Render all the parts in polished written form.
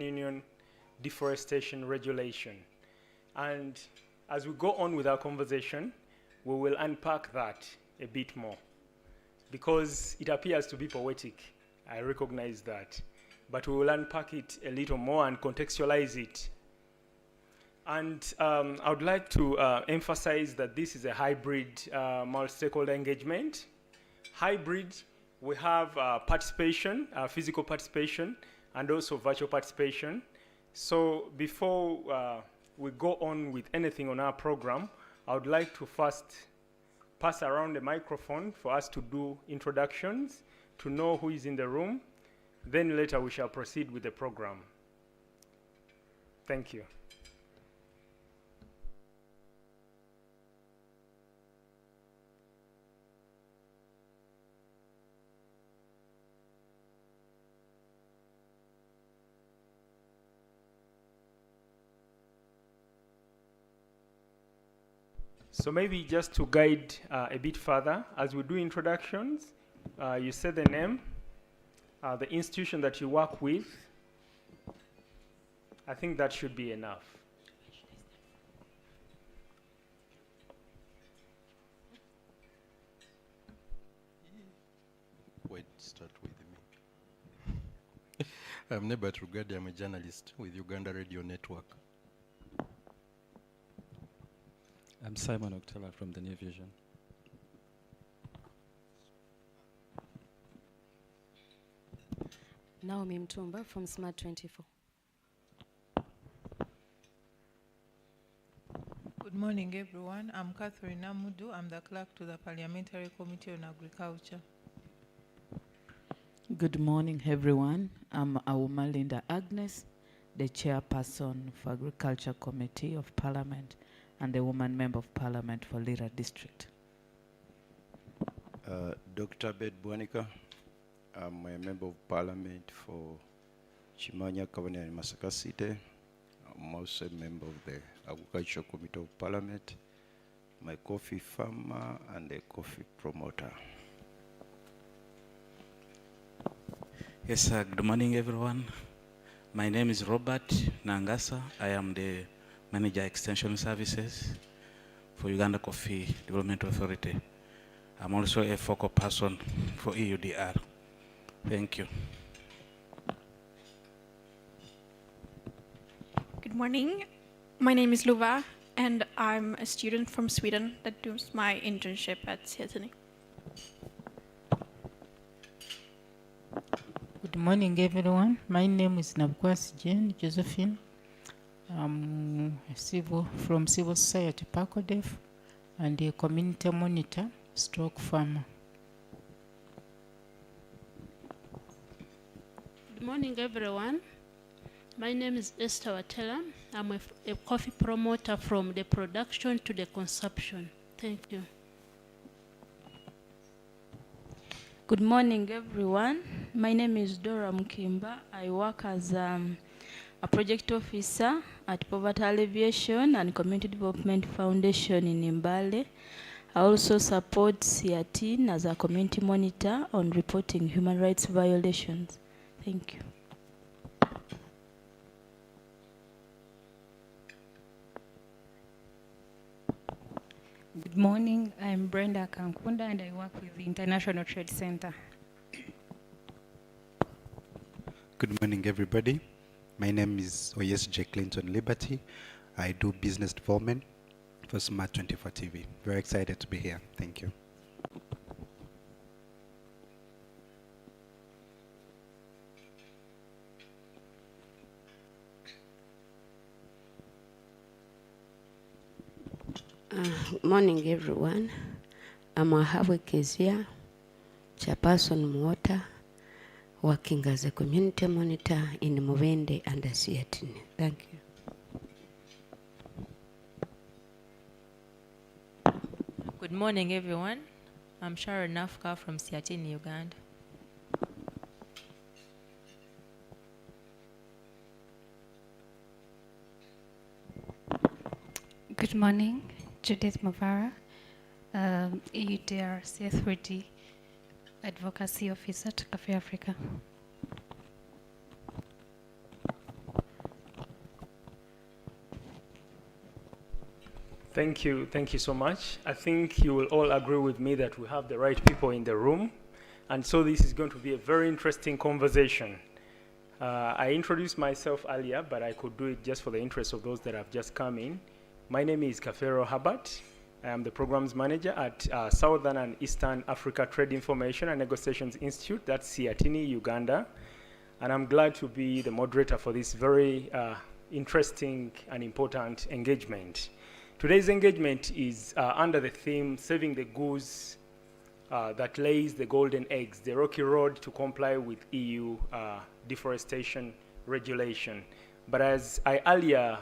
Union deforestation regulation. And as we go on with our conversation, we will unpack that a bit more because it appears to be poetic. I recognize that. But we will unpack it a little more and contextualize it. And I would like to emphasize that this is a hybrid multi-stakeholder engagement. Hybrid, we have participation, physical participation, and also virtual participation. So before we go on with anything on our program, I would like to first pass around the microphone for us to do introductions, to know who is in the room. Then later we shall proceed with the program. Thank you. So maybe just to guide a bit further, as we do introductions, you say the name, the institution that you work with. I think that should be enough. Wait, start with me. I'm Nebat Rugadi, I'm a journalist with Uganda Radio Network. I'm Simon Oktela from the New Vision. Naomi Mtumba from Smart 24. Good morning, everyone. I'm Catherine Namudu. I'm the clerk to the Parliamentary Committee on Agriculture. Good morning, everyone. I'm Auma Linda Agnes, the chairperson for Agriculture Committee of Parliament and the woman member of Parliament for Lira District. Dr. Bed Buanika, I'm a member of Parliament for Chimanya, Kavanya, and Masaka City. I'm also a member of the Agriculture Committee of Parliament. I'm a coffee farmer and a coffee promoter. Yes, good morning, everyone. My name is Robert Nangasa. I am the Manager Extension Services for Uganda Coffee Development Authority. I'm also a focal person for EUDR. Thank you. Good morning. My name is Luva, and I'm a student from Sweden that does my internship at CETNI. Good morning, everyone. My name is Nabkwasi Jane Josephine. I'm from Civil Society Pacodev and a community monitor, stroke farmer. Good morning, everyone. My name is Esther Watela. I'm a coffee promoter from the production to the consumption. Thank you. Good morning, everyone. My name is Dora Mukimba. I work as a project officer at Poverty Alleviation and Community Development Foundation in Mbale. I also support CIATIN as a community monitor on reporting human rights violations. Thank you. Good morning, I'm Brenda Kankunda and I work with the International Trade Center. Good morning, everybody. My name is Oyes Clinton Liberty. I do business development for Smart 24 TV. Very excited to be here. Thank you. Morning, everyone. I'm Ahawe Kezia, chairperson Mwota, working as a community monitor in Mubende and CIATIN. Thank you. Good morning, everyone. I'm Sharon Nafka from CIATIN, Uganda. Good morning, Judith Mavara, EUDR C3D Advocacy Officer at Cafe Africa. Thank you so much. I think you will all agree with me that we have the right people in the room, and so this is going to be a very interesting conversation. I introduced myself earlier, but I could do it just for the interest of those that have just come in. My name is Kafero Herbert. I am the programs manager at Southern and Eastern Africa Trade Information and Negotiations Institute, that's Siatini, Uganda. And I'm glad to be the moderator for this very interesting and important engagement. Today's engagement is under the theme, Saving the Goose that Lays the Golden Eggs, the rocky road to comply with EU deforestation regulation. But as I earlier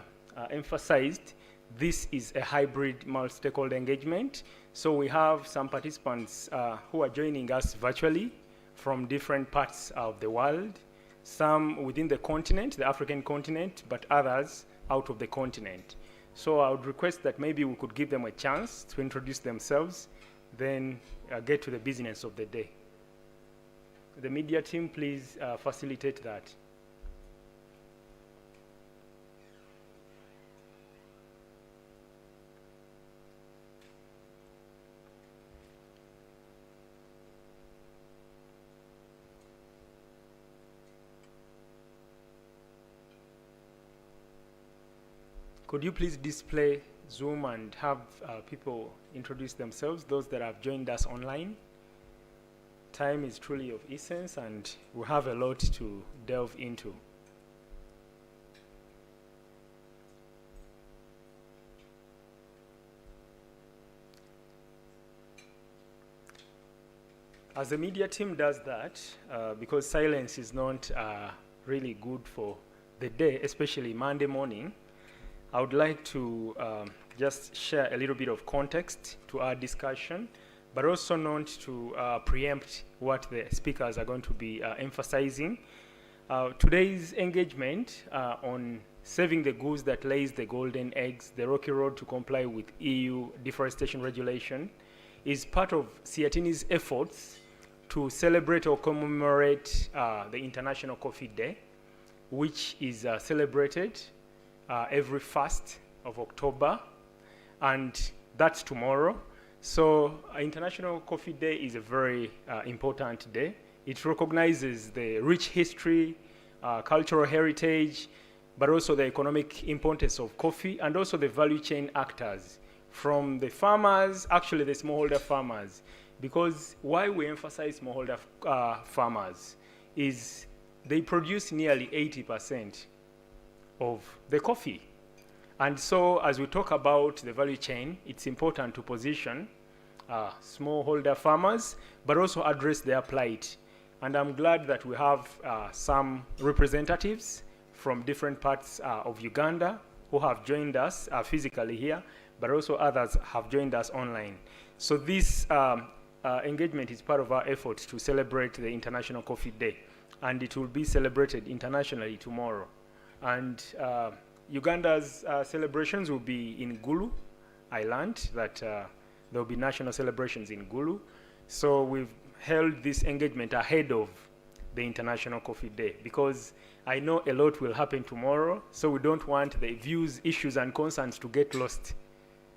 emphasized, this is a hybrid multi-stakeholder engagement. So we have some participants who are joining us virtually from different parts of the world, some within the continent, the African continent, but others out of the continent. So I would request that maybe we could give them a chance to introduce themselves, then get to the business of the day. The media team, please facilitate that. Could you please display Zoom and have people introduce themselves, those that have joined us online? Time is truly of essence, and we have a lot to delve into. As the media team does that, because silence is not really good for the day, especially Monday morning, I would like to just share a little bit of context to our discussion, but also not to preempt what the speakers are going to be emphasizing. Today's engagement on saving the goose that lays the golden eggs, the rocky road to comply with EU deforestation regulation, is part of Siatini's efforts to celebrate or commemorate the International Coffee Day, which is celebrated every 1st of October, and that's tomorrow. So International Coffee Day is a very important day. It recognizes the rich history, cultural heritage, but also the economic importance of coffee, and also the value chain actors from the farmers, actually the smallholder farmers, because why we emphasize smallholder farmers is they produce nearly 80% of the coffee. And so as we talk about the value chain, it's important to position smallholder farmers, but also address their plight. And I'm glad that we have some representatives from different parts of Uganda who have joined us physically here, but also others have joined us online. So this engagement is part of our efforts to celebrate the International Coffee Day, and it will be celebrated internationally tomorrow. And Uganda's celebrations will be in Gulu. I learned that there will be national celebrations in Gulu. So we've held this engagement ahead of the International Coffee Day, because I know a lot will happen tomorrow, so we don't want the views, issues, and concerns to get lost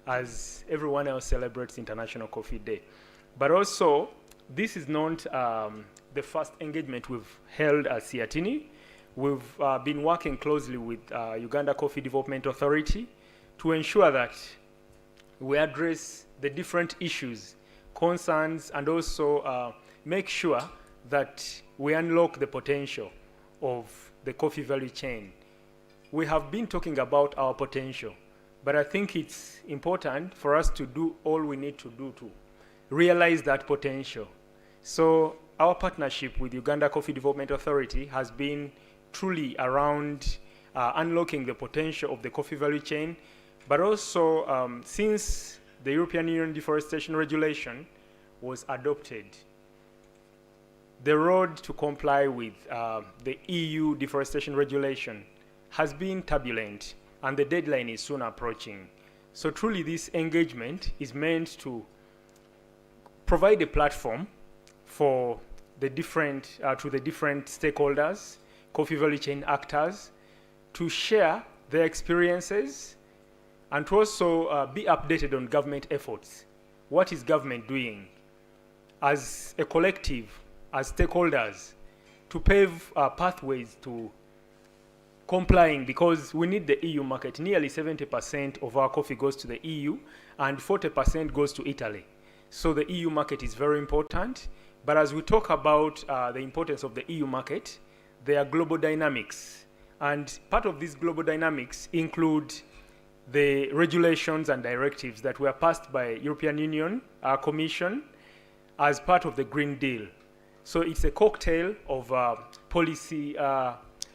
as everyone else celebrates International Coffee Day. But also, this is not the first engagement we've held at Siatini. We've been working closely with Uganda Coffee Development Authority to ensure that we address the different issues, concerns, and also make sure that we unlock the potential of the coffee value chain. We have been talking about our potential, but I think it's important for us to do all we need to do to realize that potential. So our partnership with Uganda Coffee Development Authority has been truly around unlocking the potential of the coffee value chain, but also since the European Union deforestation regulation was adopted, the road to comply with the EU deforestation regulation has been turbulent, and the deadline is soon approaching. So truly this engagement is meant to provide a platform for the different, to the different stakeholders, coffee value chain actors, to share their experiences and to also be updated on government efforts. What is government doing as a collective, as stakeholders, to pave pathways to complying, because we need the EU market. Nearly 70% of our coffee goes to the EU and 40% goes to Italy. So the EU market is very important. But as we talk about the importance of the EU market, there are global dynamics. And part of these global dynamics include the regulations and directives that were passed by European Union Commission as part of the Green Deal. So it's a cocktail of policy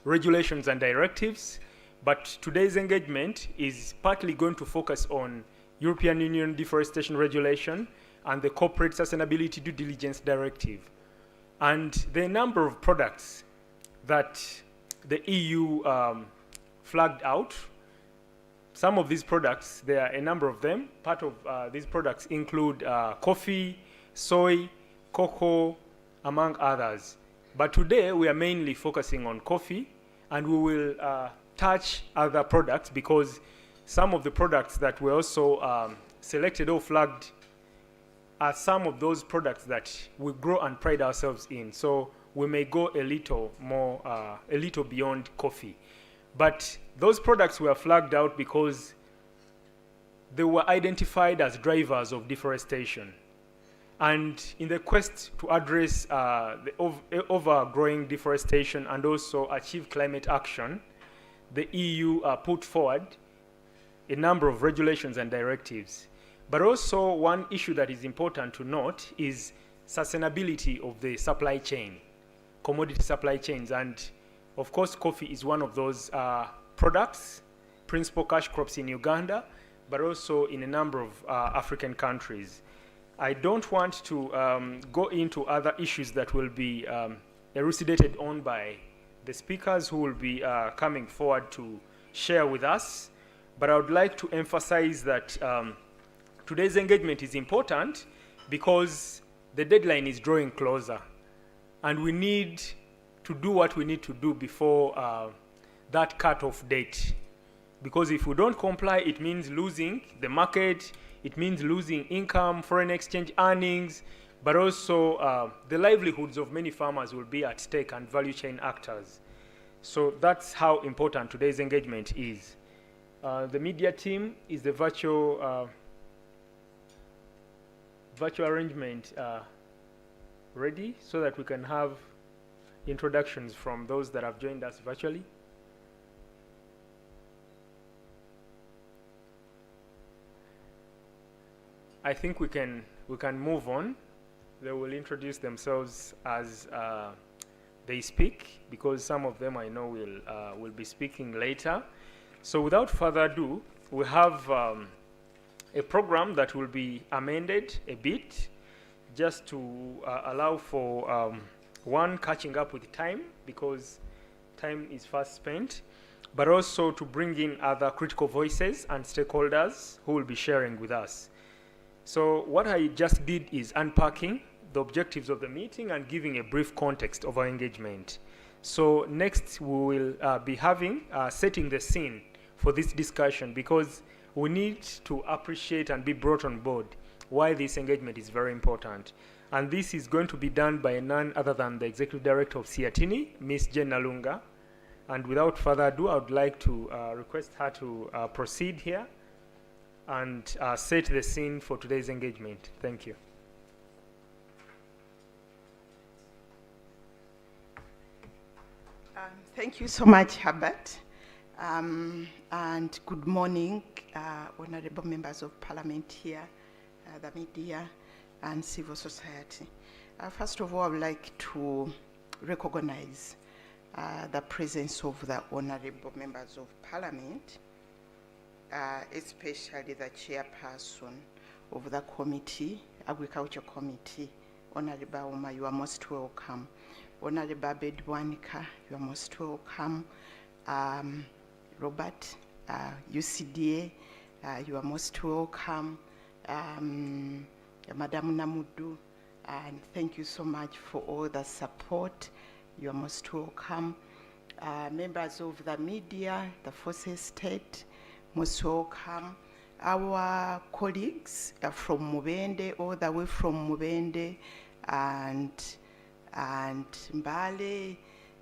regulations and directives, but today's engagement is partly going to focus on European Union deforestation regulation and the corporate sustainability due diligence directive. And there are a number of products that the EU flagged out. Some of these products, there are a number of them. Part of these products include coffee, soy, cocoa, among others. But today we are mainly focusing on coffee, and we will touch other products because some of the products that were also selected or flagged are some of those products that we grow and pride ourselves in. So we may go a little more, a little beyond coffee. But those products were flagged out because they were identified as drivers of deforestation. And in the quest to address the overgrowing deforestation and also achieve climate action, the EU put forward a number of regulations and directives. But also one issue that is important to note is sustainability of the supply chain, commodity supply chains. And of course, coffee is one of those products, principal cash crops in Uganda, but also in a number of African countries. I don't want to go into other issues that will be elucidated on by the speakers who will be coming forward to share with us, but I would like to emphasize that today's engagement is important because the deadline is drawing closer, and we need to do what we need to do before that cutoff date. Because if we don't comply, it means losing the market, it means losing income, foreign exchange earnings, but also the livelihoods of many farmers will be at stake and value chain actors. So that's how important today's engagement is. The media team is the virtual arrangement ready so that we can have introductions from those that have joined us virtually. I think we can move on. They will introduce themselves as they speak, because some of them I know will be speaking later. So without further ado, we have a program that will be amended a bit just to allow for one, catching up with time, because time is fast spent, but also to bring in other critical voices and stakeholders who will be sharing with us. So what I just did is unpacking the objectives of the meeting and giving a brief context of our engagement. So next we will be having setting the scene for this discussion, because we need to appreciate and be brought on board why this engagement is very important. And this is going to be done by none other than the Executive Director of Siatini, Ms. Jen Nalunga. And without further ado, I would like to request her to proceed here and set the scene for today's engagement. Thank you. Thank you so much, Herbert. And good morning, honorable members of parliament here, the media, and civil society. First of all, I would like to recognize the presence of the honorable members of parliament, especially the chairperson of the committee, Agriculture Committee, Honorable Uma, you are most welcome. Honorable Bedwanika, you are most welcome. Robert, UCDA, you are most welcome. Madam Namudu, and thank you so much for all the support. You are most welcome. Members of the media, the Forces State, most welcome. our colleagues from Mubende, all the way from Mubende and Mbale,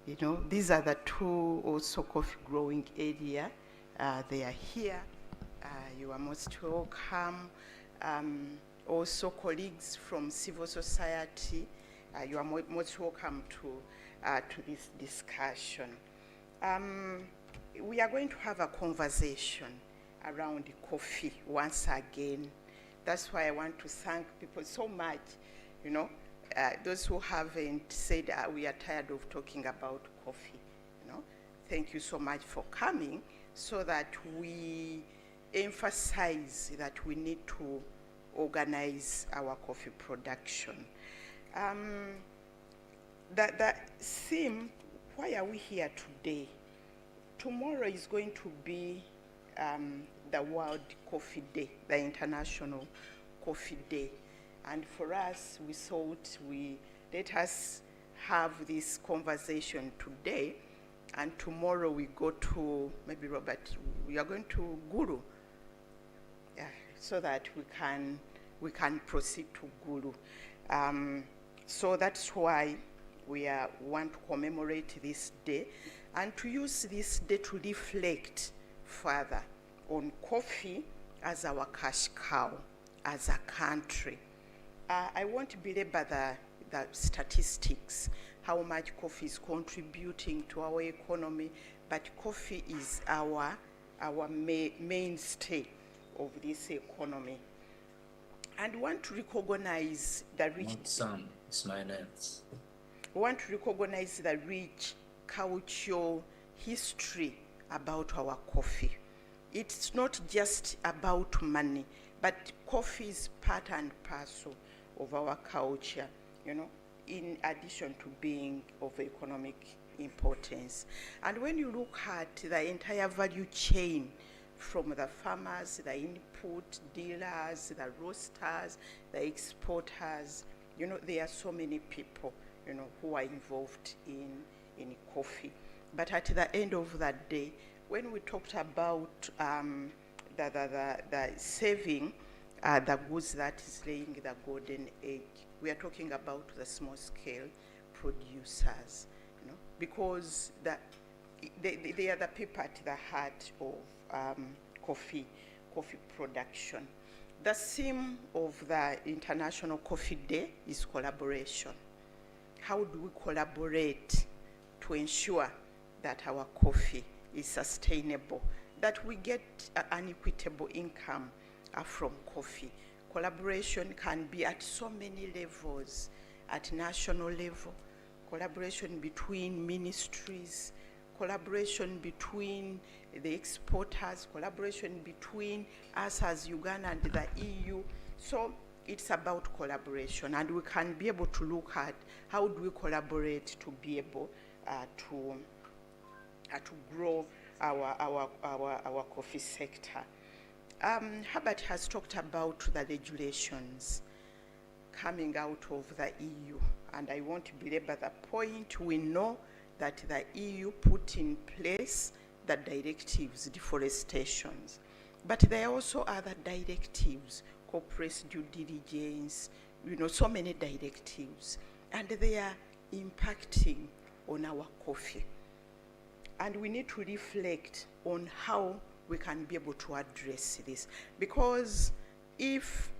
you know, these are the two also coffee growing area. They are here. You are most welcome. Also colleagues from civil society, you are most welcome to this discussion. We are going to have a conversation around coffee once again. That's why I want to thank people so much, you know, those who haven't said we are tired of talking about coffee, you know. Thank you so much for coming, so that we emphasize that we need to organize our coffee production. The theme, why are we here today? Tomorrow is going to be the World Coffee Day, the International Coffee Day. And for us, we thought let us have this conversation today, and tomorrow we go to, maybe Robert, we are going to Guru, yeah, so that we can proceed to Guru. So that's why we want to commemorate this day and to use this day to reflect further on coffee as our cash cow, as a country. I won't belabor the statistics, how much coffee is contributing to our economy, but coffee is our mainstay of this economy. And we want to recognize the rich... It's my names. We want to recognize the rich cultural history about our coffee. It's not just about money, but coffee is part and parcel of our culture, you know, in addition to being of economic importance. And when you look at the entire value chain, from the farmers, the input dealers, the roasters, the exporters, you know, there are so many people, you know, who are involved in coffee. But at the end of that day, when we talked about the saving, the goods that is laying the golden egg, we are talking about the small scale producers, you know, because they are the people at the heart of coffee production. The theme of the International Coffee Day is collaboration. How do we collaborate to ensure that our coffee is sustainable, that we get an equitable income from coffee? Collaboration can be at so many levels, at national level, collaboration between ministries, collaboration between the exporters, collaboration between us as Uganda and the EU. So it's about collaboration, and we can be able to look at how do we collaborate to be able to grow our coffee sector. Herbert has talked about the regulations coming out of the EU, and I want to belabor the point. We know that the EU put in place the directives, deforestations, but there are also other directives, corporate due diligence, you know, so many directives, and they are impacting on our coffee. And we need to reflect on how we can be able to address this, because if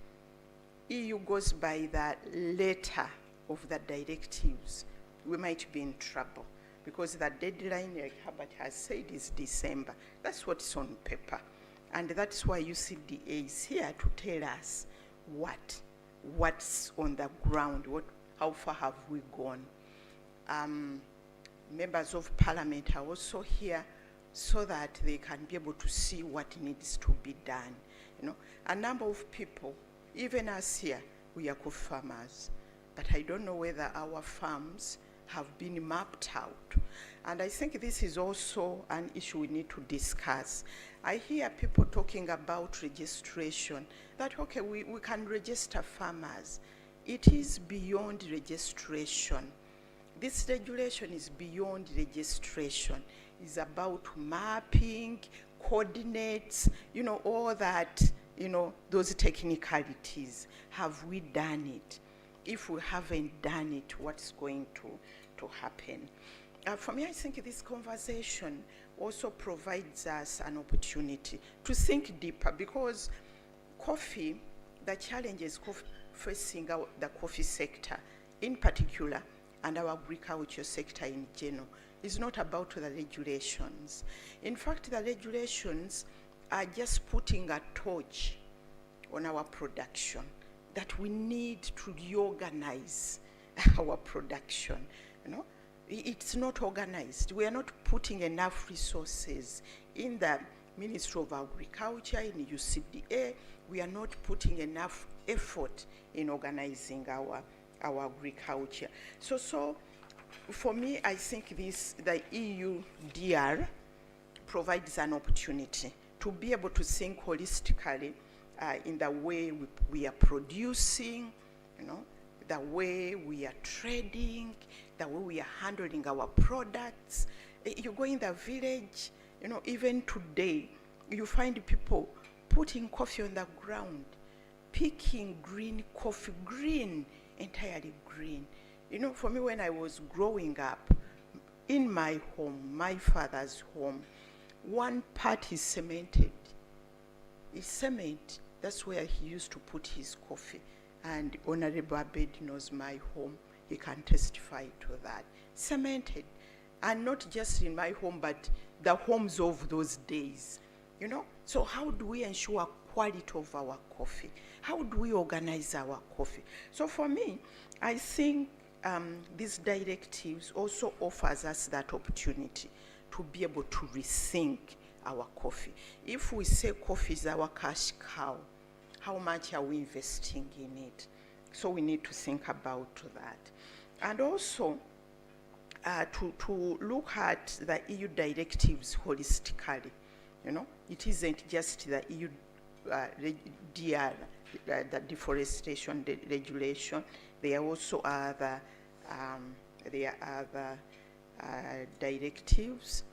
EU goes by the letter of the directives, we might be in trouble, because the deadline, like Herbert has said, is December. That's what's on paper. And that's why UCDA is here to tell us what's on the ground, how far have we gone. Members of Parliament are also here so that they can be able to see what needs to be done. You know, a number of people, even us here, we are coffee farmers, but I don't know whether our farms have been mapped out. And I think this is also an issue we need to discuss. I hear people talking about registration, that, okay, we can register farmers. It is beyond registration. This regulation is beyond registration. It's about mapping, coordinates, you know, all that you know, those technicalities. Have we done it? If we haven't done it, what's going to happen? For me, I think this conversation also provides us an opportunity to think deeper, because coffee, the challenges facing the coffee sector in particular and our agriculture sector in general is not about the regulations. In fact, the regulations are just putting a torch on our production, that we need to reorganize our production. You know, it's not organized. We are not putting enough resources in the Ministry of Agriculture, in UCDA. We are not putting enough effort in organizing our agriculture. So for me, I think the EUDR provides an opportunity to be able to think holistically in the way we are producing, you know, the way we are trading, the way we are handling our products. You go in the village, you know, even today, you find people putting coffee on the ground, picking green coffee, green, entirely green. You know, for me, when I was growing up, in my home, my father's home, one part is cemented. It's cement. That's where he used to put his coffee. And Honorable Abed knows my home. He can testify to that. Cemented. And not just in my home, but the homes of those days. You know? So how do we ensure quality of our coffee? How do we organize our coffee? So for me, I think these directives also offers us that opportunity to be able to rethink our coffee. If we say coffee is our cash cow, how much are we investing in it? So we need to think about that. And also to look at the EU directives holistically. You know, it isn't just the EU DR, the deforestation regulation. There are also other directives.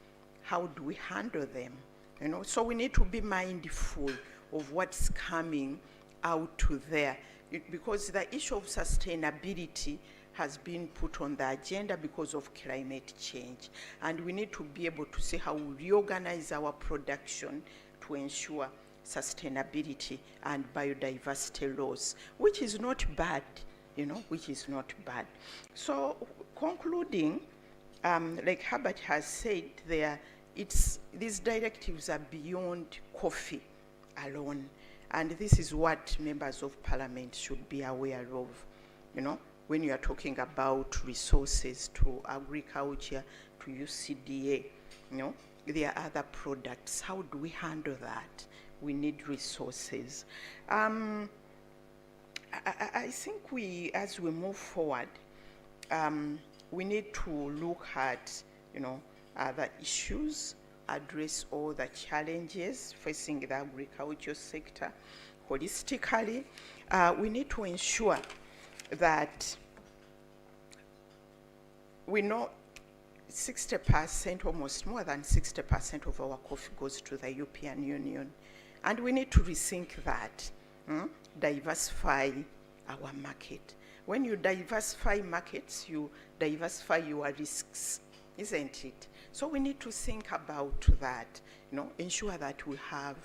How do we handle them? You know, so we need to be mindful of what's coming out to there, because the issue of sustainability has been put on the agenda because of climate change, and we need to be able to see how we reorganize our production to ensure sustainability and biodiversity loss, which is not bad, you know, which is not bad. So concluding, like Herbert has said there, these directives are beyond coffee alone. And this is what members of parliament should be aware of, you know, when you are talking about resources to agriculture, to UCDA, you know, there are other products. How do we handle that? We need resources. I think as we move forward, we need to look at, you know, other issues, address all the challenges facing the agriculture sector holistically. We need to ensure that we know 60%, almost more than 60% of our coffee goes to the European Union. And we need to rethink that, diversify our market. When you diversify markets, you diversify your risks, isn't it? So we need to think about that, you know, ensure that we have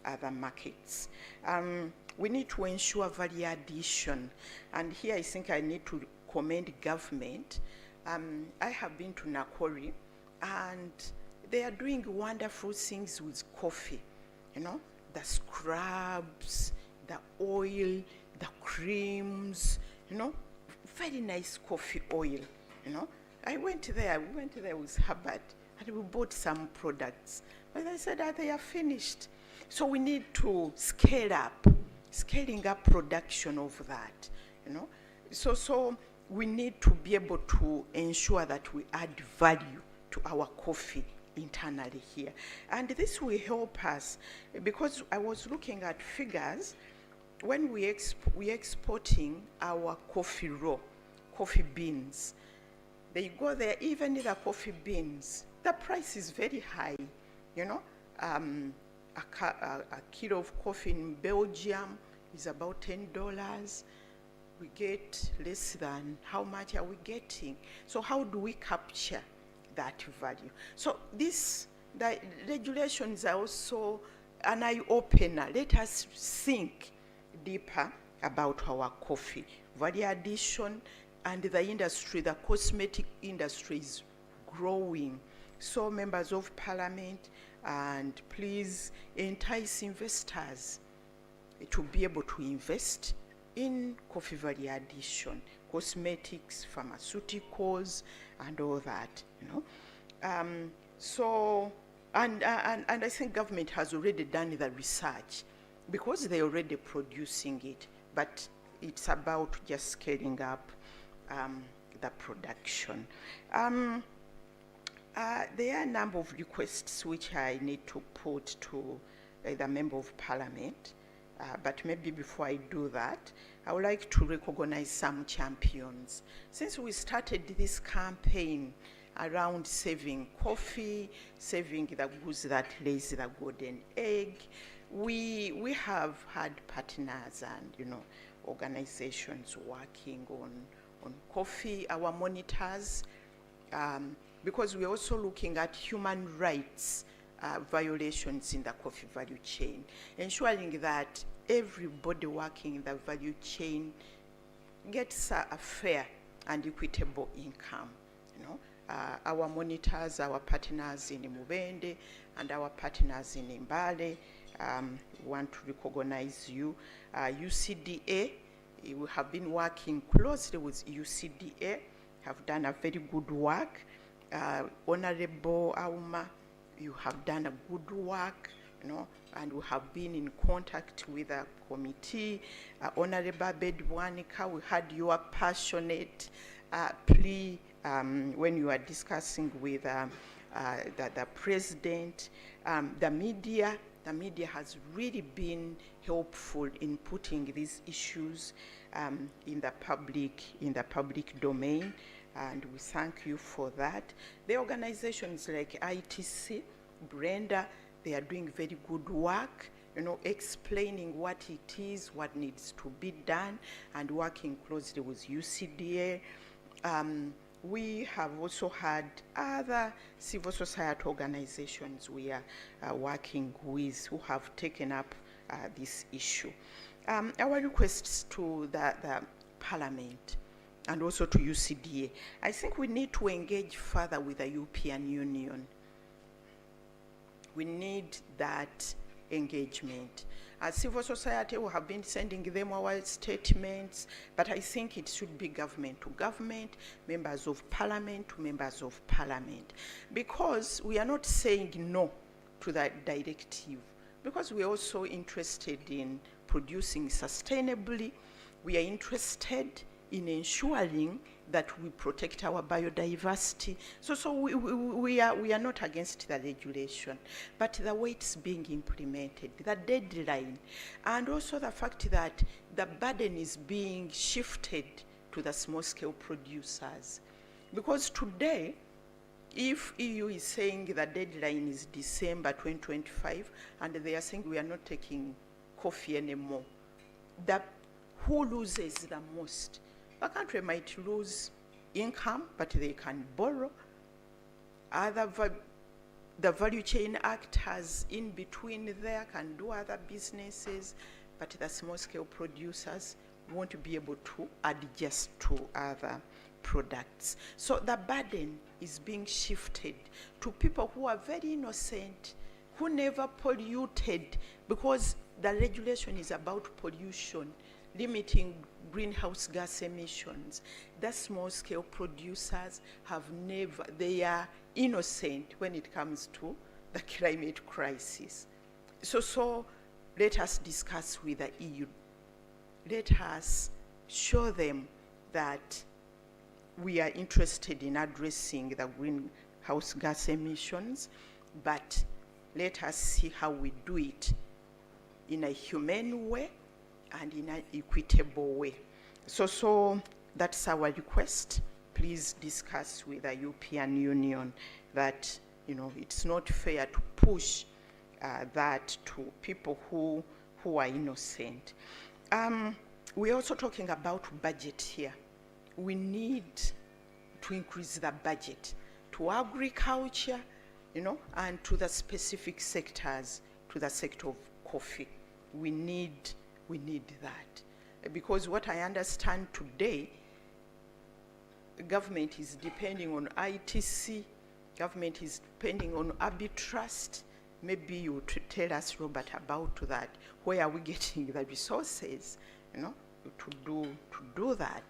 other markets. We need to ensure value addition. And here I think I need to commend government. I have been to Nakori, and they are doing wonderful things with coffee, you know, the scrubs, the oil, the creams, you know, very nice coffee oil, you know. We went there with Herbert, and we bought some products. But they said that they are finished. So we need to scaling up production of that, you know. So we need to be able to ensure that we add value to our coffee internally here. And this will help us, because I was looking at figures, when we're exporting our coffee raw, coffee beans, they go there, even the coffee beans, the price is very high, you know. a kilo of coffee in Belgium is about $10. We get less than how much are we getting? So how do we capture that value? So the regulations are also an eye-opener. Let us think deeper about our coffee value addition, and the industry, the cosmetic industry is growing. So members of parliament, and please entice investors to be able to invest in coffee value addition, cosmetics, pharmaceuticals, and all that, you know. And I think government has already done the research because they're already producing it, but it's about just scaling up the production. There are a number of requests which I need to put to the Member of Parliament, but maybe before I do that, I would like to recognize some champions. Since we started this campaign around saving coffee, saving the goose that lays the golden egg, we have had partners and, you know, organizations working on coffee, our monitors, because we're also looking at human rights violations in the coffee value chain, ensuring that everybody working in the value chain gets a fair and equitable income. You know, our monitors, our partners in Mubende, and our partners in Mbale, want to recognize you. UCDA, we have been working closely with UCDA, have done a very good work. Honorable Auma, you have done a good work, you know, and we have been in contact with a committee. Honorable Bedwanika, we had your passionate plea when you are discussing with the president. The media has really been helpful in putting these issues in the public domain, and we thank you for that. The organizations like ITC, Brenda, they are doing very good work, you know, explaining what it is, what needs to be done, and working closely with UCDA. We have also had other civil society organizations we are working with who have taken up this issue. Our requests to the Parliament and also to UCDA, I think we need to engage further with the European Union. We need that engagement. As civil society, we have been sending them our statements, but I think it should be government to government, members of parliament to members of parliament, because we are not saying no to that directive, because we are also interested in producing sustainably. We are interested in ensuring that we protect our biodiversity. So we are not against the regulation, but the way it's being implemented, the deadline, and also the fact that the burden is being shifted to the small-scale producers. Because today, if EU is saying the deadline is December 2025, and they are saying we are not taking coffee anymore, who loses the most? A country might lose income, but they can borrow. The value chain actors in between there can do other businesses, but the small-scale producers won't be able to adjust to other products. So the burden is being shifted to people who are very innocent, who never polluted, because the regulation is about pollution, limiting greenhouse gas emissions. The small-scale producers have never, they are innocent when it comes to the climate crisis. So let us discuss with the EU. Let us show them that we are interested in addressing the greenhouse gas emissions, but let us see how we do it in a humane way and in an equitable way. So that's our request. Please discuss with the European Union that, you know, it's not fair to push that to people who are innocent. We're also talking about budget here. We need to increase the budget to agriculture, and to the specific sectors, to the sector of coffee. We need that. Because what I understand today, the government is depending on ITC, government is depending on Trust. Maybe you tell us, Robert, about that. Where are we getting the resources, to do that?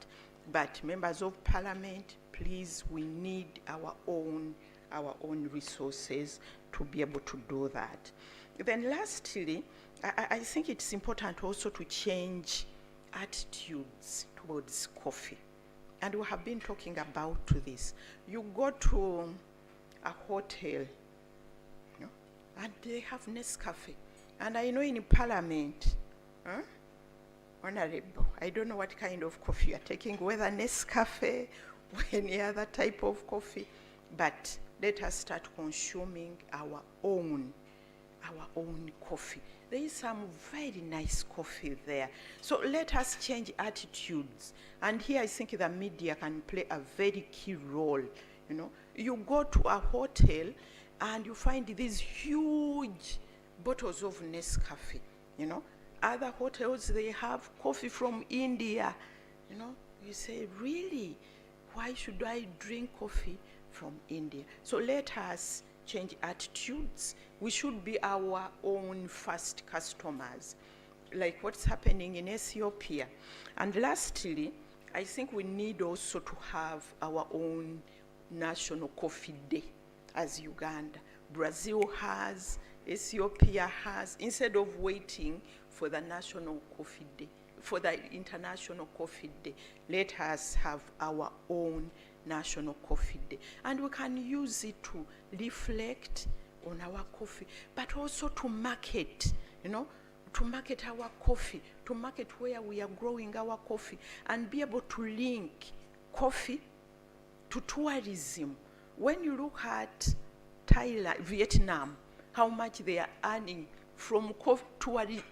But members of parliament, please, we need our own resources to be able to do that. Then lastly, I think it's important also to change attitudes towards coffee. And we have been talking about this. You go to a hotel, and they have Nescafe. And I know in parliament, Honorable, I don't know what kind of coffee you're taking, whether Nescafe or any other type of coffee, but let us start consuming our own coffee. There is some very nice coffee there. So let us change attitudes. And here I think the media can play a very key role. You go to a hotel and you find these huge bottles of Nescafe. Other hotels, they have coffee from India. You say, really? Why should I drink coffee from India? So let us change attitudes. We should be our own first customers, like what's happening in Ethiopia. And lastly, I think we need also to have our own National Coffee Day, as Uganda. Brazil has, Ethiopia has. Instead of waiting for the National Coffee Day, for the International Coffee Day, let us have our own National Coffee Day. And we can use it to reflect on our coffee, but also to market, to market our coffee, to market where we are growing our coffee, and be able to link coffee to tourism. When you look at Thailand, Vietnam, how much they are earning from coffee,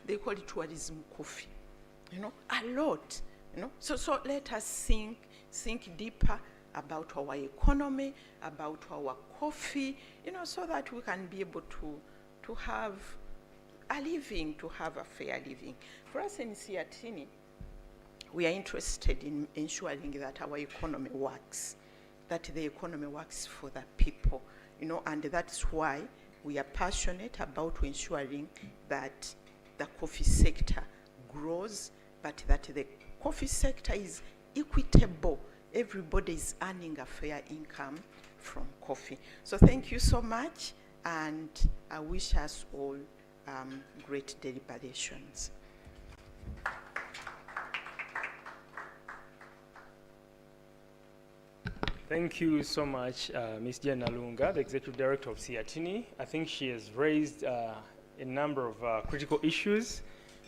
they call it tourism coffee, a lot, So let us think deeper about our economy, about our coffee, so that we can be able to have a living, to have a fair living. For us in Siatini, we are interested in ensuring that our economy works, that the economy works for the people, and that's why we are passionate about ensuring that the coffee sector grows, but that the coffee sector is equitable. Everybody is earning a fair income from coffee. So thank you so much, and I wish us all great deliberations. Thank you so much, Ms. Jane Alunga, the Executive Director of Siatini. I think she has raised a number of critical issues,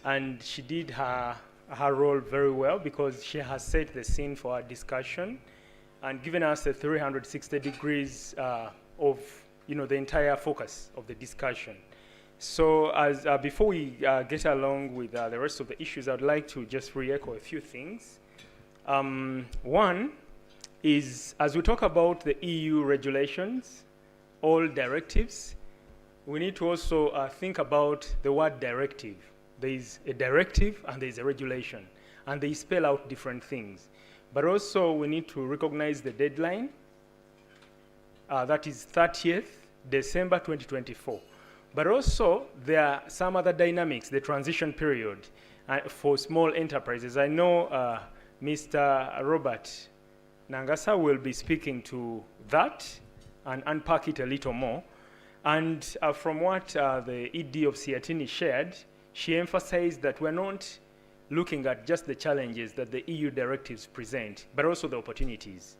and she did her role very well because she has set the scene for our discussion and given us the 360 degrees of the entire focus of the discussion. So as before we get along with the rest of the issues, I'd like to just re-echo a few things. One is, as we talk about the EU regulations, all directives, we need to also think about the word directive. There is a directive and there is a regulation, and they spell out different things. But also we need to recognize the deadline, that is 30th December 2024. But also there are some other dynamics, the transition period for small enterprises. I know Mr. Robert Nangasa will be speaking to that and unpack it a little more. And from what the ED of Siatini shared, she emphasized that we're not looking at just the challenges that the EU directives present, but also the opportunities,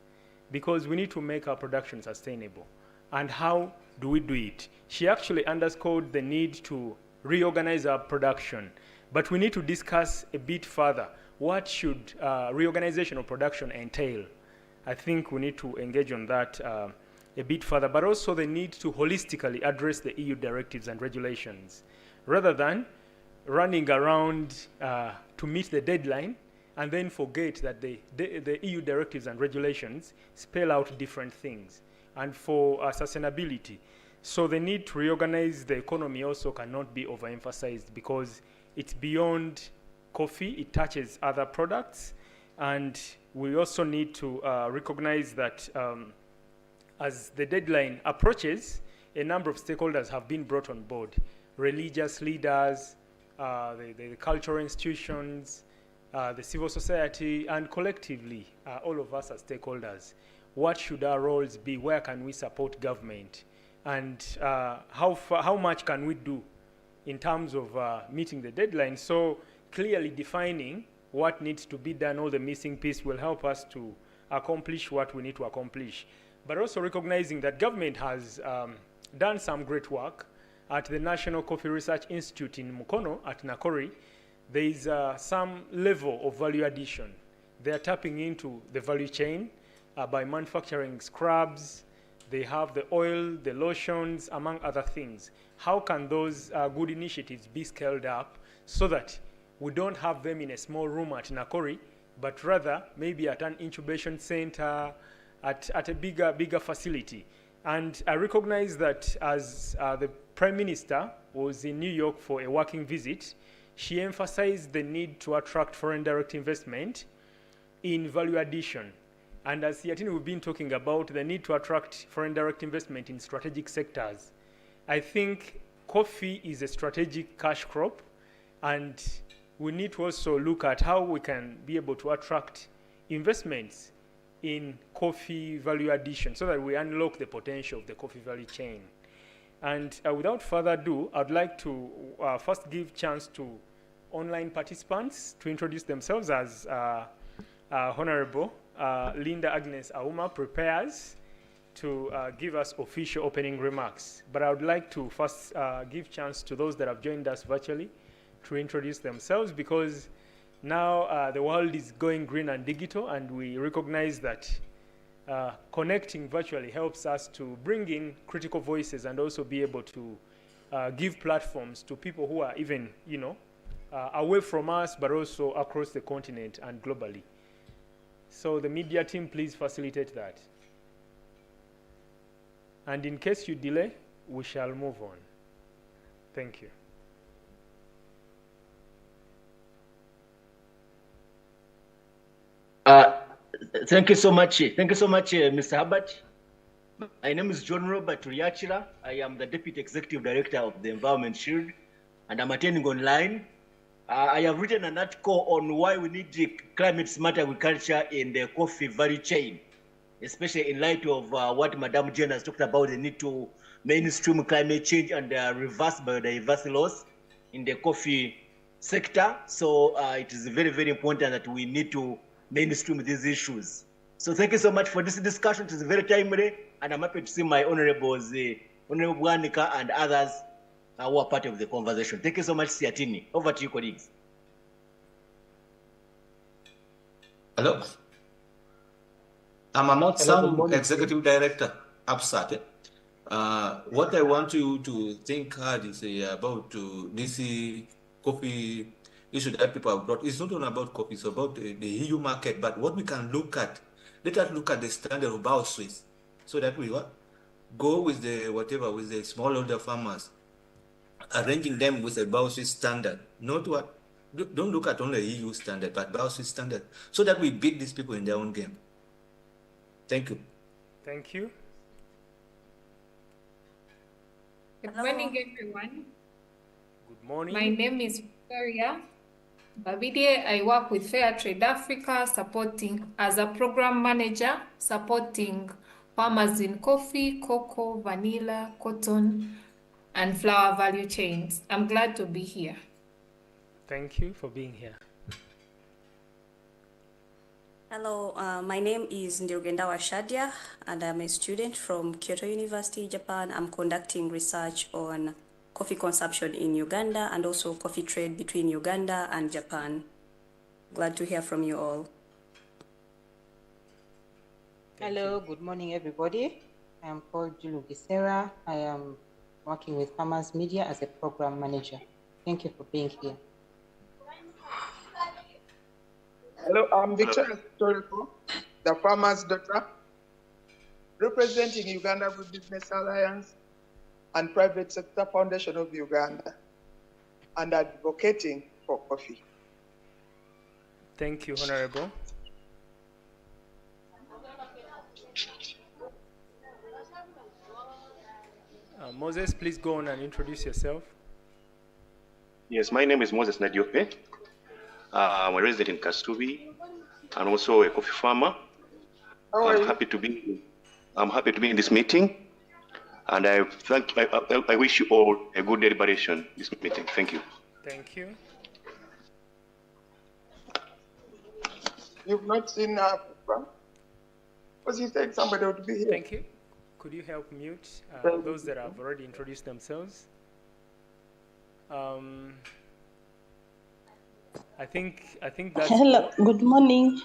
because we need to make our production sustainable. And how do we do it? She actually underscored the need to reorganize our production, but we need to discuss a bit further. What should reorganization of production entail? I think we need to engage on that a bit further, but also the need to holistically address the EU directives and regulations, rather than running around to meet the deadline and then forget that the EU directives and regulations spell out different things. And for sustainability, so the need to reorganize the economy also cannot be overemphasized, because it's beyond coffee, it touches other products. And we also need to recognize that as the deadline approaches, a number of stakeholders have been brought on board: religious leaders, the cultural institutions, the civil society, and collectively, all of us as stakeholders. What should our roles be? Where can we support government? And how much can we do in terms of meeting the deadline? So clearly defining what needs to be done, all the missing piece, will help us to accomplish what we need to accomplish. But also recognizing that government has done some great work at the National Coffee Research Institute in Mukono at Nakori. There is some level of value addition. They are tapping into the value chain by manufacturing scrubs. They have the oil, the lotions, among other things. How can those good initiatives be scaled up so that we don't have them in a small room at Nakori, but rather maybe at an incubation center, at a bigger facility? And I recognize that as the Prime Minister was in New York for a working visit, she emphasized the need to attract foreign direct investment in value addition. And as Siatini, we've been talking about the need to attract foreign direct investment in strategic sectors. I think coffee is a strategic cash crop, and we need to also look at how we can be able to attract investments in coffee value addition so that we unlock the potential of the coffee value chain. And without further ado, I'd like to first give chance to online participants to introduce themselves as Honorable Linda Agnes Auma prepares to give us official opening remarks. But I would like to first give chance to those that have joined us virtually to introduce themselves, because now the world is going green and digital, and we recognize that connecting virtually helps us to bring in critical voices and also be able to give platforms to people who are even, away from us, but also across the continent and globally. So the media team, please facilitate that. And in case you delay, we shall move on. Thank you. Thank you so much. Thank you so much, Mr. Herbert. My name is John Robert Riachira. I am the Deputy Executive Director of the Environment Shield, and I'm attending online. I have written an article on why we need climate smart agriculture in the coffee value chain, especially in light of what Madam Jen has talked about, the need to mainstream climate change and reverse biodiversity loss in the coffee sector. So it is very, very important that we need to mainstream these issues. So thank you so much for this discussion. It is very timely, and I'm happy to see my honorables, Honorable Bwanika and others who are part of the conversation. Thank you so much, Siatini. Over to you, colleagues. Hello. I'm Amot Sam, Executive Director, APSAT. What I want you to think hard is about this coffee issue that people have brought. It's not only about coffee, it's about the EU market, but what we can look at, let us look at the standard of BioSwiss, so that we go with the with the smallholder farmers, arranging them with a BioSwiss standard, not don't look at only EU standard, but BioSwiss standard, so that we beat these people in their own game. Thank you. Thank you. Good morning, everyone. Good morning. My name is Victoria Babide. I work with Fair Trade Africa, supporting as a program manager, supporting farmers in coffee, cocoa, vanilla, cotton, and flower value chains. I'm glad to be here. Thank you for being here. Hello, my name is Ndirugendawa Shadia, and I'm a student from Kyoto University, Japan. I'm conducting research on coffee consumption in Uganda and also coffee trade between Uganda and Japan. Glad to hear from you all. Hello, good morning, everybody. I am called Julu Gisera. I am working with Farmers Media as a program manager. Thank you for being here. Hello, I'm Victoria Toriko, the farmer's daughter, representing Uganda Good Business Alliance and Private Sector Foundation of Uganda, and advocating for coffee. Thank you, Honorable. Moses, please go on and introduce yourself. Yes, my name is Moses Nadiope. I'm a resident in Kastubi and also a coffee farmer. I'm happy to be in this meeting, and I wish you all a good deliberation this meeting. Thank you. Thank you. You've not seen because you said somebody would be here. Thank you. Could you help mute those that have already introduced themselves? I think that's Hello. Good morning.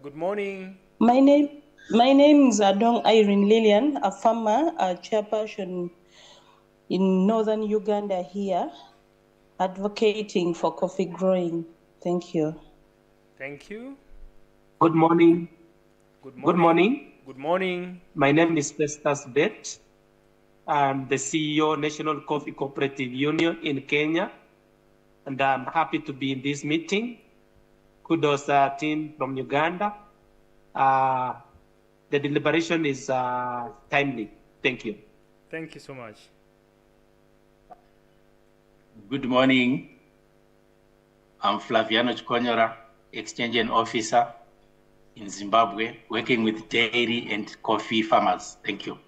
Good morning. My name is Adong Irene Lillian, a farmer, a chairperson in northern Uganda here, advocating for coffee growing. Thank you. Thank you. Good morning. Good Good morning. Good morning. My name is Festus Bet. I'm the CEO, National Coffee Cooperative Union in Kenya, and I'm happy to be in this meeting. Kudos team from Uganda. The deliberation is timely. Thank you. Thank you so much. Good morning. I'm Flaviano Chikonyora, Exchange Officer in Zimbabwe, working with dairy and coffee farmers. Thank you.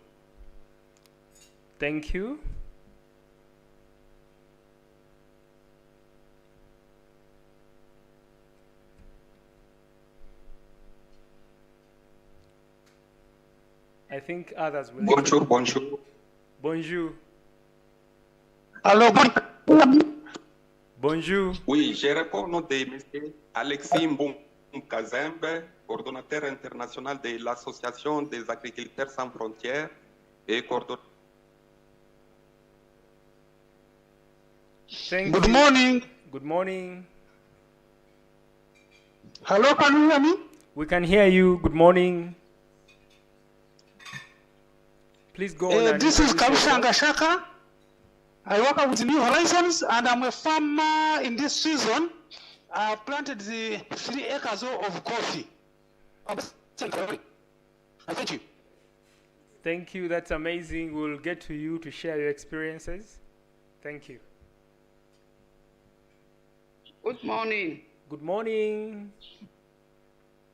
Thank you. I think others will. Bonjour, bonjour. Bonjour. Allô, Bonjour. Oui, je réponds au nom de M. Alexis Kazembe, coordonnateur international de l'Association des agriculteurs sans frontières et coordonnateur. Good morning. Good morning. Hello, can you hear me? We can hear you. Good morning. Please go on. And this is introduce Kabusanga yourself. Shaka. I work with New Horizons and I'm a farmer in this season. I planted the 3 acres of coffee. Thank you. Thank you. That's amazing. We'll get to you to share your experiences. Thank you. Good morning. Good morning.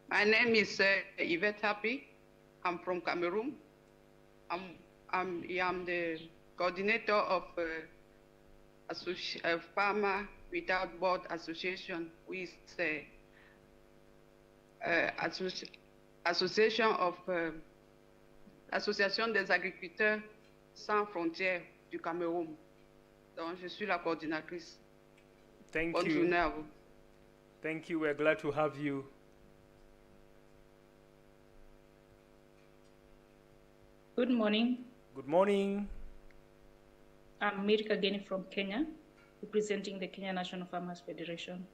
My name is Yvette Happy. I'm from Cameroon. I'm the coordinator of Farmer Without Board Association, which is association of Association des agriculteurs sans frontières du Cameroun. Donc, je suis la coordinatrice. Thank Bonne you. journée à vous. Thank you. We're glad to have you. Good morning. Good morning. I'm Mirka Geni from Kenya, representing the Kenya National Farmers Federation.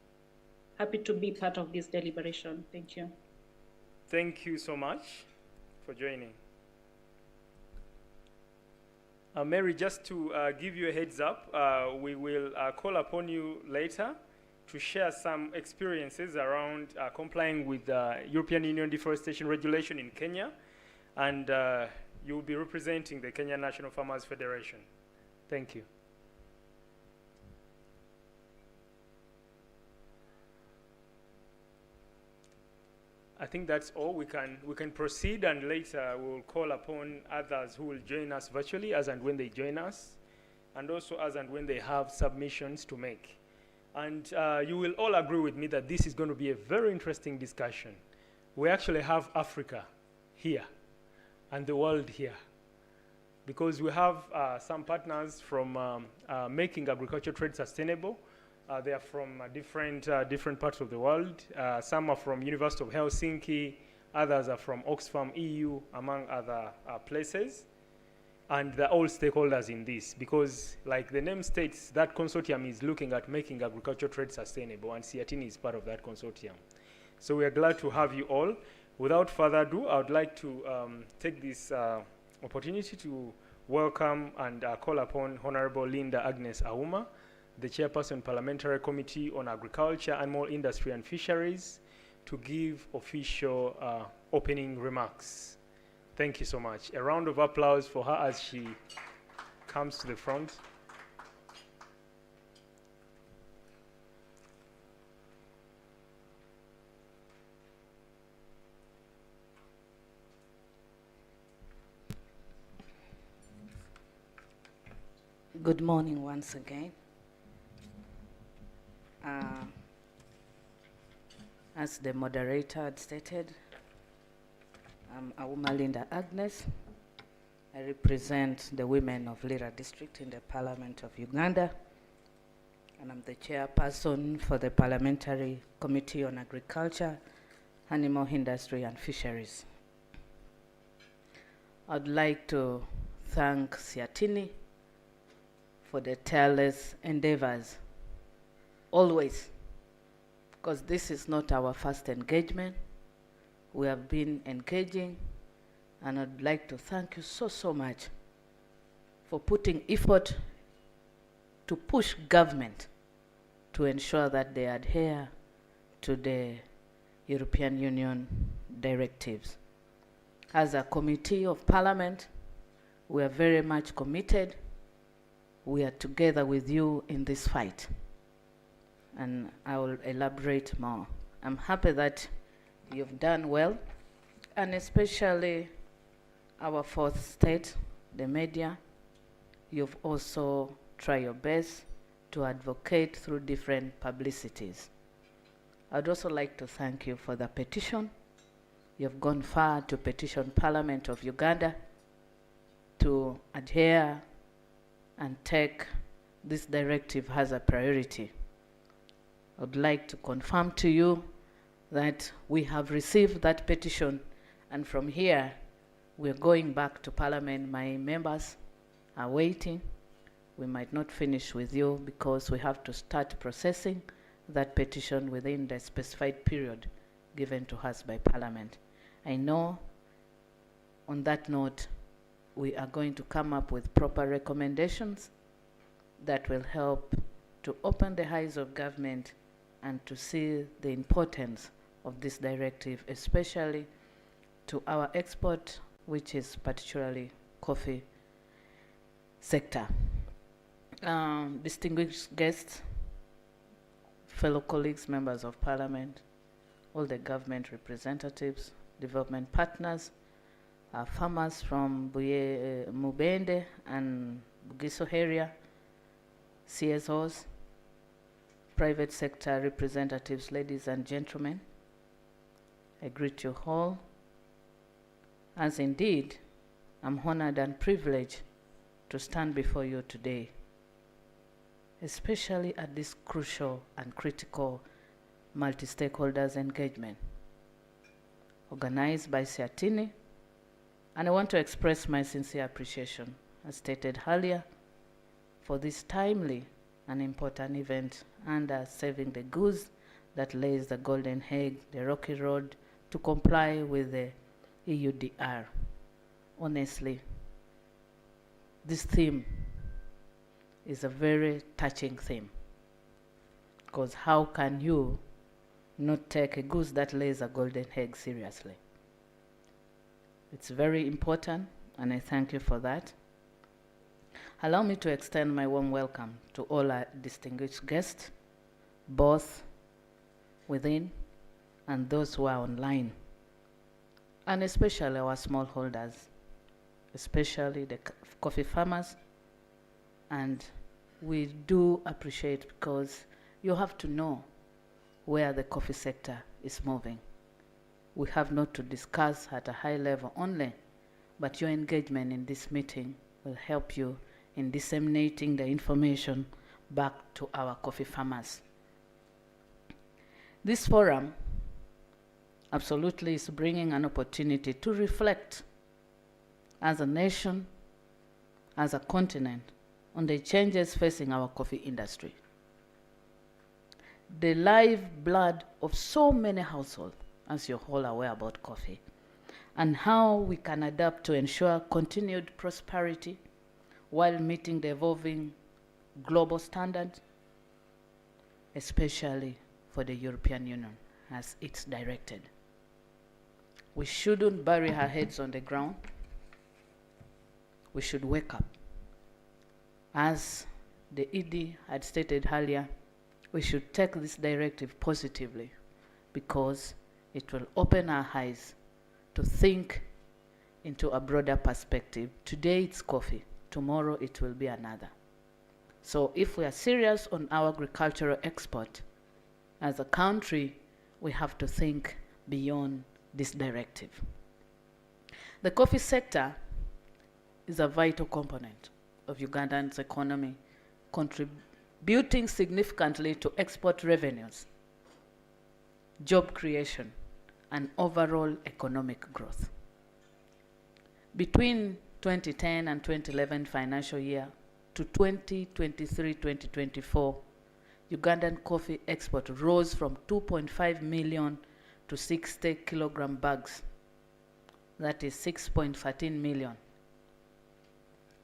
Happy to be part of this deliberation. Thank you. Thank you so much for joining. Mary, just to give you a heads up, we will call upon you later to share some experiences around complying with the European Union deforestation regulation in Kenya, and you will be representing the Kenya National Farmers Federation. Thank you. I think that's all. We can proceed, and later we'll call upon others who will join us virtually as and when they join us, and also as and when they have submissions to make. And you will all agree with me that this is going to be a very interesting discussion. We actually have Africa here and the world here, because we have some partners from making agriculture trade sustainable. They are from different parts of the world. Some are from University of Helsinki, Others are from Oxfam EU, among other places. And they're all stakeholders in this because, like the name states, that consortium is looking at making agricultural trade sustainable, and Siatini is part of that consortium. So we are glad to have you all. Without further ado, I would like to take this opportunity to welcome and call upon Honorable Linda Agnes Auma, the Chairperson Parliamentary Committee on Agriculture, Animal Industry and Fisheries, to give official opening remarks. Thank you so much. A round of applause for her as she comes to the front. Good morning once again. As the moderator had stated, I'm Auma Linda Agnes. I represent the women of Lira district in the Parliament of Uganda, and I'm the chairperson for the Parliamentary Committee on Agriculture, Animal Industry and Fisheries. I'd like to thank Siatini for the tireless endeavors, always, because this is not our first engagement. We have been engaging, and I'd like to thank you so much for putting effort to push government to ensure that they adhere to the European Union directives. As a committee of Parliament, we are very much committed. We are together with you in this fight, and I will elaborate more. I'm happy that you've done well, and especially our fourth state, the media. You've also tried your best to advocate through different publicities. I'd also like to thank you for the petition. You've gone far to petition Parliament of Uganda to adhere and take this directive as a priority. I'd like to confirm to you that we have received that petition, and from here we're going back to Parliament. My members are waiting. We might not finish with you because we have to start processing that petition within the specified period given to us by Parliament. I know on that note we are going to come up with proper recommendations that will help to open the eyes of government and to see the importance of this directive, especially to our export, which is particularly coffee sector. Distinguished guests, fellow colleagues, members of Parliament, all the government representatives, development partners, farmers from Mubende and Bugiso area, CSOs, private sector representatives, ladies and gentlemen, I greet you all, as indeed I'm honored and privileged to stand before you today, especially at this crucial and critical multi-stakeholders engagement organized by Siatini. And I want to express my sincere appreciation, as stated earlier, for this timely and important event under Saving the Goose that lays the golden egg, the rocky road to comply with the EUDR. Honestly, this theme is a very touching theme, because how can you not take a goose that lays a golden egg seriously? It's very important, and I thank you for that. Allow me to extend my warm welcome to all our distinguished guests, both within and those who are online, and especially our smallholders, especially the coffee farmers. And we do appreciate, because you have to know where the coffee sector is moving. We have not to discuss at a high level only, but your engagement in this meeting will help you in disseminating the information back to our coffee farmers. This forum absolutely is bringing an opportunity to reflect as a nation, as a continent, on the changes facing our coffee industry. The lifeblood of so many households, as you're all aware about coffee, and how we can adapt to ensure continued prosperity while meeting the evolving global standards, especially for the European Union as it's directed. We shouldn't bury our heads on the ground. We should wake up. As the ED had stated earlier, we should take this directive positively because it will open our eyes to think into a broader perspective. Today it's coffee, tomorrow it will be another. So if we are serious on our agricultural export, as a country, we have to think beyond this directive. The coffee sector is a vital component of Ugandan's economy, contributing significantly to export revenues, job creation, and overall economic growth. Between 2010 and 2011 financial year to 2023-2024, Ugandan coffee export rose from 2.5 million to 60 kilogram bags. That is 6.13 million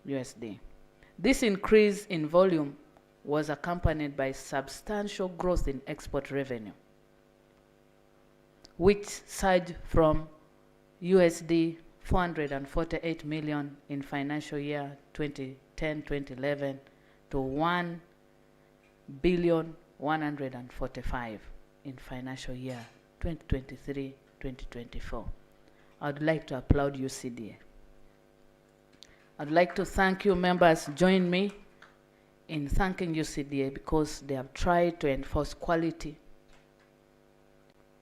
USD. This increase in volume was accompanied by substantial growth in export revenue, which surged from USD 448 million in financial year 2010-2011 to 1,145 in financial year 2023-2024. I'd like to applaud UCDA. I'd like to thank you members. Join me in thanking UCDA because they have tried to enforce quality.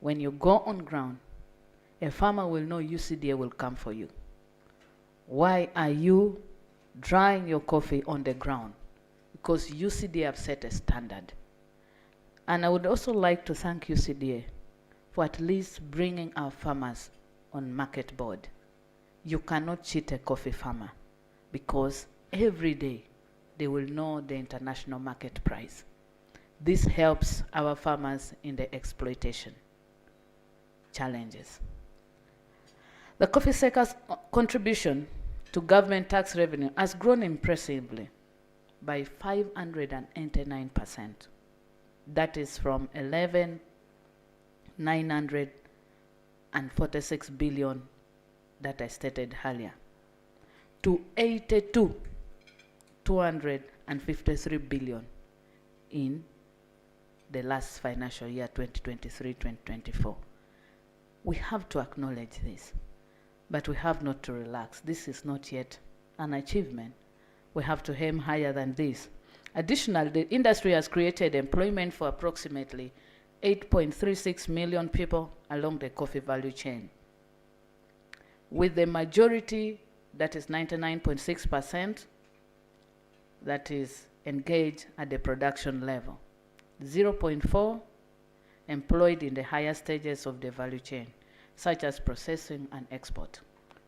When you go on ground, a farmer will know UCDA will come for you. Why are you drying your coffee on the ground? Because UCDA have set a standard. And I would also like to thank UCDA for at least bringing our farmers on market board. You cannot cheat a coffee farmer because every day they will know the international market price. This helps our farmers in the exploitation challenges. The coffee sector's contribution to government tax revenue has grown impressively by 589%. That is from 11,946 billion that I stated earlier to 82,253 billion in the last financial year 2023-2024. We have to acknowledge this, but we have not to relax. This is not yet an achievement. We have to aim higher than this. Additionally, the industry has created employment for approximately 8.36 million people along the coffee value chain, with the majority, that is 99.6%, that is engaged at the production level. 0.4 employed in the higher stages of the value chain, such as processing and export.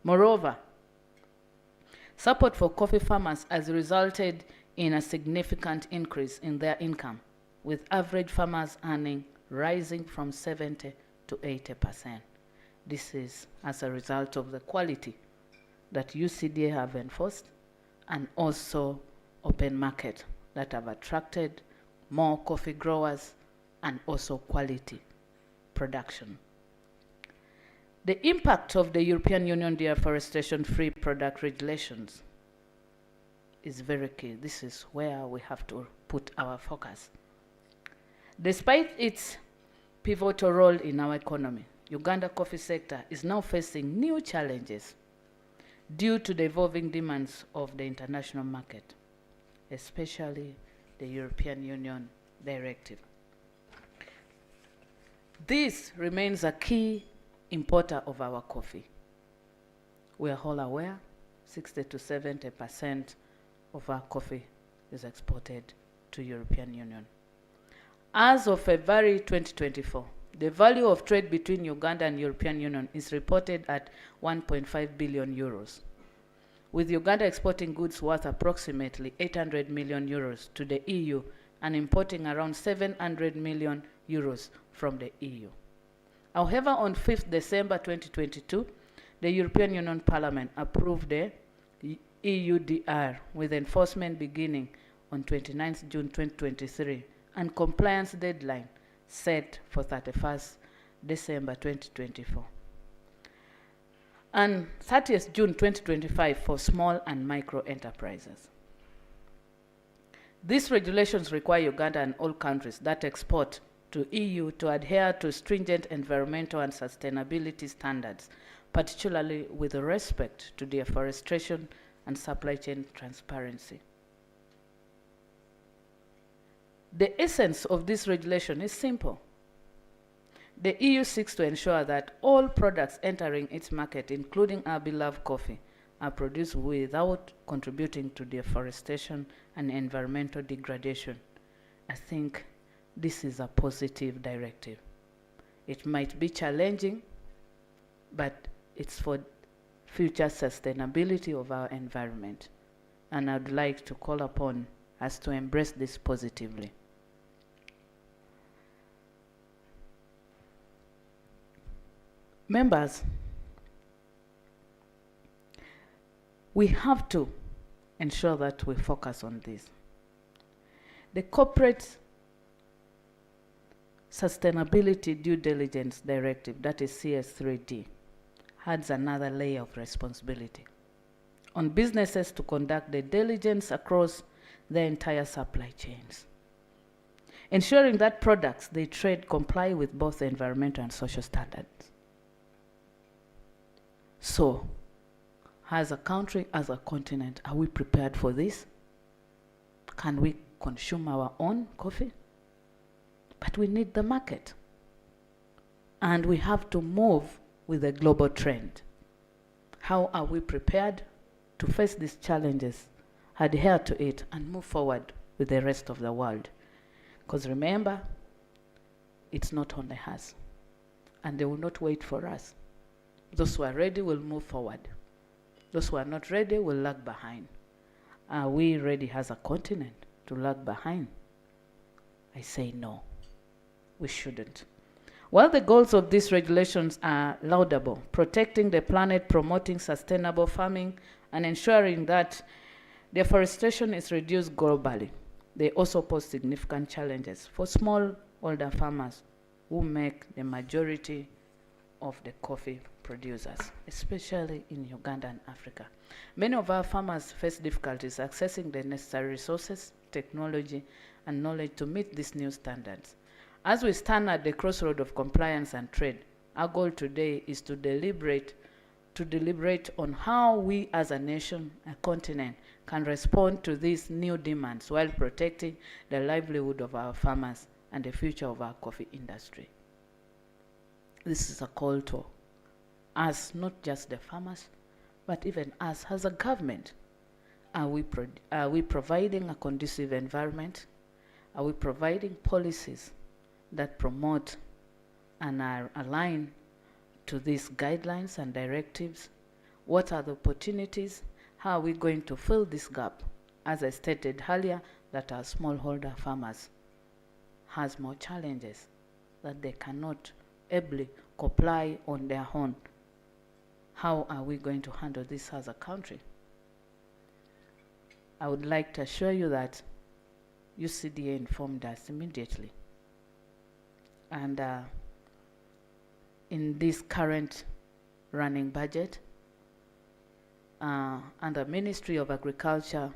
Moreover, support for coffee farmers has resulted in a significant increase in their income, with average farmers earning rising from 70 to 80%. This is as a result of the quality that UCDA have enforced and also open market that have attracted more coffee growers and also quality production. The impact of the European Union deforestation-free product regulations is very key. This is where we have to put our focus. Despite its pivotal role in our economy, Uganda coffee sector is now facing new challenges due to the evolving demands of the international market, especially the European Union directive. This remains a key importer of our coffee. We are all aware 60 to 70% of our coffee is exported to European Union. As of February 2024, The value of trade between Uganda and European Union is reported at 1.5 billion euros, with Uganda exporting goods worth approximately 800 million euros to the EU and importing around 700 million euros from the EU. However, on 5th December 2022, the European Union Parliament approved the EUDR with enforcement beginning on 29th June 2023 and compliance deadline set for 31st December 2024. And 30th June 2025 for small and micro enterprises. These regulations require Uganda and all countries that export to EU to adhere to stringent environmental and sustainability standards, particularly with respect to deforestation and supply chain transparency. The essence of this regulation is simple. The EU seeks to ensure that all products entering its market, including our beloved coffee, are produced without contributing to deforestation and environmental degradation. I think this is a positive directive. It might be challenging, but it's for future sustainability of our environment. And I'd like to call upon us to embrace this positively. Members, we have to ensure that we focus on this. The Corporate Sustainability Due Diligence Directive, that is CS3D, adds another layer of responsibility on businesses to conduct the diligence across their entire supply chains, ensuring that products they trade comply with both environmental and social standards. So, as a country, as a continent, are we prepared for this? Can we consume our own coffee? But we need the market. And we have to move with the global trend. How are we prepared to face these challenges, adhere to it, and move forward with the rest of the world? Because remember, it's not only us, and they will not wait for us. Those who are ready will move forward. Those who are not ready will lag behind. Are we ready as a continent to lag behind? I say no, we shouldn't. While the goals of these regulations are laudable, protecting the planet, promoting sustainable farming, and ensuring that deforestation is reduced globally, they also pose significant challenges for smallholder farmers who make the majority of the coffee producers, especially in Uganda and Africa. Many of our farmers face difficulties accessing the necessary resources, technology, and knowledge to meet these new standards. As we stand at the crossroad of compliance and trade, our goal today is to deliberate on how we as a nation, a continent, can respond to these new demands while protecting the livelihood of our farmers and the future of our coffee industry. This is a call to us, not just the farmers, but even us as a government. Are we providing a conducive environment? Are we providing policies that promote and are aligned to these guidelines and directives? What are the opportunities? How are we going to fill this gap? As I stated earlier, that our smallholder farmers has more challenges that they cannot ably comply on their own. How are we going to handle this as a country? I would like to assure you that UCDA informed us immediately. And in this current running budget, under Ministry of Agriculture,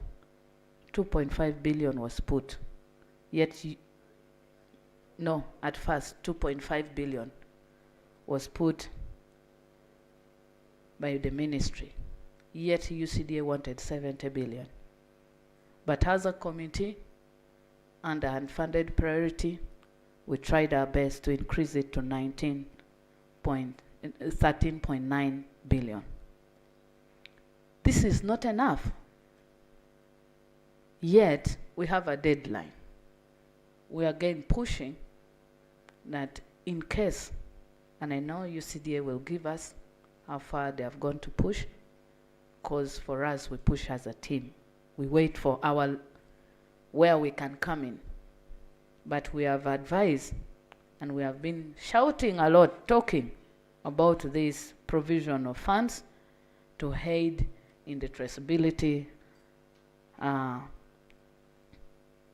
2.5 billion was put. Yet, no, at first, 2.5 billion was put by the ministry. Yet UCDA wanted 70 billion. But as a committee, under unfunded priority, we tried our best to increase it to 13.9 billion. This is not enough. Yet, we have a deadline. We are again pushing that in case, and I know UCDA will give us how far they have gone to push, because for us, we push as a team. We wait for where we can come in. But we have advised, and we have been shouting a lot, talking about this provision of funds to aid in the traceability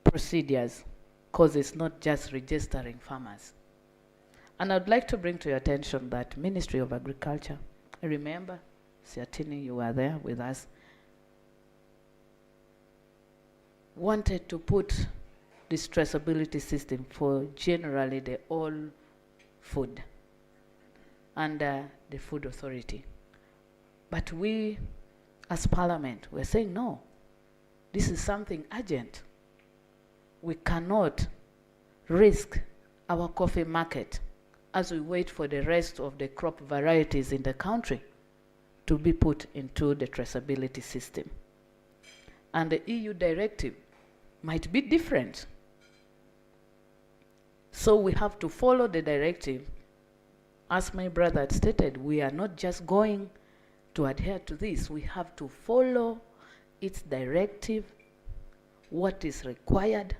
procedures, because it's not just registering farmers. And I'd like to bring to your attention that Ministry of Agriculture, I remember, Siatini, you were there with us, wanted to put this traceability system for generally the all food under the Food Authority. But we, as Parliament, we're saying no, this is something urgent. We cannot risk our coffee market as we wait for the rest of the crop varieties in the country to be put into the traceability system. And the EU directive might be different. So we have to follow the directive. As my brother had stated, we are not just going to adhere to this. We have to follow its directive, what is required,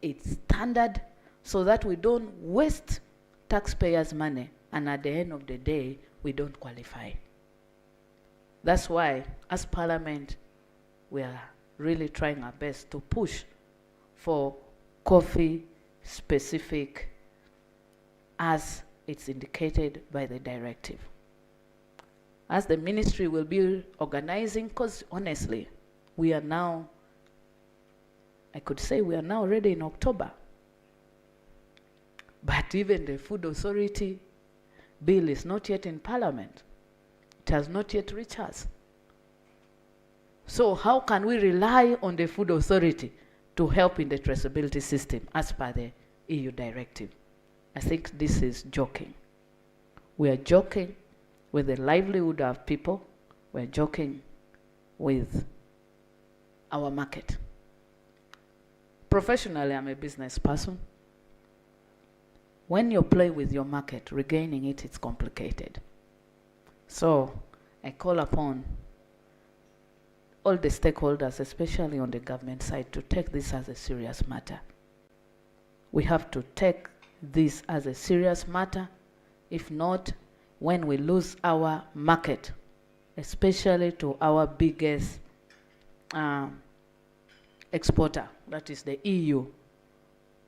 its standard, so that we don't waste taxpayers' money and at the end of the day, we don't qualify. That's why, as Parliament, we are really trying our best to push for coffee-specific as it's indicated by the directive. As the ministry will be organizing, because honestly, we are now, I could say we are now already in October. But even the Food Authority bill is not yet in Parliament. It has not yet reached us. So how can we rely on the Food Authority to help in the traceability system as per the EU directive? I think this is joking. We are joking with the livelihood of people. We're joking with our market. Professionally, I'm a business person. When you play with your market, regaining it, it's complicated. So I call upon all the stakeholders, especially on the government side, to take this as a serious matter. We have to take this as a serious matter. If not, when we lose our market, especially to our biggest exporter, that is the EU,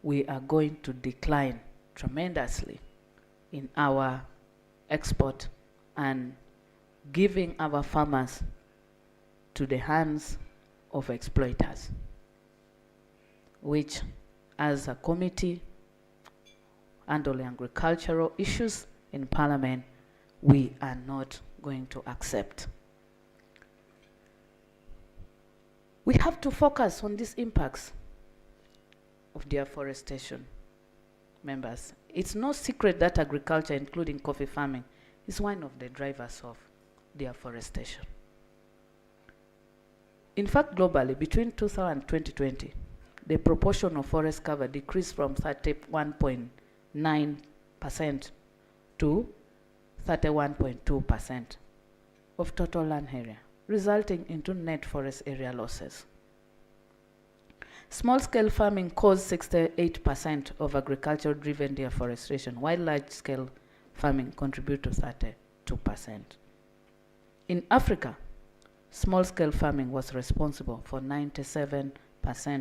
we are going to decline tremendously in our export and giving our farmers to the hands of exploiters, which as a committee handling agricultural issues in Parliament, we are not going to accept. We have to focus on these impacts of deforestation. Members, it's no secret that agriculture, including coffee farming, is one of the drivers of deforestation. In fact, globally, between 2000 and 2020, the proportion of forest cover decreased from 31.9% to 31.2% of total land area, resulting into net forest area losses. Small-scale farming caused 68% of agriculture-driven deforestation, while large-scale farming contributed to 32%. In Africa, small-scale farming was responsible for 97%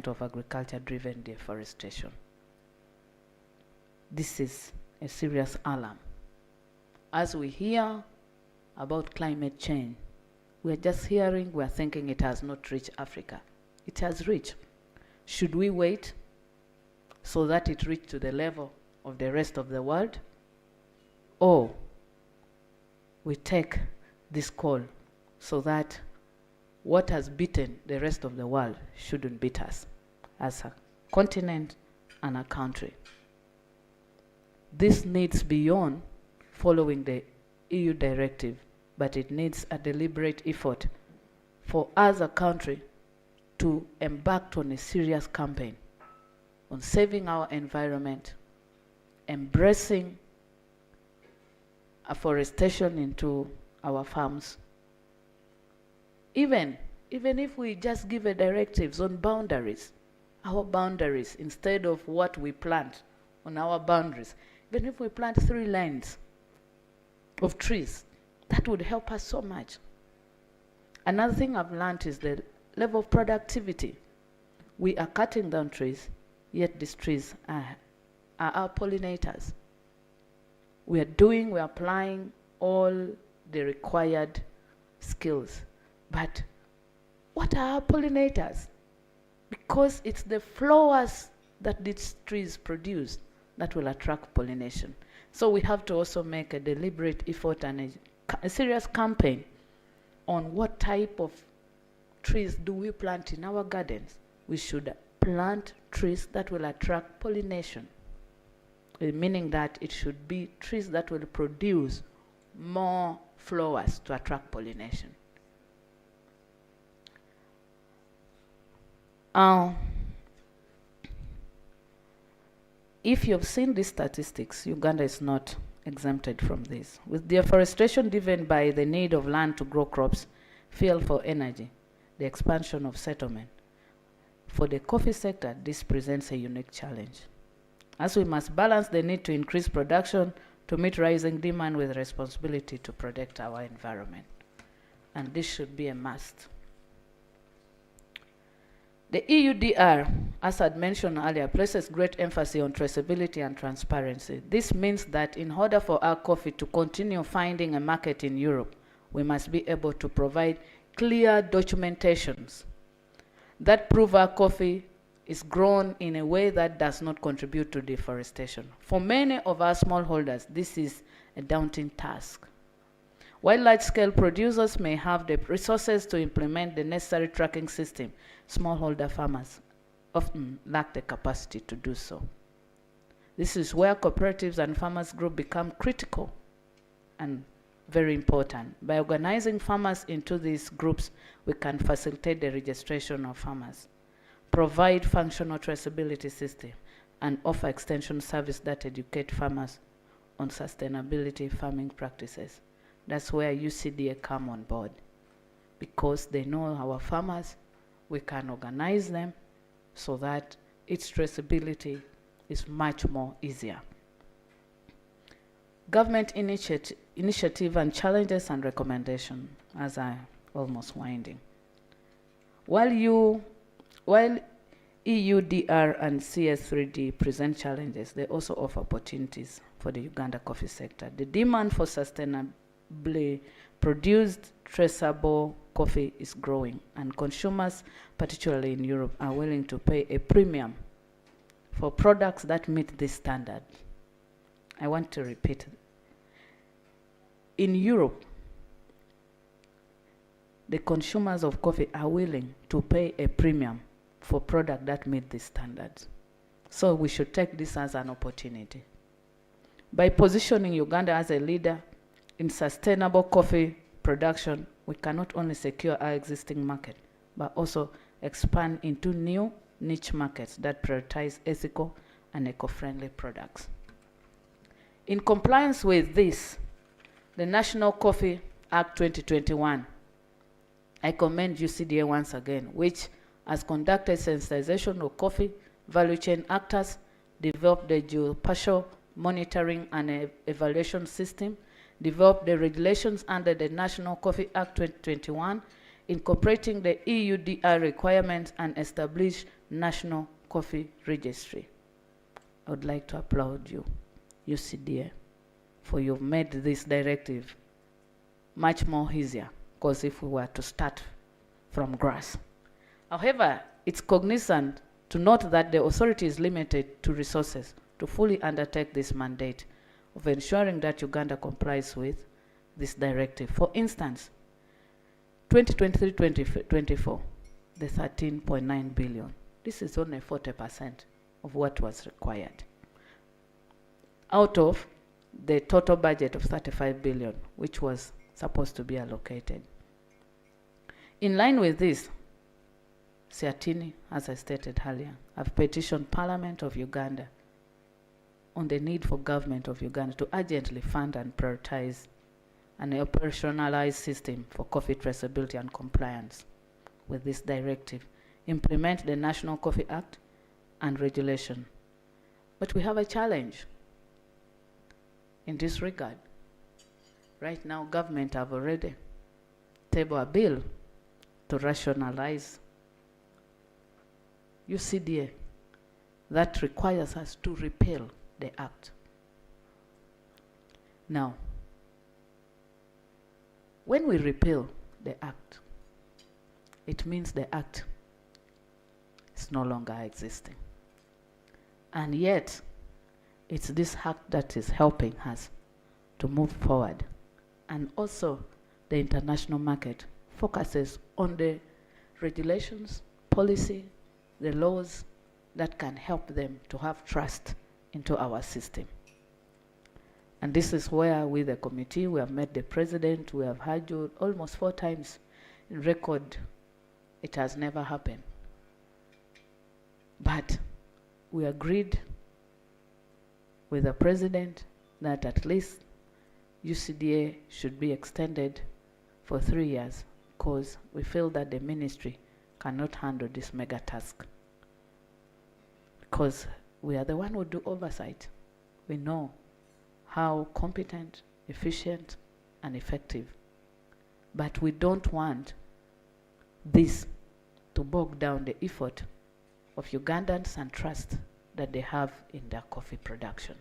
of agriculture-driven deforestation. This is a serious alarm. As we hear about climate change, we are just hearing, we are thinking it has not reached Africa. It has reached. Should we wait so that it reaches to the level of the rest of the world? Or we take this call so that what has beaten the rest of the world shouldn't beat us as a continent and a country. This needs beyond following the EU directive, but it needs a deliberate effort for us as a country to embark on a serious campaign on saving our environment, embracing afforestation into our farms. Even if we just give a directives on boundaries, our boundaries, instead of what we plant on our boundaries, even if we plant 3 lines of trees, that would help us so much. Another thing I've learned is the level of productivity. We are cutting down trees, yet these trees are our pollinators. We are applying all the required skills. But what are our pollinators? Because it's the flowers that these trees produce that will attract pollination. So we have to also make a deliberate effort and a serious campaign on what type of trees do we plant in our gardens. We should plant trees that will attract pollination, meaning that it should be trees that will produce more flowers to attract pollination. If you've seen these statistics, Uganda is not exempted from this. With deforestation driven by the need of land to grow crops, fuel for energy, the expansion of settlement, for the coffee sector, this presents a unique challenge, as we must balance the need to increase production to meet rising demand with responsibility to protect our environment. And this should be a must. The EUDR, as I'd mentioned earlier, places great emphasis on traceability and transparency. This means that in order for our coffee to continue finding a market in Europe, we must be able to provide clear documentations that prove our coffee is grown in a way that does not contribute to deforestation. For many of our smallholders, this is a daunting task. While large-scale producers may have the resources to implement the necessary tracking system, smallholder farmers often lack the capacity to do so. This is where cooperatives and farmers groups become critical and very important. By organizing farmers into these groups, we can facilitate the registration of farmers, provide functional traceability system, and offer extension service that educate farmers on sustainability farming practices. That's where UCDA come on board. Because they know our farmers, we can organize them so that its traceability is much more easier. Government initiative and challenges and recommendation, as I'm almost winding. While EUDR and CS3D present challenges, they also offer opportunities for the Uganda coffee sector. The demand for sustainably produced, traceable coffee is growing, and consumers, particularly in Europe, are willing to pay a premium for products that meet this standard. I want to repeat. In Europe, the consumers of coffee are willing to pay a premium for products that meet these standards. So we should take this as an opportunity. By positioning Uganda as a leader in sustainable coffee production, we can not only secure our existing market, but also expand into new niche markets that prioritize ethical and eco-friendly products. In compliance with this, the National Coffee Act 2021, I commend UCDA once again, which has conducted sensitization of coffee value chain actors, developed the geospatial monitoring and evaluation system, developed the regulations under the National Coffee Act 2021, incorporating the EUDR requirements, and established National Coffee Registry. I would like to applaud you, UCDA, for you've made this directive much more easier, because if we were to start from grass. However, it's cognizant to note that the authority is limited to resources to fully undertake this mandate of ensuring that Uganda complies with this directive. For instance, 2023-2024, the 13.9 billion. This is only 40% of what was required, out of the total budget of 35 billion, which was supposed to be allocated. In line with this, Siatini, as I stated earlier, have petitioned Parliament of Uganda on the need for government of Uganda to urgently fund and prioritize an operationalized system for coffee traceability and compliance with this directive, implement the National Coffee Act and regulation. But we have a challenge in this regard. Right now, government have already tabled a bill to rationalize UCDA that requires us to repeal the act. Now, when we repeal the act, it means the act is no longer existing. And yet, it's this act that is helping us to move forward. And also, the international market focuses on the regulations, policy, the laws that can help them to have trust into our system. And this is where we, the committee, we have met the president, we have had you almost 4 times in record. It has never happened. But we agreed with the president that at least UCDA should be extended for 3 years, because we feel that the ministry cannot handle this mega task. Because we are the one who do oversight. We know how competent, efficient, and effective. But we don't want this to bog down the effort of Ugandans and trust that they have in their coffee production.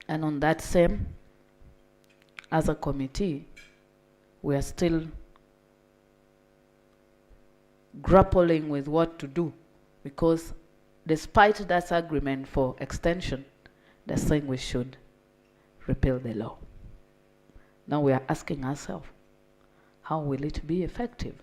And on that same, as a committee, we are still grappling with what to do, because despite that agreement for extension, they're saying we should repeal the law. Now we are asking ourselves, how will it be effective?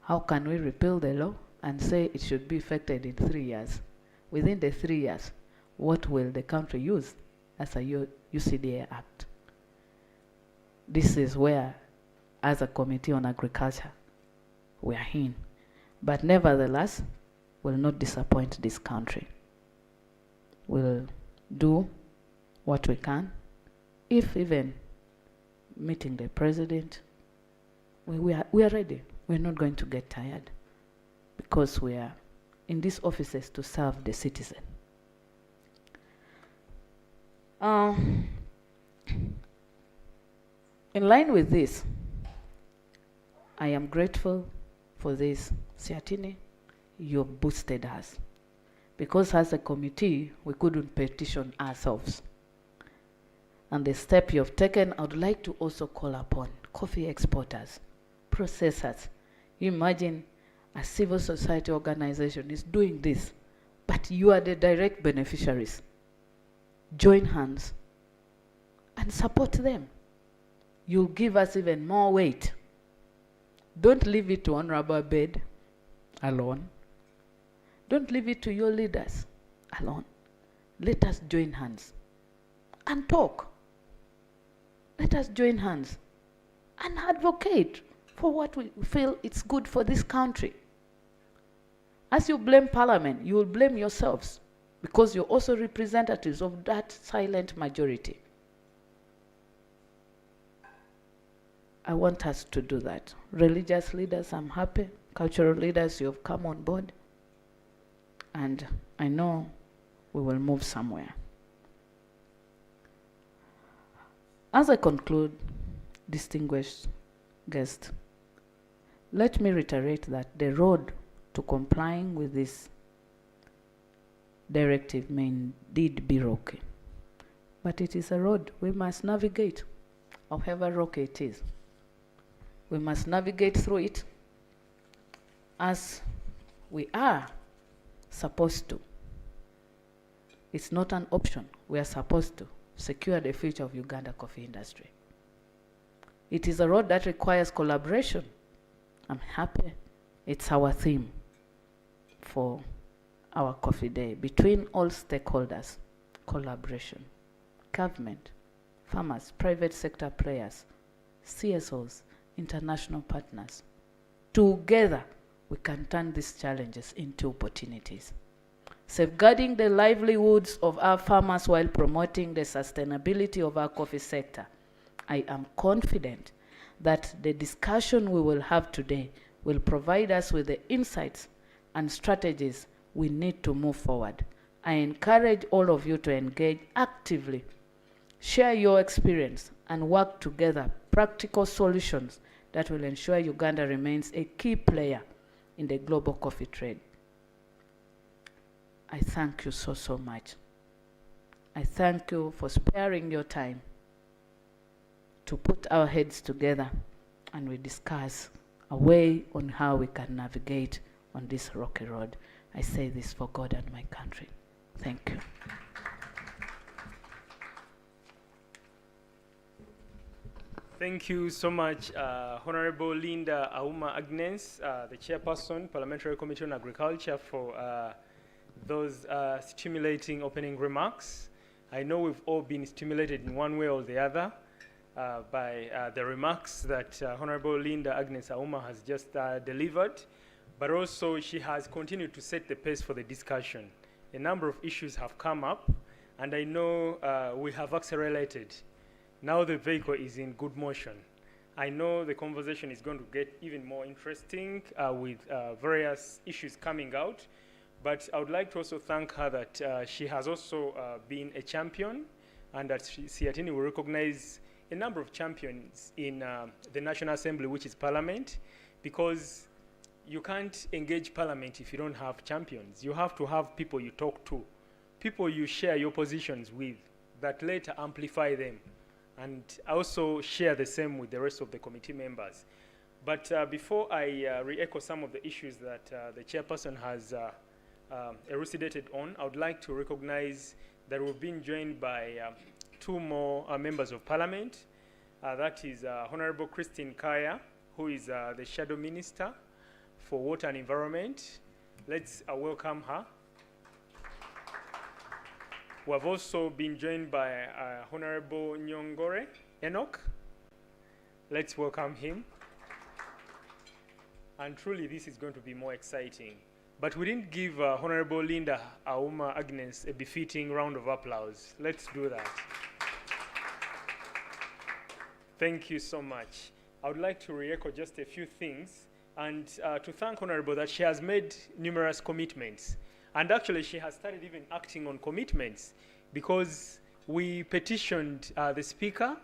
How can we repeal the law and say it should be effected in 3 years? Within the 3 years, what will the country use as a UCDA Act? This is where, as a Committee on Agriculture, we are in. But nevertheless, will not disappoint this country. We'll do what we can, if even meeting the president, we are ready. We're not going to get tired, because we are in these offices to serve the citizen. In line with this, I am grateful for this. Siatini, you've boosted us, because as a committee, we couldn't petition ourselves. And the step you've taken, I would like to also call upon coffee exporters, processors. You imagine a civil society organization is doing this, but you are the direct beneficiaries. Join hands and support them. You'll give us even more weight. Don't leave it to Honorable Bed alone. Don't leave it to your leaders alone. Let us join hands and talk. Let us join hands and advocate for what we feel it's good for this country. As you blame Parliament, you will blame yourselves, because you're also representatives of that silent majority. I want us to do that. Religious leaders, I'm happy. Cultural leaders, you have come on board. And I know we will move somewhere. As I conclude, distinguished guests, let me reiterate that the road to complying with this directive may indeed be rocky. But it is a road we must navigate, however rocky it is. We must navigate through it as we are supposed to. It's not an option. We are supposed to secure the future of Uganda coffee industry. It is a road that requires collaboration. I'm happy it's our theme for our coffee day. Between all stakeholders, collaboration, government, farmers, private sector players, CSOs, international partners. Together, we can turn these challenges into opportunities. safeguarding the livelihoods of our farmers while promoting the sustainability of our coffee sector. I am confident that the discussion we will have today will provide us with the insights and strategies we need to move forward. I encourage all of you to engage actively, share your experience, and work together practical solutions that will ensure Uganda remains a key player in the global coffee trade. I thank you so much. I thank you for sparing your time to put our heads together and we discuss a way on how we can navigate on this rocky road. I say this for God and my country. Thank you. Thank you so much, Honorable Linda Auma Agnes, the Chairperson, Parliamentary Committee on Agriculture, for those stimulating opening remarks. I know we've all been stimulated in one way or the other by the remarks that Honorable Linda Agnes Auma has just delivered, but also she has continued to set the pace for the discussion. A number of issues have come up, and I know we have accelerated. Now the vehicle is in good motion. I know the conversation is going to get even more interesting with various issues coming out, but I would like to also thank her that she has also been a champion, and that Siatini will recognize a number of champions in the National Assembly, which is Parliament, because you can't engage Parliament if you don't have champions. You have to have people you talk to, people you share your positions with, that later amplify them. And I also share the same with the rest of the committee members. But before I re-echo some of the issues that the chairperson has elucidated on, I would like to recognize that we've been joined by two more members of Parliament. That is Honorable Christine Kaya, who is the Shadow Minister for Water and Environment. Let's welcome her. We have also been joined by Honorable Nyongore Enoch. Let's welcome him. And truly, this is going to be more exciting. But we didn't give Honorable Linda Auma Agnes a befitting round of applause. Let's do that. Thank you so much. I would like to re-echo just a few things and to thank Honorable that she has made numerous commitments. And actually, she has started even acting on commitments, because we petitioned the Speaker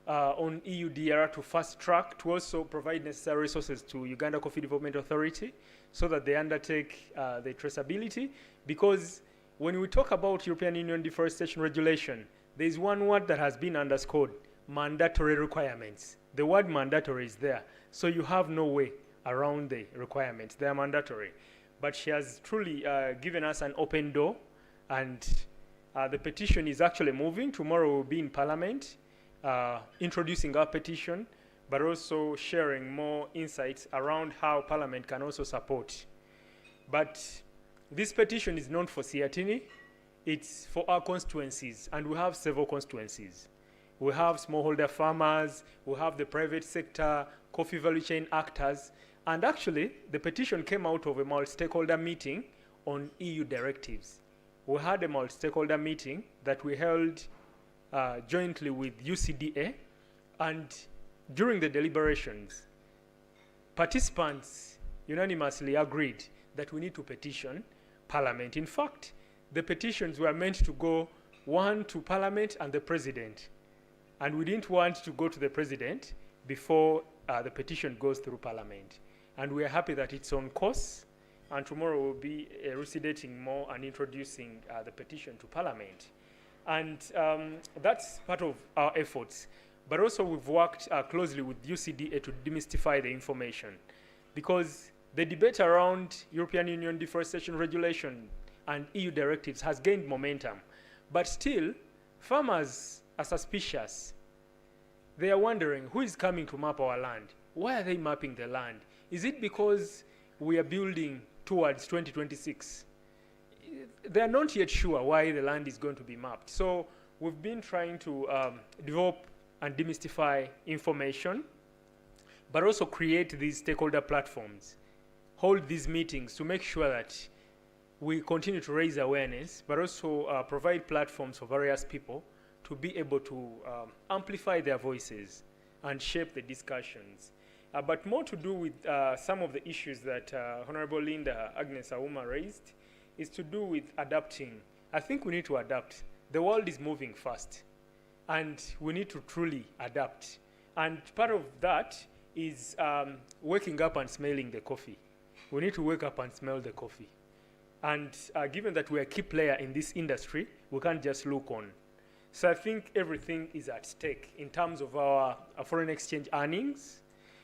on EUDR to fast track, to also provide necessary resources to Uganda Coffee Development Authority so that they undertake the traceability. Because when we talk about European Union deforestation regulation, there is one word that has been underscored: mandatory requirements. The word mandatory is there, so you have no way around the requirements. They are mandatory. But she has truly given us an open door, and the petition is actually moving. Tomorrow we'll be in Parliament introducing our petition, but also sharing more insights around how Parliament can also support. But this petition is not for Siatini, it's for our constituencies, and we have several constituencies. We have smallholder farmers, we have the private sector, coffee value chain actors. And actually, the petition came out of a multi-stakeholder meeting on EU directives. We had a multi-stakeholder meeting that we held jointly with UCDA, and during the deliberations, participants unanimously agreed that we need to petition Parliament. In fact, the petitions were meant to go, one to Parliament and the President, and we didn't want to go to the President before the petition goes through Parliament. And we are happy that it's on course, and tomorrow we'll be elucidating more and introducing the petition to Parliament. And that's part of our efforts. But also we've worked closely with UCDA to demystify the information, because the debate around European Union deforestation regulation and EU directives has gained momentum. But still, farmers are suspicious. They are wondering, who is coming to map our land? Why are they mapping the land? Is it because we are building towards 2026? They are not yet sure why the land is going to be mapped. So we've been trying to develop and demystify information, but also create these stakeholder platforms, hold these meetings to make sure that we continue to raise awareness, but also provide platforms for various people to be able to amplify their voices and shape the discussions. But more to do with some of the issues that Honorable Linda Agnes Auma raised is to do with adapting. I think we need to adapt. The world is moving fast, and we need to truly adapt. And part of that is waking up and smelling the coffee. We need to wake up and smell the coffee. And given that we're a key player in this industry, we can't just look on. So I think everything is at stake in terms of our foreign exchange earnings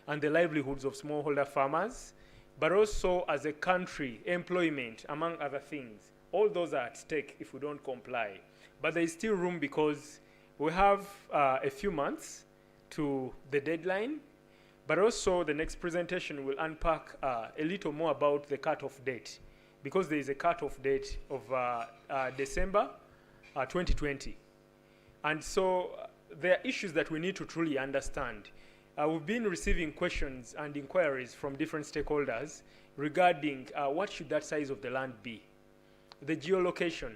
and the livelihoods of smallholder farmers, but also as a country, employment, among other things. All those are at stake if we don't comply. But there is still room because we have a few months to the deadline, but also the next presentation will unpack a little more about the cutoff date, because there is a cutoff date of December 2020. And so there are issues that we need to truly understand. We've been receiving questions and inquiries from different stakeholders regarding what should that size of the land be? The geolocation,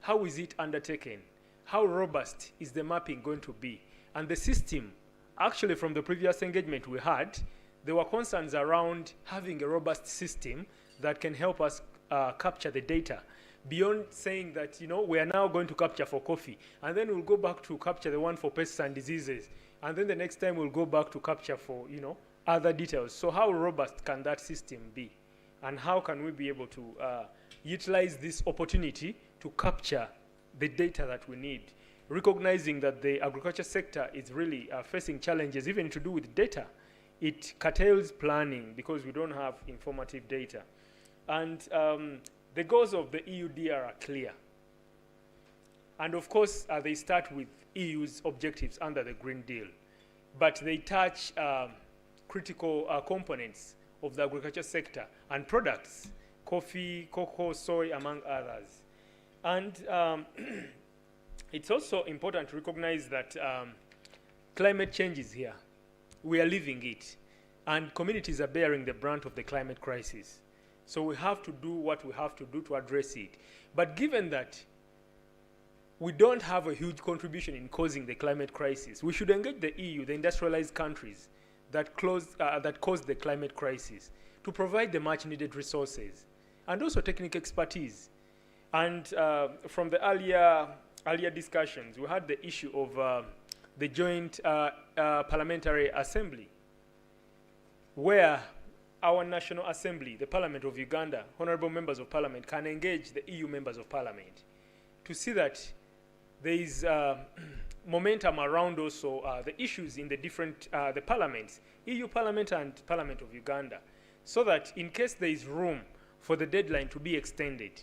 how is it undertaken? How robust is the mapping going to be? And the system, actually from the previous engagement we had, there were concerns around having a robust system that can help us capture the data beyond saying that, you know, we are now going to capture for coffee, and then we'll go back to capture the one for pests and diseases, and then the next time we'll go back to capture for, you know, other details. So how robust can that system be? And how can we be able to utilize this opportunity to capture the data that we need, recognizing that the agriculture sector is really facing challenges even to do with data. It curtails planning because we don't have informative data. And the goals of the EUDR are clear. And of course, they start with EU's objectives under the Green Deal. But they touch critical components of the agriculture sector and products, coffee, cocoa, soy, among others. And it's also important to recognize that climate change is here. We are living it. And communities are bearing the brunt of the climate crisis. So we have to do what we have to do to address it. But given that we don't have a huge contribution in causing the climate crisis, we should engage the EU, the industrialized countries that caused the climate crisis, to provide the much needed resources and also technical expertise. And from the earlier discussions, we had the issue of the Joint Parliamentary Assembly, where our National Assembly, the Parliament of Uganda, honorable members of Parliament can engage the EU members of Parliament to see that there is momentum around also the issues in the different the parliaments, EU Parliament and Parliament of Uganda, so that in case there is room for the deadline to be extended,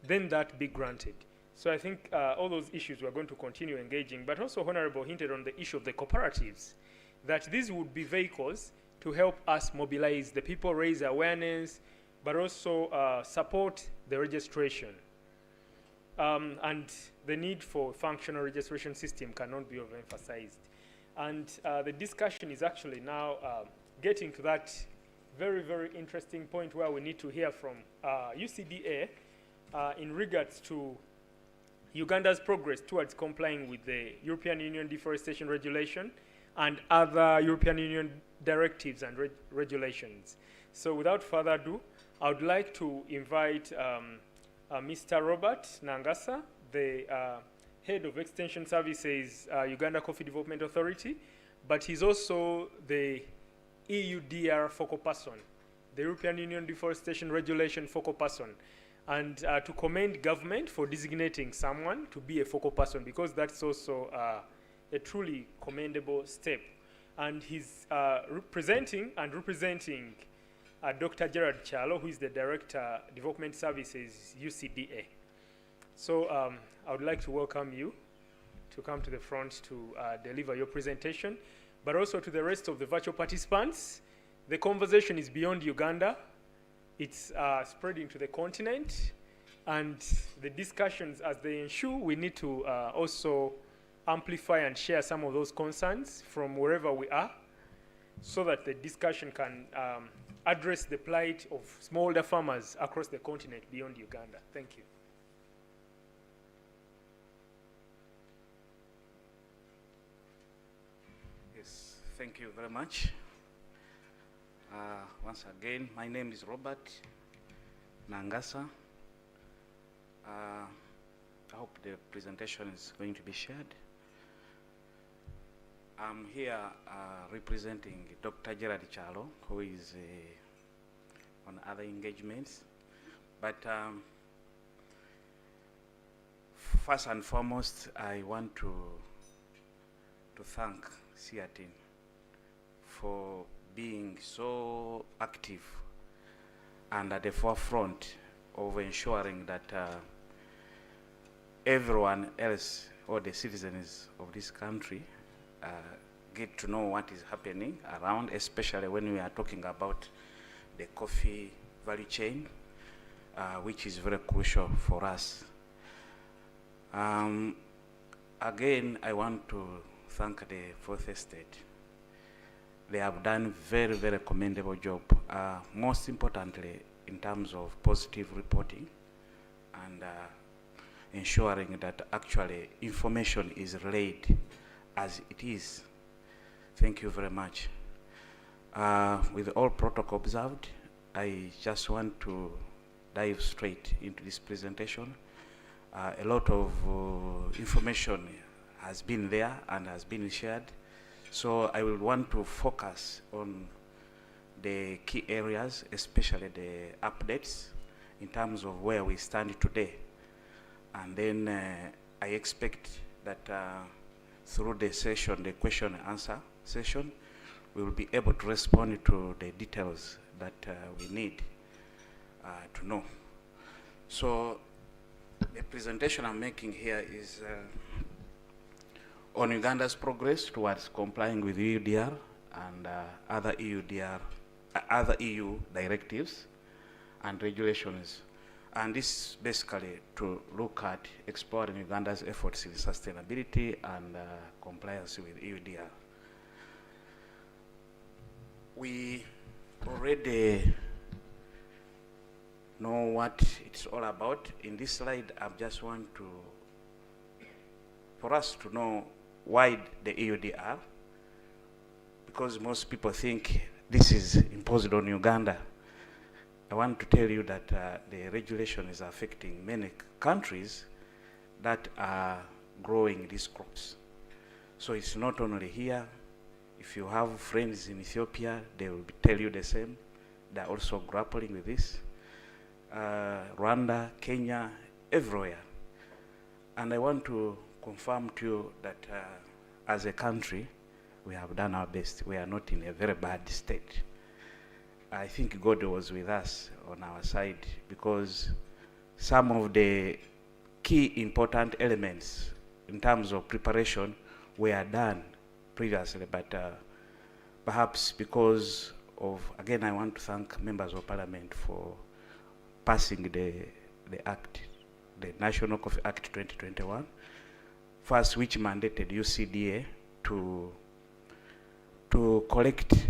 then that be granted. So I think all those issues we're going to continue engaging, but also Honorable hinted on the issue of the cooperatives, that these would be vehicles to help us mobilize the people, raise awareness, but also support the registration. And the need for functional registration system cannot be overemphasized. And the discussion is actually now getting to that very, very interesting point where we need to hear from UCDA in regards to Uganda's progress towards complying with the European Union Deforestation Regulation and other European Union directives and regulations. So without further ado, I would like to invite Mr. Robert Nangasa, the Head of Extension Services, Uganda Coffee Development Authority, but he's also the EUDR focal person, the European Union Deforestation Regulation focal person, and to commend government for designating someone to be a focal person, because that's also a truly commendable step. And he's representing Dr. Gerard Chalo, who is the Director, Development Services, UCDA. So I would like to welcome you to come to the front to deliver your presentation, but also to the rest of the virtual participants. The conversation is beyond Uganda. It's spreading to the continent, and the discussions as they ensue, we need to also amplify and share some of those concerns from wherever we are, so that the discussion can address the plight of smallholder farmers across the continent beyond Uganda. Thank you. Yes, thank you very much. Once again, my name is Robert Nangasa. I hope the presentation is going to be shared. I'm here representing Dr. Gerard Chalo, who is on other engagements. But first and foremost, I want to thank CIATIN for being so active and at the forefront of ensuring that everyone else, or the citizens of this country, get to know what is happening around, especially when we are talking about the coffee value chain, which is very crucial for us. Again, I want to thank the Fourth Estate. They have done very, very commendable job, most importantly in terms of positive reporting and ensuring that actually information is relayed as it is. Thank you very much. With all protocol observed, I just want to dive straight into this presentation. A lot of information has been there and has been shared. So I will want to focus on the key areas, especially the updates in terms of where we stand today. And then I expect that through the session, the question and answer session, we will be able to respond to the details that we need to know. So the presentation I'm making here is on Uganda's progress towards complying with EUDR and other EU directives and regulations. And this is basically to look at exploring Uganda's efforts in sustainability and compliance with EUDR. We already know what it's all about. In this slide, I just want for us to know why the EUDR, because most people think this is imposed on Uganda. I want to tell you that the regulation is affecting many countries that are growing these crops. So it's not only here. If you have friends in Ethiopia, they will tell you the same. They're also grappling with this. Rwanda, Kenya, everywhere. And I want to confirm to you that as a country, we have done our best. We are not in a very bad state. I think God was with us on our side, because some of the key important elements in terms of preparation were done previously, but perhaps because of, again, I want to thank members of Parliament for passing the Act, the National Coffee Act 2021, first which mandated UCDA to collect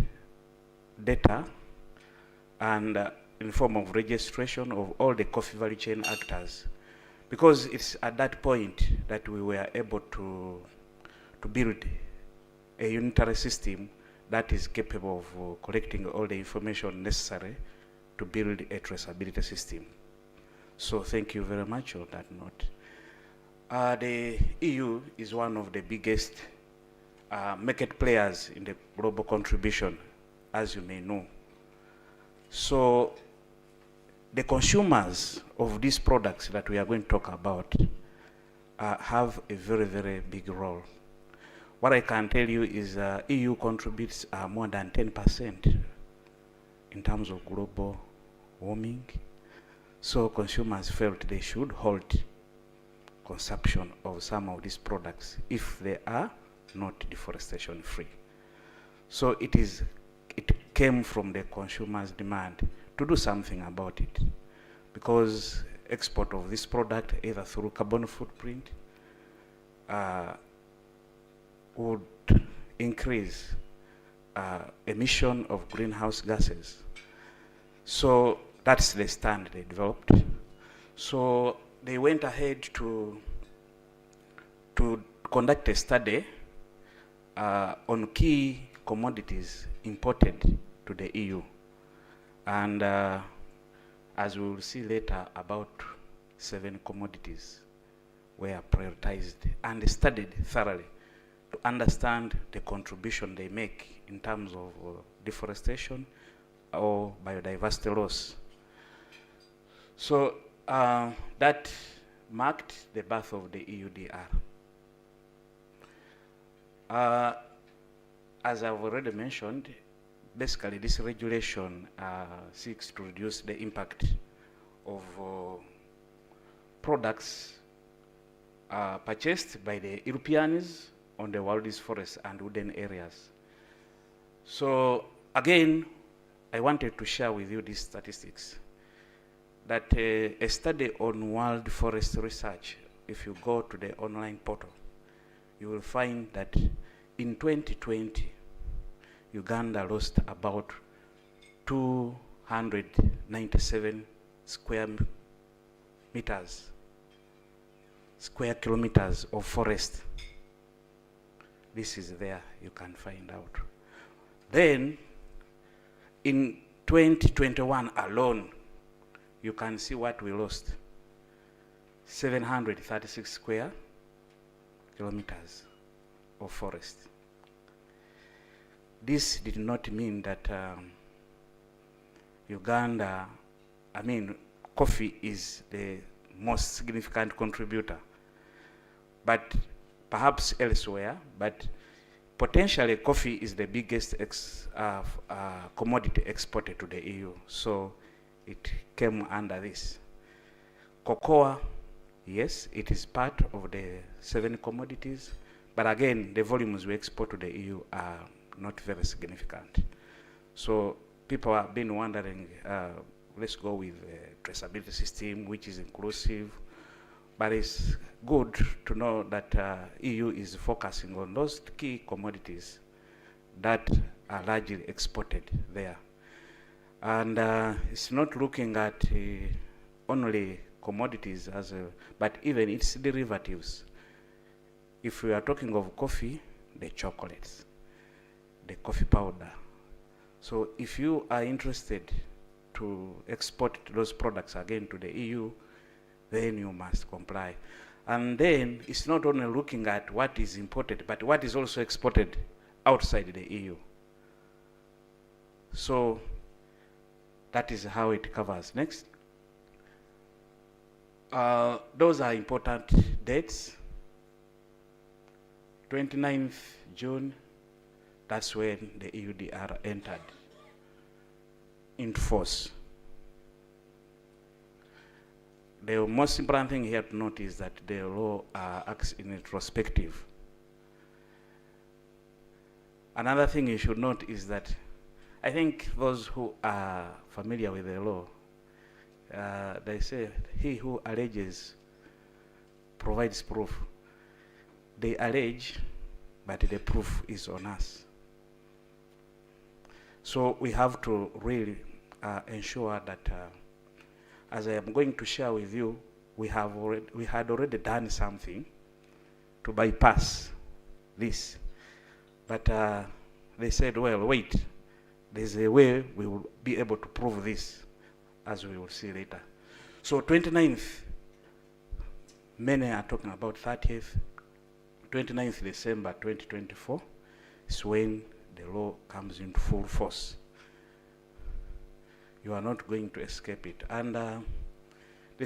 data and in form of registration of all the coffee value chain actors, because it's at that point that we were able to build a unitary system that is capable of collecting all the information necessary to build a traceability system. So thank you very much on that note. The EU is one of the biggest market players in the global contribution, as you may know. So the consumers of these products that we are going to talk about have a very, very big role. What I can tell you is EU contributes more than 10% in terms of global warming. So consumers felt they should hold consumption of some of these products if they are not deforestation free. So it came from the consumer's demand to do something about it, because export of this product, either through carbon footprint, would increase emission of greenhouse gases. So that's the stand they developed. So they went ahead to conduct a study on key commodities imported to the EU. And as we will see later, about 7 commodities were prioritized and studied thoroughly to understand the contribution they make in terms of deforestation or biodiversity loss. So that marked the birth of the EUDR. As I've already mentioned, basically this regulation seeks to reduce the impact of products purchased by the Europeans on the world's forests and wooded areas. So again, I wanted to share with you these statistics, that a study on world forest research, if you go to the online portal, you will find that in 2020, Uganda lost about 297 square kilometers of forest. This is there, you can find out. Then, in 2021 alone, you can see what we lost. 736 square kilometers of forest. This did not mean that coffee is the most significant contributor, but perhaps elsewhere, but potentially coffee is the biggest commodity exported to the EU, so it came under this. Cocoa, yes, it is part of the 7 commodities, but again, the volumes we export to the EU are not very significant. So people have been wondering, let's go with a traceability system which is inclusive, but it's good to know that EU is focusing on those key commodities that are largely exported there. And it's not looking at only commodities but even its derivatives. If we are talking of coffee, the chocolates, the coffee powder. So if you are interested to export those products again to the EU, then you must comply. And then it's not only looking at what is imported, but what is also exported outside the EU. So that is how it covers. Next. Those are important dates. 29th June, that's when the EUDR entered into force. The most important thing here to note is that the law acts in retrospective. Another thing you should note is that I think those who are familiar with the law, they say he who alleges provides proof. They allege, but the proof is on us. So we have to really ensure that, as I am going to share with you, we had already done something to bypass this. But they said, well, wait, there's a way we will be able to prove this, as we will see later. So 29th, many are talking about 30th, 29th December 2024 is when the law comes into full force. You are not going to escape it. And the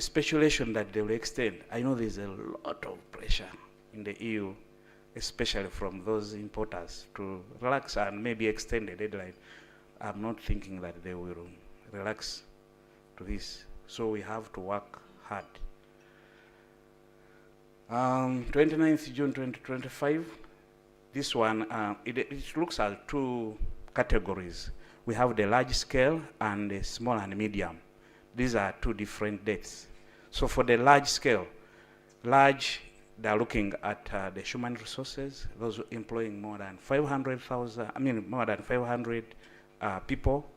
speculation that they will extend, I know there's a lot of pressure in the EU, especially from those importers, to relax and maybe extend the deadline. I'm not thinking that they will relax to this. So we have to work hard. 29th June 2025, this one, it looks at 2 categories. We have the large scale and the small and medium. These are 2 different dates. So for the large scale, they're looking at the human resources, those employing more than 500 people,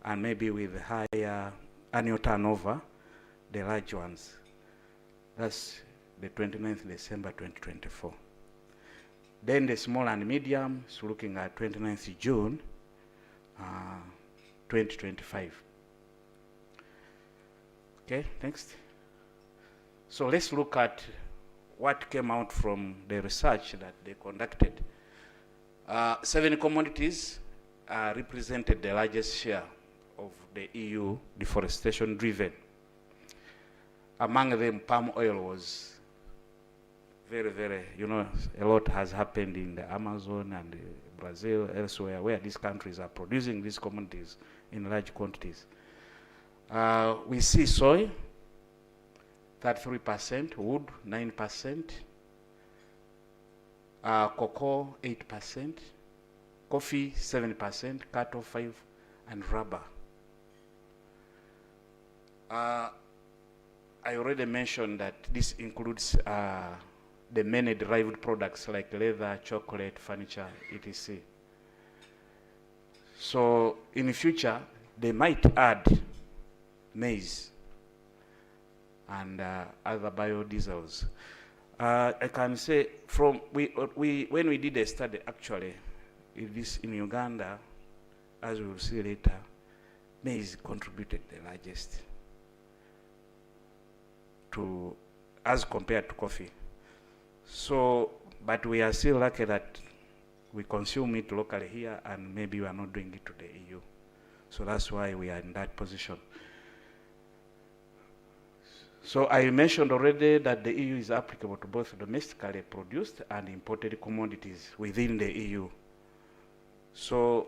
and maybe with higher annual turnover, the large ones. That's the 29th December 2024. Then the small and medium is looking at 29th June 2025. Okay, next. So let's look at what came out from the research that they conducted. 7 commodities represented the largest share of the EU deforestation driven. Among them, palm oil was very, a lot has happened in the Amazon and Brazil, elsewhere, where these countries are producing these commodities in large quantities. We see soy, 33%, wood, 9%, cocoa, 8%, coffee, 7%, cattle, 5%, and rubber. I already mentioned that this includes the many derived products like leather, chocolate, furniture, etc. So in the future, they might add maize and other biodiesels. I can say from when we did a study actually in Uganda, as we will see later, maize contributed the largest as compared to coffee. So, but we are still lucky that we consume it locally here, and maybe we are not doing it to the EU. So that's why we are in that position. So I mentioned already that the EU is applicable to both domestically produced and imported commodities within the EU. So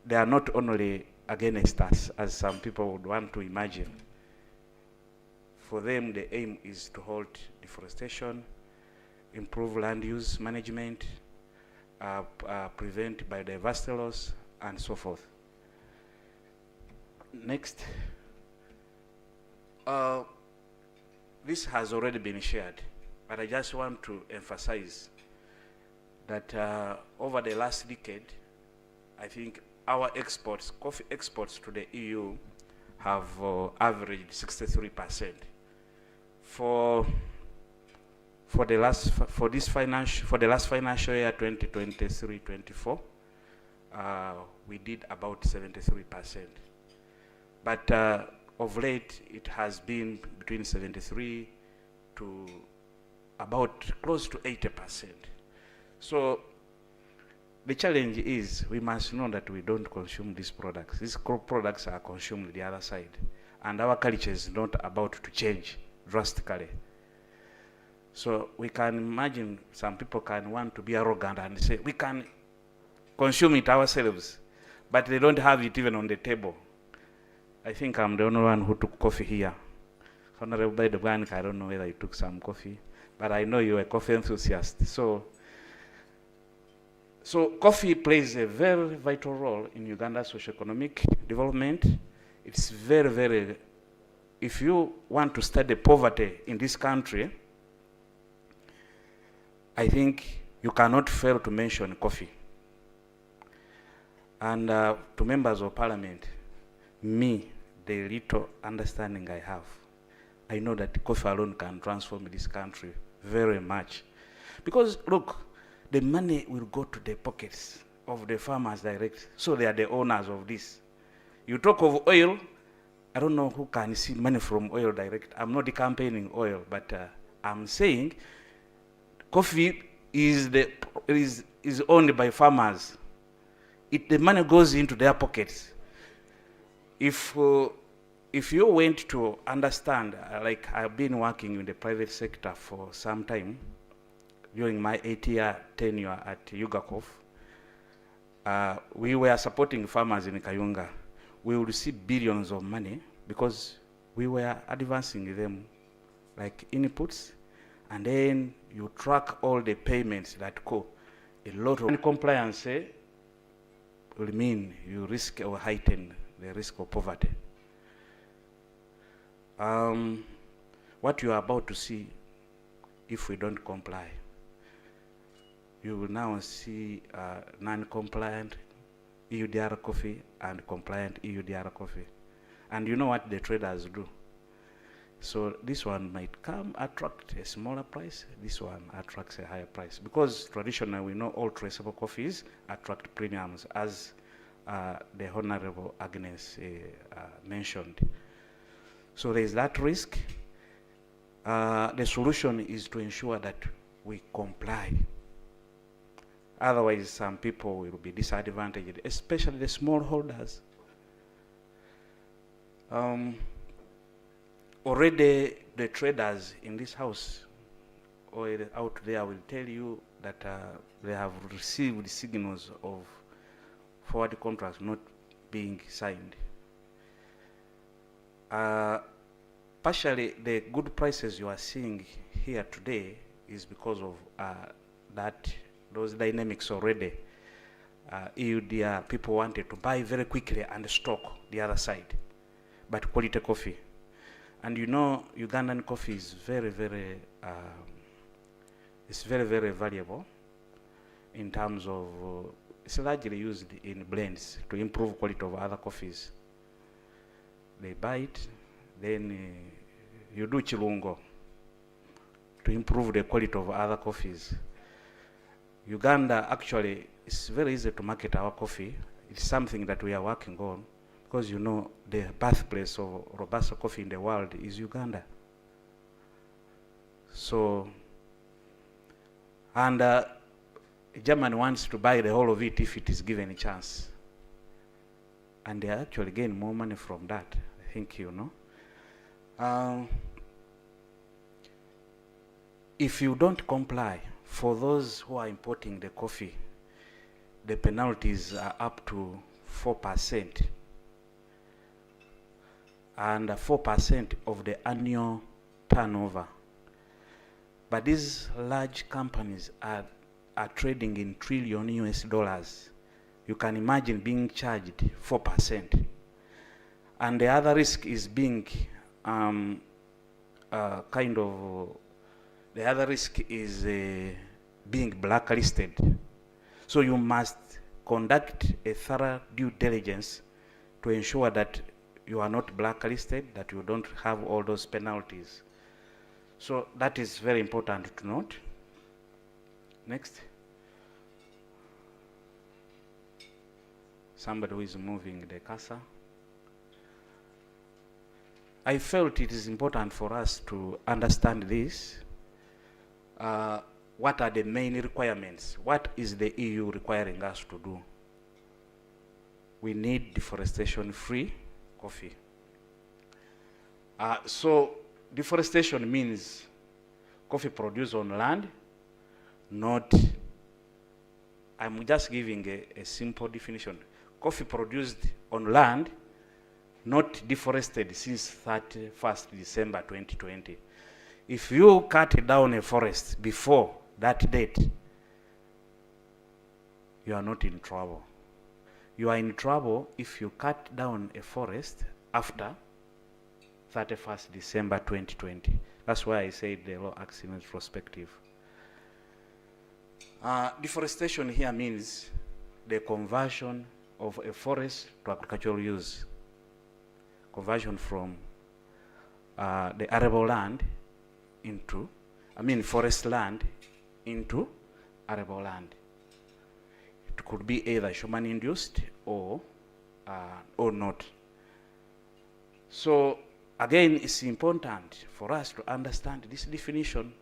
they are not only against us, as some people would want to imagine. For them, the aim is to halt deforestation, improve land use management, prevent biodiversity loss, and so forth. Next. This has already been shared, but I just want to emphasize that over the last decade, I think our exports, coffee exports to the EU, have averaged 63%. For the last financial year 2023-24, we did about 73%. But of late, it has been between 73 to about close to 80%. So the challenge is we must know that we don't consume these products. These products are consumed the other side, and our culture is not about to change drastically. So we can imagine some people can want to be arrogant and say, we can consume it ourselves, but they don't have it even on the table. I think I'm the only one who took coffee here. Honorable by the bank, I don't know whether you took some coffee, but I know you're a coffee enthusiast. So coffee plays a very vital role in Uganda's socio-economic development. It's very, very, if you want to study poverty in this country, I think you cannot fail to mention coffee. And to members of parliament, me, the little understanding I have, I know that coffee alone can transform this country very much. Because look, the money will go to the pockets of the farmers direct, so they are the owners of this. You talk of oil, I don't know who can see money from oil direct. I'm not campaigning oil, but I'm saying coffee is owned by farmers. The money goes into their pockets. If you went to understand, like I've been working in the private sector for some time, during my 8-year tenure at UGACOF, we were supporting farmers in Kayunga. We would receive billions of money because we were advancing them like inputs, and then you track all the payments that go. A lot of compliance will mean you risk or heighten the risk of poverty. What you are about to see, if we don't comply, you will now see non-compliant EUDR coffee and compliant EUDR coffee. And you know what the traders do. So this one might come attract a smaller price, this one attracts a higher price. Because traditionally we know all traceable coffees attract premiums, as the Honorable Agnes mentioned. So there is that risk. The solution is to ensure that we comply. Otherwise, some people will be disadvantaged, especially the smallholders. Already the traders in this house or out there will tell you that they have received signals of forward contracts not being signed. Partially, the good prices you are seeing here today is because of those dynamics already. EUDR, people wanted to buy very quickly and stock the other side, but quality coffee. And you know, Ugandan coffee is very, very valuable in terms of, it's largely used in blends to improve quality of other coffees. They buy it, then you do chilungo to improve the quality of other coffees. Uganda, actually, it's very easy to market our coffee. It's something that we are working on, because you know the birthplace of Robusta coffee in the world is Uganda. So, and Germany wants to buy the whole of it if it is given a chance. And they actually gain more money from that, I think you know. If you don't comply, for those who are importing the coffee, the penalties are up to 4%. And 4% of the annual turnover. But these large companies are trading in trillion US dollars. You can imagine being charged 4%. And the other risk is being the other risk is being blacklisted. So you must conduct a thorough due diligence to ensure that you are not blacklisted, that you don't have all those penalties. So that is very important to note. Next. Somebody who is moving the cursor. I felt it is important for us to understand this. What are the main requirements? What is the EU requiring us to do? We need deforestation-free coffee. So deforestation means coffee produced on land, not, I'm just giving a simple definition. Coffee produced on land, not deforested since 31st December 2020. If you cut down a forest before that date, you are not in trouble. You are in trouble if you cut down a forest after 31st December 2020. That's why I said the law acts in retrospective. Deforestation here means the conversion of a forest to agricultural use. Conversion from the arable land into, forest land into arable land. It could be either human-induced or not. So again, it's important for us to understand this definition,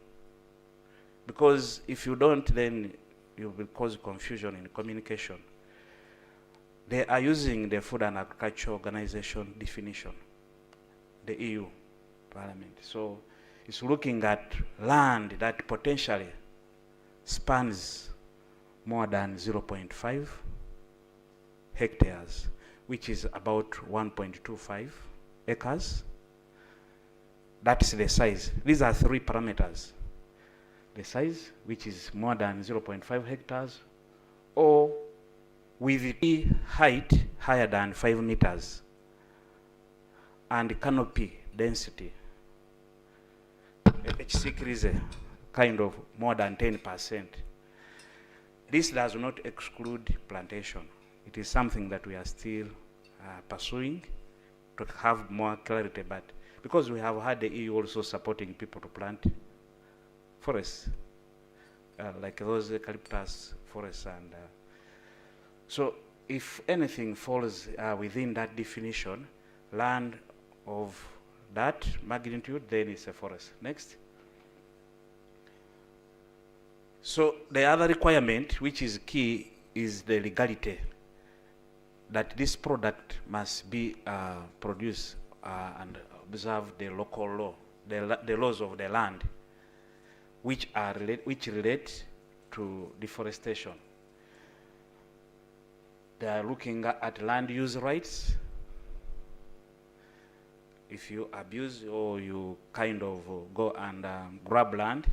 because if you don't, then you will cause confusion in communication. They are using the Food and Agriculture Organization definition, the EU Parliament. So it's looking at land that potentially spans more than 0.5 hectares, which is about 1.25 acres. That's the size. These are three parameters. The size, which is more than 0.5 hectares, or with the height higher than 5 meters, and canopy density, HC increase kind of more than 10%. This does not exclude plantation. It is something that we are still pursuing to have more clarity, but because we have had the EU also supporting people to plant forests, like those eucalyptus forests, and so if anything falls within that definition, land of that magnitude, then it's a forest. Next. So the other requirement, which is key, is the legality, that this product must be produced and observe the local law, the laws of the land, which relate to deforestation. They are looking at land use rights. If you abuse or you kind of go and grab land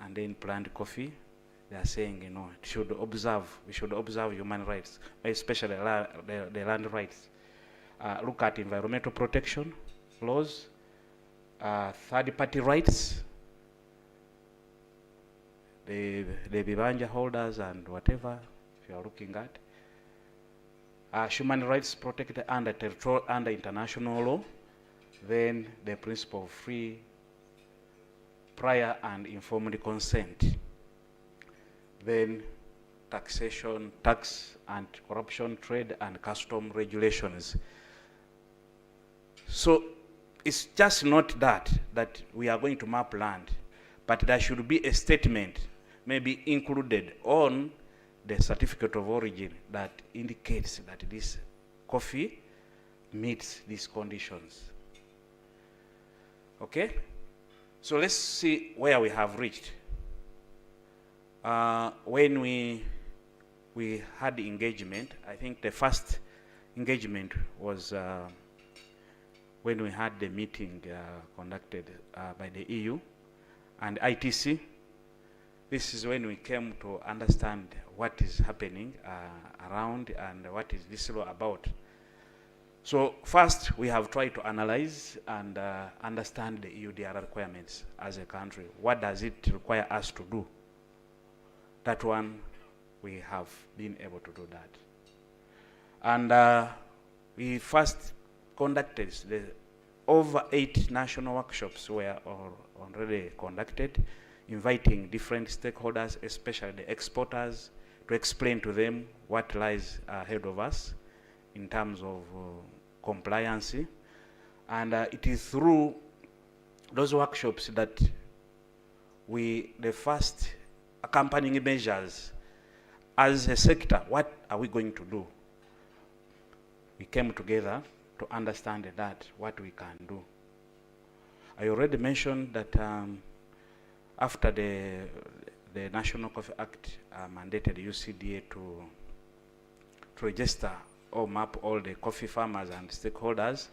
and then plant coffee, they are saying, you know, we should observe human rights, especially the land rights. Look at environmental protection laws, third-party rights, the Bibanja holders and whatever, if you are looking at. Human rights protected under international law, then the principle of free, prior and informed consent, then taxation, tax and corruption, trade and custom regulations. So it's just not that we are going to map land, but there should be a statement maybe included on the certificate of origin that indicates that this coffee meets these conditions. Okay? So let's see where we have reached. When we had the engagement, I think the first engagement was when we had the meeting conducted by the EU and ITC. This is when we came to understand what is happening around and what is this law about. So first, we have tried to analyze and understand the EUDR requirements as a country. What does it require us to do? That one, we have been able to do that. And we first conducted over 8 national workshops were already conducted, inviting different stakeholders, especially the exporters, to explain to them what lies ahead of us in terms of compliance. And it is through those workshops that the first accompanying measures as a sector, what are we going to do? We came together to understand that, what we can do. I already mentioned that after the National Coffee Act mandated UCDA to register or map all the coffee farmers and stakeholders,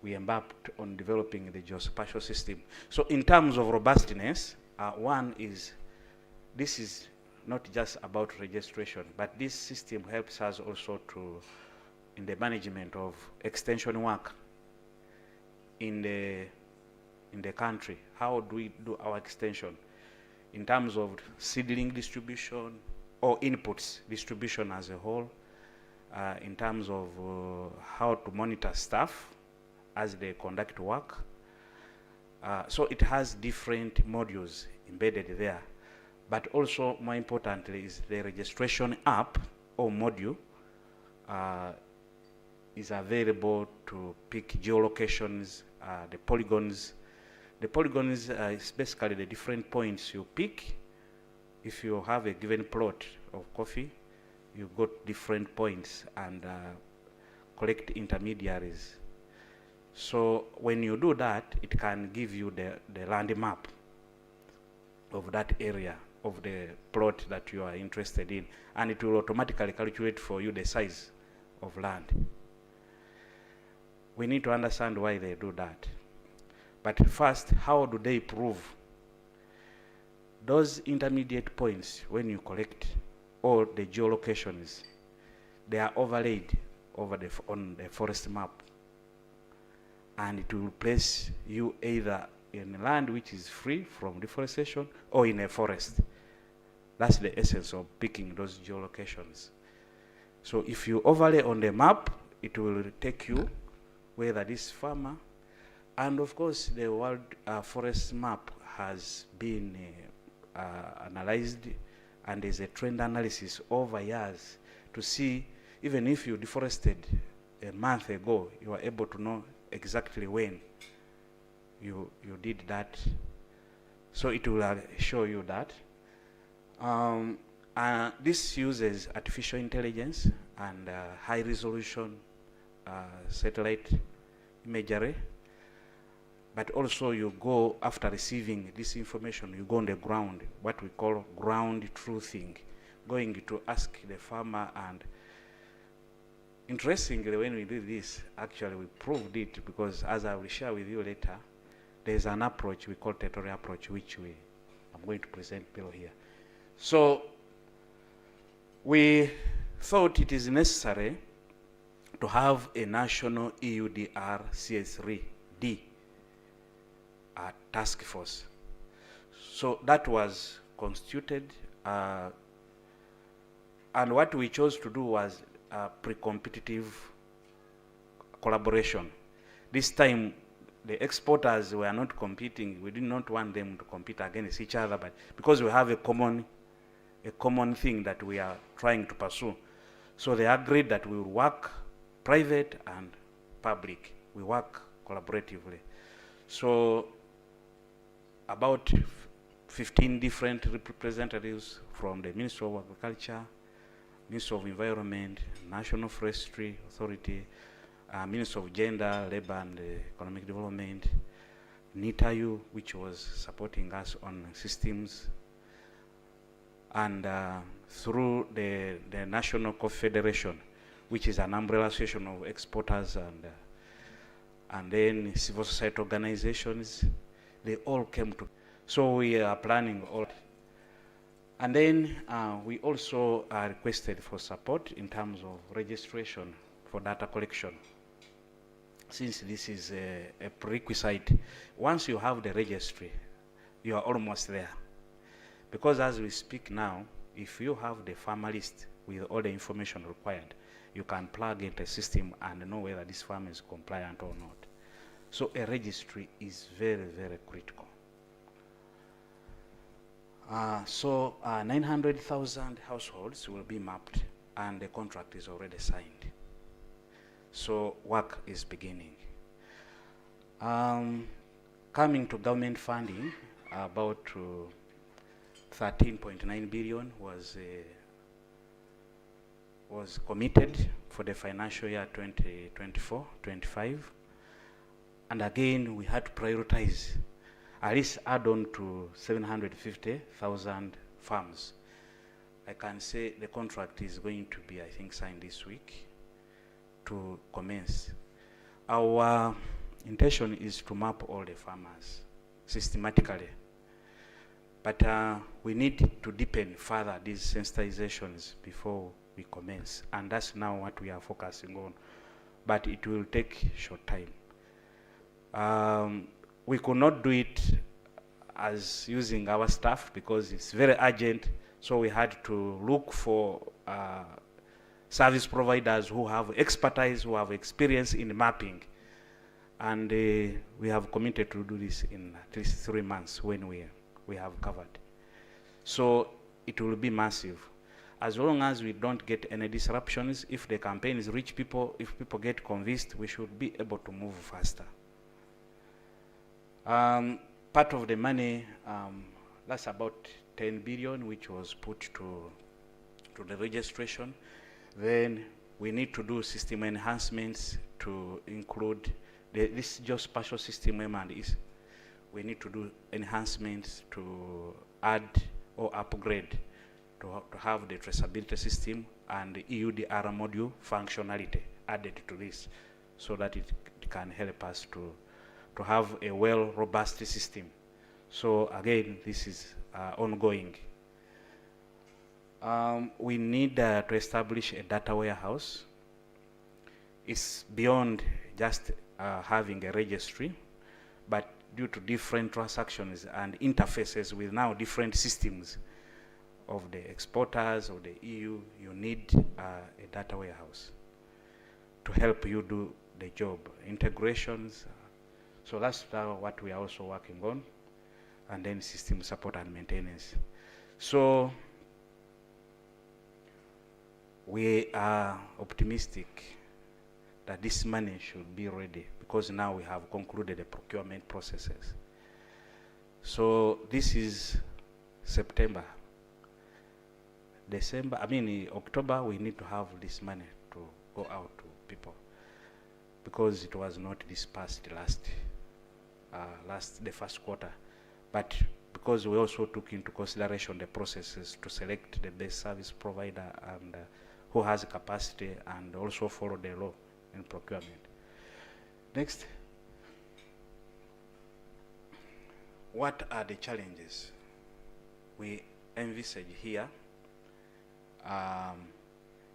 we embarked on developing the geospatial system. So in terms of robustness, one is, this is not just about registration, but this system helps us also in the management of extension work in the country. How do we do our extension in terms of seedling distribution or inputs distribution as a whole, in terms of how to monitor staff as they conduct work. So it has different modules embedded there. But also, more importantly, is the registration app or module is available to pick geolocations, the polygons. The polygons is basically the different points you pick. If you have a given plot of coffee, you got different points and collect intermediaries. So when you do that, it can give you the land map of that area, of the plot that you are interested in, and it will automatically calculate for you the size of land. We need to understand why they do that. But first, how do they prove those intermediate points when you collect all the geolocations? They are overlaid on the forest map, and it will place you either in land which is free from deforestation or in a forest. That's the essence of picking those geolocations. So if you overlay on the map, it will take you where that is farmer. And of course, the World Forest Map has been analyzed, and there's a trend analysis over years to see, even if you deforested a month ago, you are able to know exactly when you did that. So it will show you that. This uses artificial intelligence and high resolution satellite imagery. But also you go, after receiving this information, you go on the ground, what we call ground truthing, going to ask the farmer. And interestingly, when we did this, actually we proved it, because as I will share with you later, there's an approach we call territorial approach, which I'm going to present below here. So we thought it is necessary to have a national EUDR CS3D task force. So that was constituted, and what we chose to do was pre-competitive collaboration. This time, the exporters were not competing. We did not want them to compete against each other, but because we have a common thing that we are trying to pursue. So they agreed that we will work private and public. We work collaboratively. So about 15 different representatives from the Ministry of Agriculture, Ministry of Environment, National Forestry Authority, Ministry of Gender, Labor and Economic Development, NITAU, which was supporting us on systems, and through the National Coffee Federation, which is an umbrella association of exporters, and then civil society organizations, they all came to. So we are planning all. And then we also requested for support in terms of registration for data collection. Since this is a prerequisite, once you have the registry, you are almost there. Because as we speak now, if you have the farmer list with all the information required, you can plug into a system and know whether this farm is compliant or not. So a registry is very, very critical. So 900,000 households will be mapped, and the contract is already signed. So work is beginning. Coming to government funding, about 13.9 billion was committed for the financial year 2024-25. And again, we had to prioritize, at least add on to 750,000 farms. I can say the contract is going to be, I think, signed this week to commence. Our intention is to map all the farmers systematically. But we need to deepen further these sensitizations before we commence. And that's now what we are focusing on. But it will take short time. We could not do it as using our staff because it's very urgent. So we had to look for service providers who have expertise, who have experience in mapping. And we have committed to do this in at least 3 months when we have covered. So it will be massive. As long as we don't get any disruptions, if the campaigns reach people, if people get convinced, we should be able to move faster. Part of the money, that's about 10 billion, which was put to the registration. Then we need to do system enhancements to include this geospatial system is. We need to do enhancements to add or upgrade to have the traceability system and the EUDR module functionality added to this, so that it can help us to have a robust system. So again, this is ongoing. We need to establish a data warehouse. It's beyond just having a registry, but due to different transactions and interfaces with now different systems, of the exporters of the EU, you need a data warehouse to help you do the job. Integrations, so that's what we are also working on, and then system support and maintenance. So we are optimistic that this money should be ready, because now we have concluded the procurement processes. So this is September. December, October, we need to have this money to go out to people, because it was not dispersed the first quarter. But because we also took into consideration the processes to select the best service provider and who has capacity, and also follow the law in procurement. Next. What are the challenges we envisage here?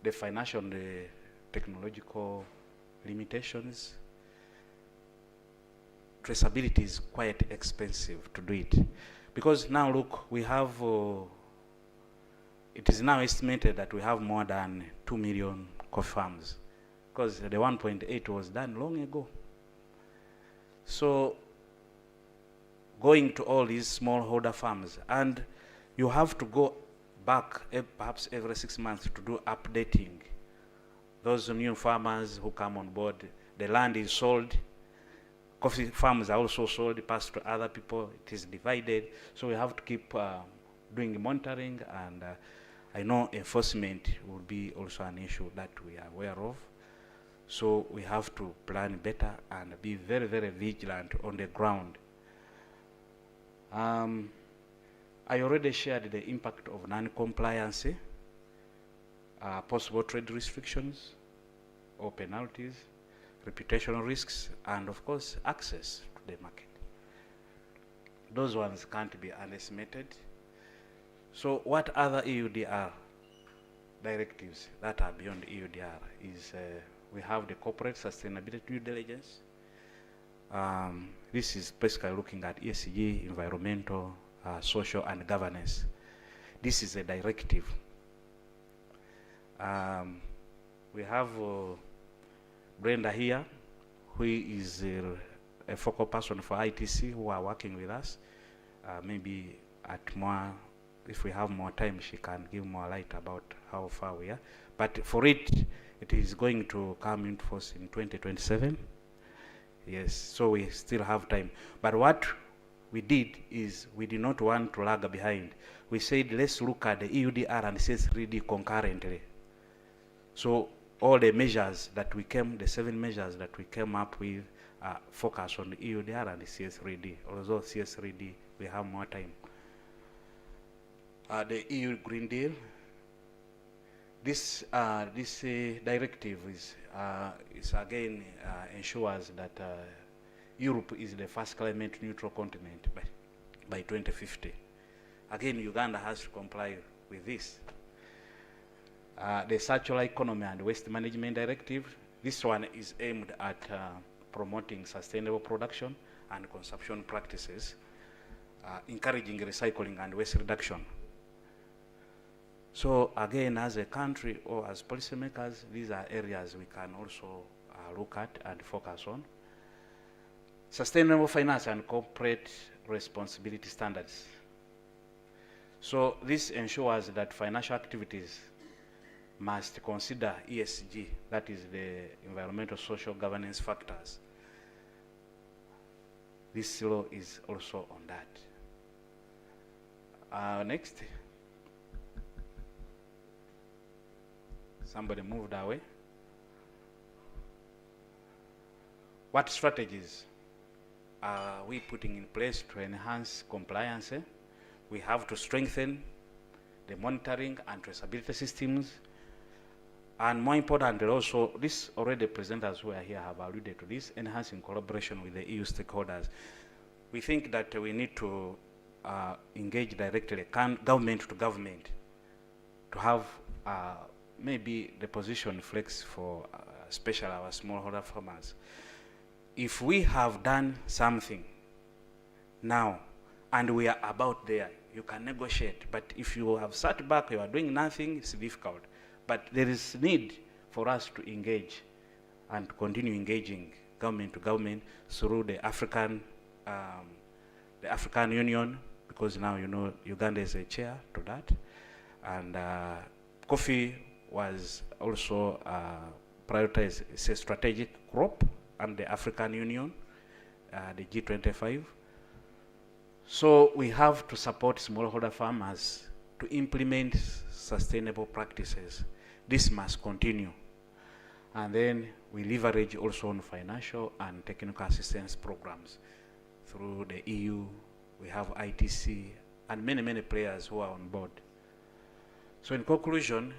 The financial and the technological limitations. Traceability is quite expensive to do it, because now look, we have it is now estimated that we have more than 2 million coffee farms, because the 1.8 was done long ago. So going to all these smallholder farms, and you have to go back perhaps every 6 months to do updating. Those new farmers who come on board, the land is sold, coffee farms are also sold, passed to other people, it is divided. So we have to keep doing monitoring, and I know enforcement will be also an issue that we are aware of. So we have to plan better and be very, very vigilant on the ground. I already shared the impact of non-compliance, possible trade restrictions or penalties, reputational risks, and of course access to the market. Those ones can't be underestimated. So what other EUDR directives that are beyond EUDR is we have the corporate sustainability due diligence. This is basically looking at ESG, environmental, social, and governance. This is a directive. We have Brenda here, who is a focal person for ITC, who are working with us. Maybe if we have more time, she can give more light about how far we are. But for it is going to come into force in 2027. Yes, so we still have time. But what we did is we did not want to lag behind. We said, let's look at the EUDR and CS3D concurrently. So all the measures that we the 7 measures that we came up with focus on the EUDR and the CS3D. Although CS3D, we have more time. The EU Green Deal. This directive is again ensures that Europe is the first climate neutral continent by 2050. Again, Uganda has to comply with this. The Circular Economy and Waste Management Directive. This one is aimed at promoting sustainable production and consumption practices, encouraging recycling and waste reduction. So again, as a country or as policymakers, these are areas we can also look at and focus on. Sustainable finance and corporate responsibility standards. So this ensures that financial activities must consider ESG, that is the environmental social governance factors. This law is also on that. Next. Somebody moved away. What strategies are we putting in place to enhance compliance? We have to strengthen the monitoring and traceability systems. And more importantly also, this already presenters who are here have alluded to this, enhancing collaboration with the EU stakeholders. We think that we need to engage directly, government to government, to have maybe the position flex for especially our smallholder farmers. If we have done something now And we are about there. You can negotiate, but if you have sat back, you are doing nothing, it's difficult. But there is need for us to engage and to continue engaging government to government through the African Union, because now Uganda is a chair to that. And coffee was also prioritized. It's a strategic crop and the African Union, the G25. So we have to support smallholder farmers to implement sustainable practices. This must continue. And then we leverage also on financial and technical assistance programs through the EU. We have ITC and many, many players who are on board. So in conclusion,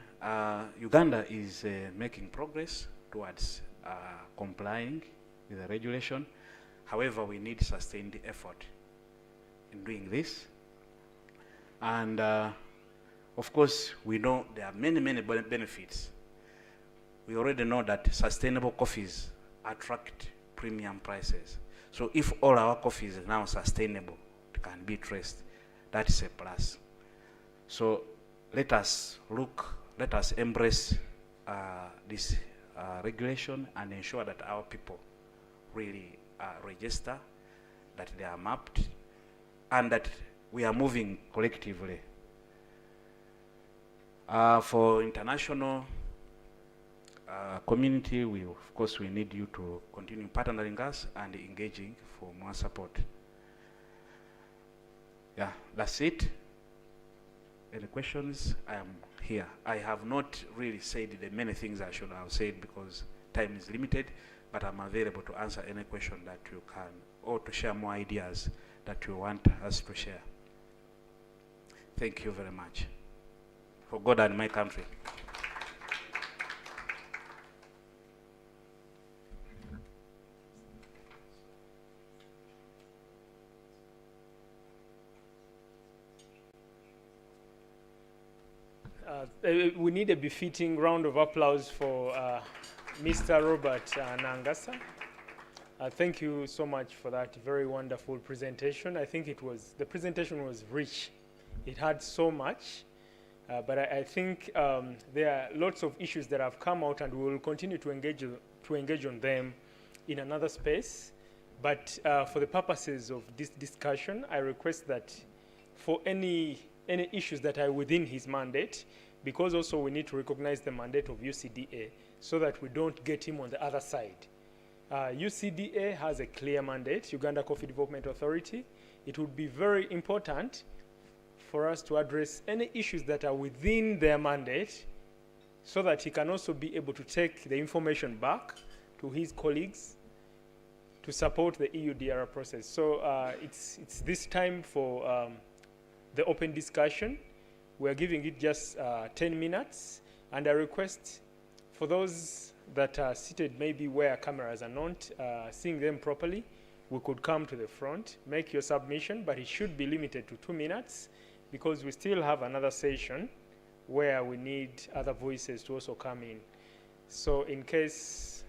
Uganda is making progress towards complying with the regulation. However, we need sustained effort in doing this. And of course, we know there are many, many benefits. We already know that sustainable coffees attract premium prices. So if all our coffees are now sustainable, it can be traced. That is a plus. So let us embrace this regulation and ensure that our people really register, that they are mapped, and that we are moving collectively. For international community, of course we need you to continue partnering us and engaging for more support. Yeah, that's it. Any questions? I am here. I have not really said the many things I should have said because time is limited, but I'm available to answer any question that you can, or to share more ideas that you want us to share. Thank you very much. For God and my country. We need a befitting round of applause for Mr. Robert Nangasa. Thank you so much for that very wonderful presentation. I think the presentation was rich. It had so much, but I think there are lots of issues that have come out, and we will continue to engage on them in another space. But for the purposes of this discussion, I request that for any issues that are within his mandate, because also we need to recognize the mandate of UCDA so that we don't get him on the other side. UCDA has a clear mandate, Uganda Coffee Development Authority. It would be very important for us to address any issues that are within their mandate so that he can also be able to take the information back to his colleagues to support the EUDR process. So it's this time for the open discussion. We're giving it just 10 minutes, and I request for those that are seated maybe where cameras are not seeing them properly, we could come to the front, make your submission, but it should be limited to 2 minutes because we still have another session where we need other voices to also come in. So in case,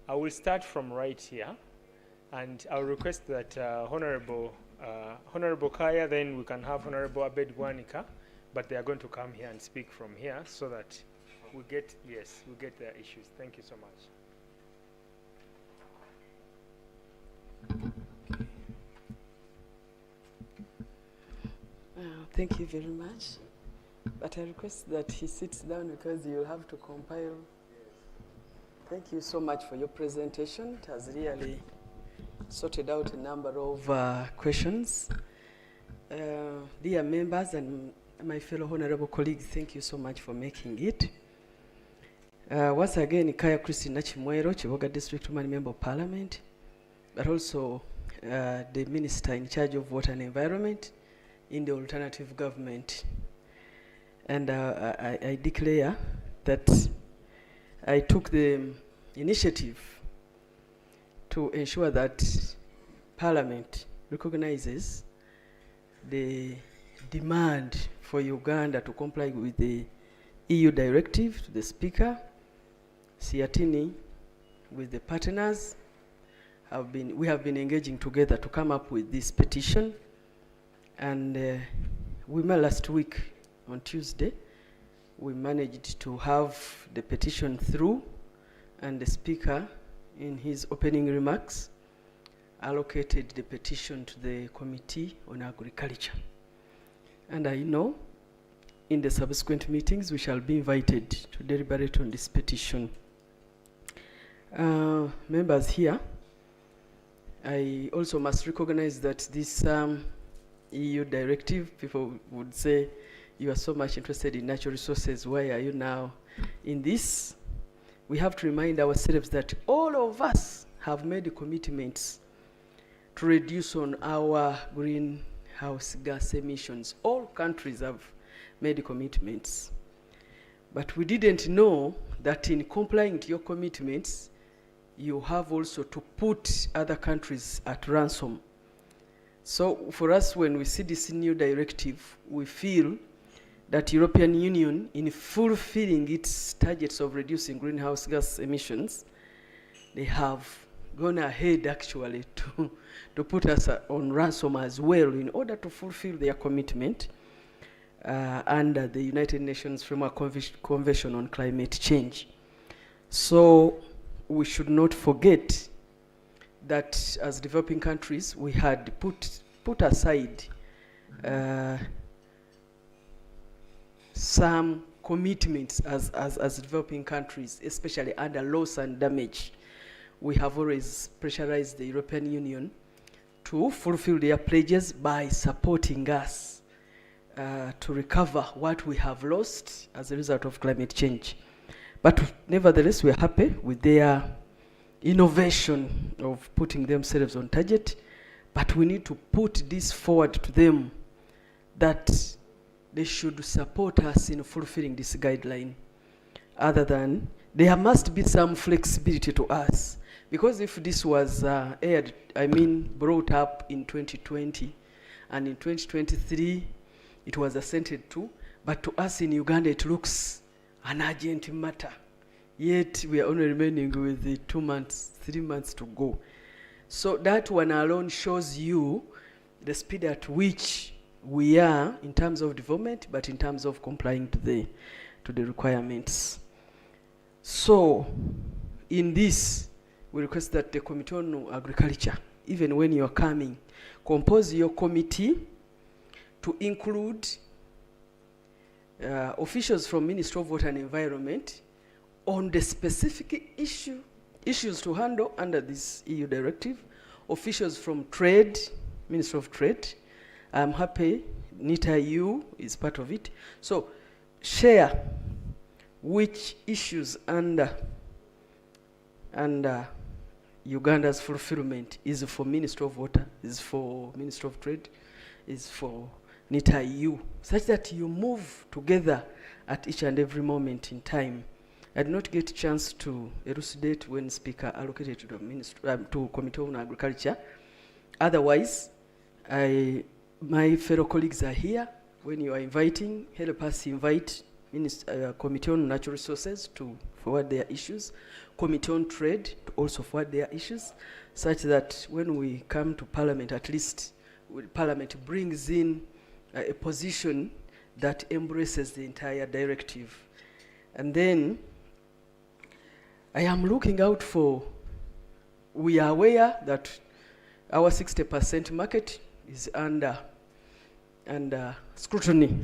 I will start from right here, and I'll request that Honorable Kaya, then we can have Honorable Abed Gwanika, but they are going to come here and speak from here so that we get their issues. Thank you so much. Thank you very much. But I request that he sits down because you'll have to compile. Thank you so much for your presentation. It has really sorted out a number of questions. Dear members and my fellow honorable colleagues, thank you so much for making it. Once again, Kaya Christina Chimwero, Chiboga District Woman Member of Parliament, but also the Minister in charge of Water and Environment in the alternative government. And I declare that I took the initiative to ensure that Parliament recognizes the demand for Uganda to comply with the EU directive to the Speaker, Siatini with the partners, we have been engaging together to come up with this petition, and we met last week on Tuesday. We managed to have the petition through, and the Speaker, in his opening remarks, allocated the petition to the Committee on Agriculture. And I know in the subsequent meetings we shall be invited to deliberate on this petition. Members here, I also must recognize that this EU directive, people would say, you are so much interested in natural resources, why are you now in this? We have to remind ourselves that all of us have made commitments to reduce on our greenhouse gas emissions. All countries have made commitments. But we didn't know that in complying to your commitments, you have also to put other countries at ransom. So for us, when we see this new directive, we feel that European Union, in fulfilling its targets of reducing greenhouse gas emissions, they have gone ahead actually to put us on ransom as well in order to fulfill their commitment under the United Nations Framework Convention on Climate Change. So we should not forget that as developing countries, we had put aside some commitments as developing countries, especially under loss and damage. We have always pressurized the European Union to fulfill their pledges by supporting us to recover what we have lost as a result of climate change. But nevertheless, we are happy with their innovation of putting themselves on target, but we need to put this forward to them that they should support us in fulfilling this guideline. Other than, there must be some flexibility to us. Because if this was brought up in 2020, and in 2023, it was assented to, but to us in Uganda, it looks an urgent matter. Yet, we are only remaining with the 3 months to go. So that one alone shows you the speed at which we are in terms of development, but in terms of complying to the requirements. So, in this, we request that the Committee on Agriculture, even when you are coming, compose your committee to include officials from Ministry of Water and Environment on the specific issues to handle under this EU directive, officials from Trade, Ministry of Trade. I'm happy NITA EU is part of it. So share which issues under Uganda's fulfillment is for Ministry of Water, is for Ministry of Trade, is for NITA EU, such that you move together at each and every moment in time. I did not get a chance to elucidate when Speaker allocated to the to Committee on Agriculture. Otherwise, my fellow colleagues are here. When you are inviting, help us invite Committee on Natural Resources to forward their issues, Committee on Trade to also forward their issues, such that when we come to Parliament, at least Parliament brings in a position that embraces the entire directive. And then I am looking out for, we are aware that our 60% market is under scrutiny.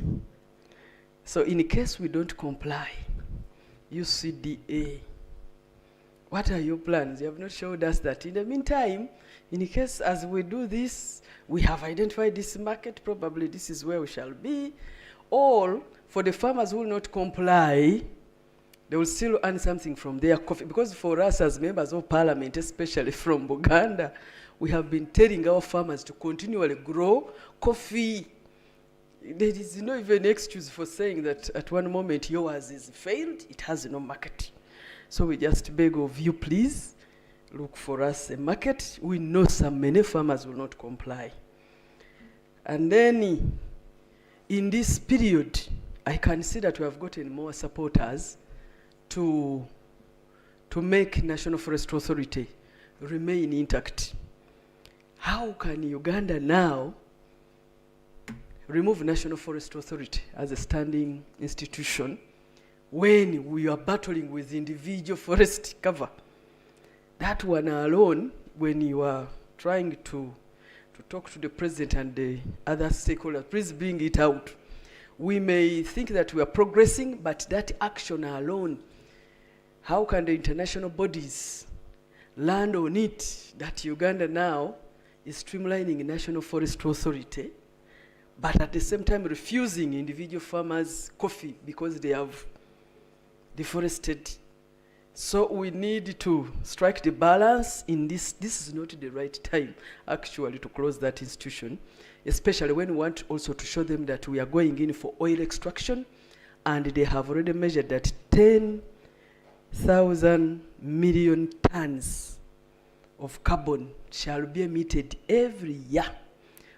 So in case we don't comply, UCDA, what are your plans? You have not showed us that. In the meantime, in case as we do this, we have identified this market, probably this is where we shall be. Or for the farmers who will not comply, they will still earn something from their coffee. Because for us as members of Parliament, especially from Buganda, we have been telling our farmers to continually grow coffee. There is no even excuse for saying that at one moment yours is failed, it has no market. So we just beg of you, please, look for us a market. We know many farmers will not comply. And then in this period, I can see that we have gotten more supporters to make National Forest Authority remain intact. How can Uganda now remove National Forest Authority as a standing institution when we are battling with individual forest cover? That one alone, when you are trying to talk to the president and the other stakeholders, please bring it out. We may think that we are progressing, but that action alone, how can the international bodies land on it that Uganda now is streamlining National Forest Authority, but at the same time refusing individual farmers coffee because they have deforested? So we need to strike the balance in this. This is not the right time, actually, to close that institution, especially when we want also to show them that we are going in for oil extraction, and they have already measured that 10,000 million tons of carbon shall be emitted every year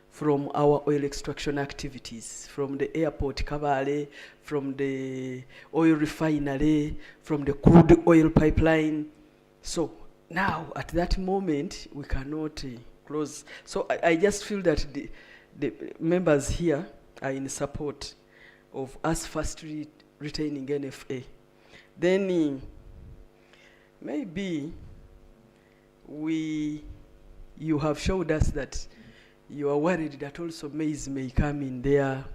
from our oil extraction activities, from the airport Kabale, from the oil refinery, from the crude oil pipeline. So now, at that moment, we cannot close. So I just feel that the members here are in support of us first retaining NFA. Then maybe you have showed us that you are worried that also maize may come in their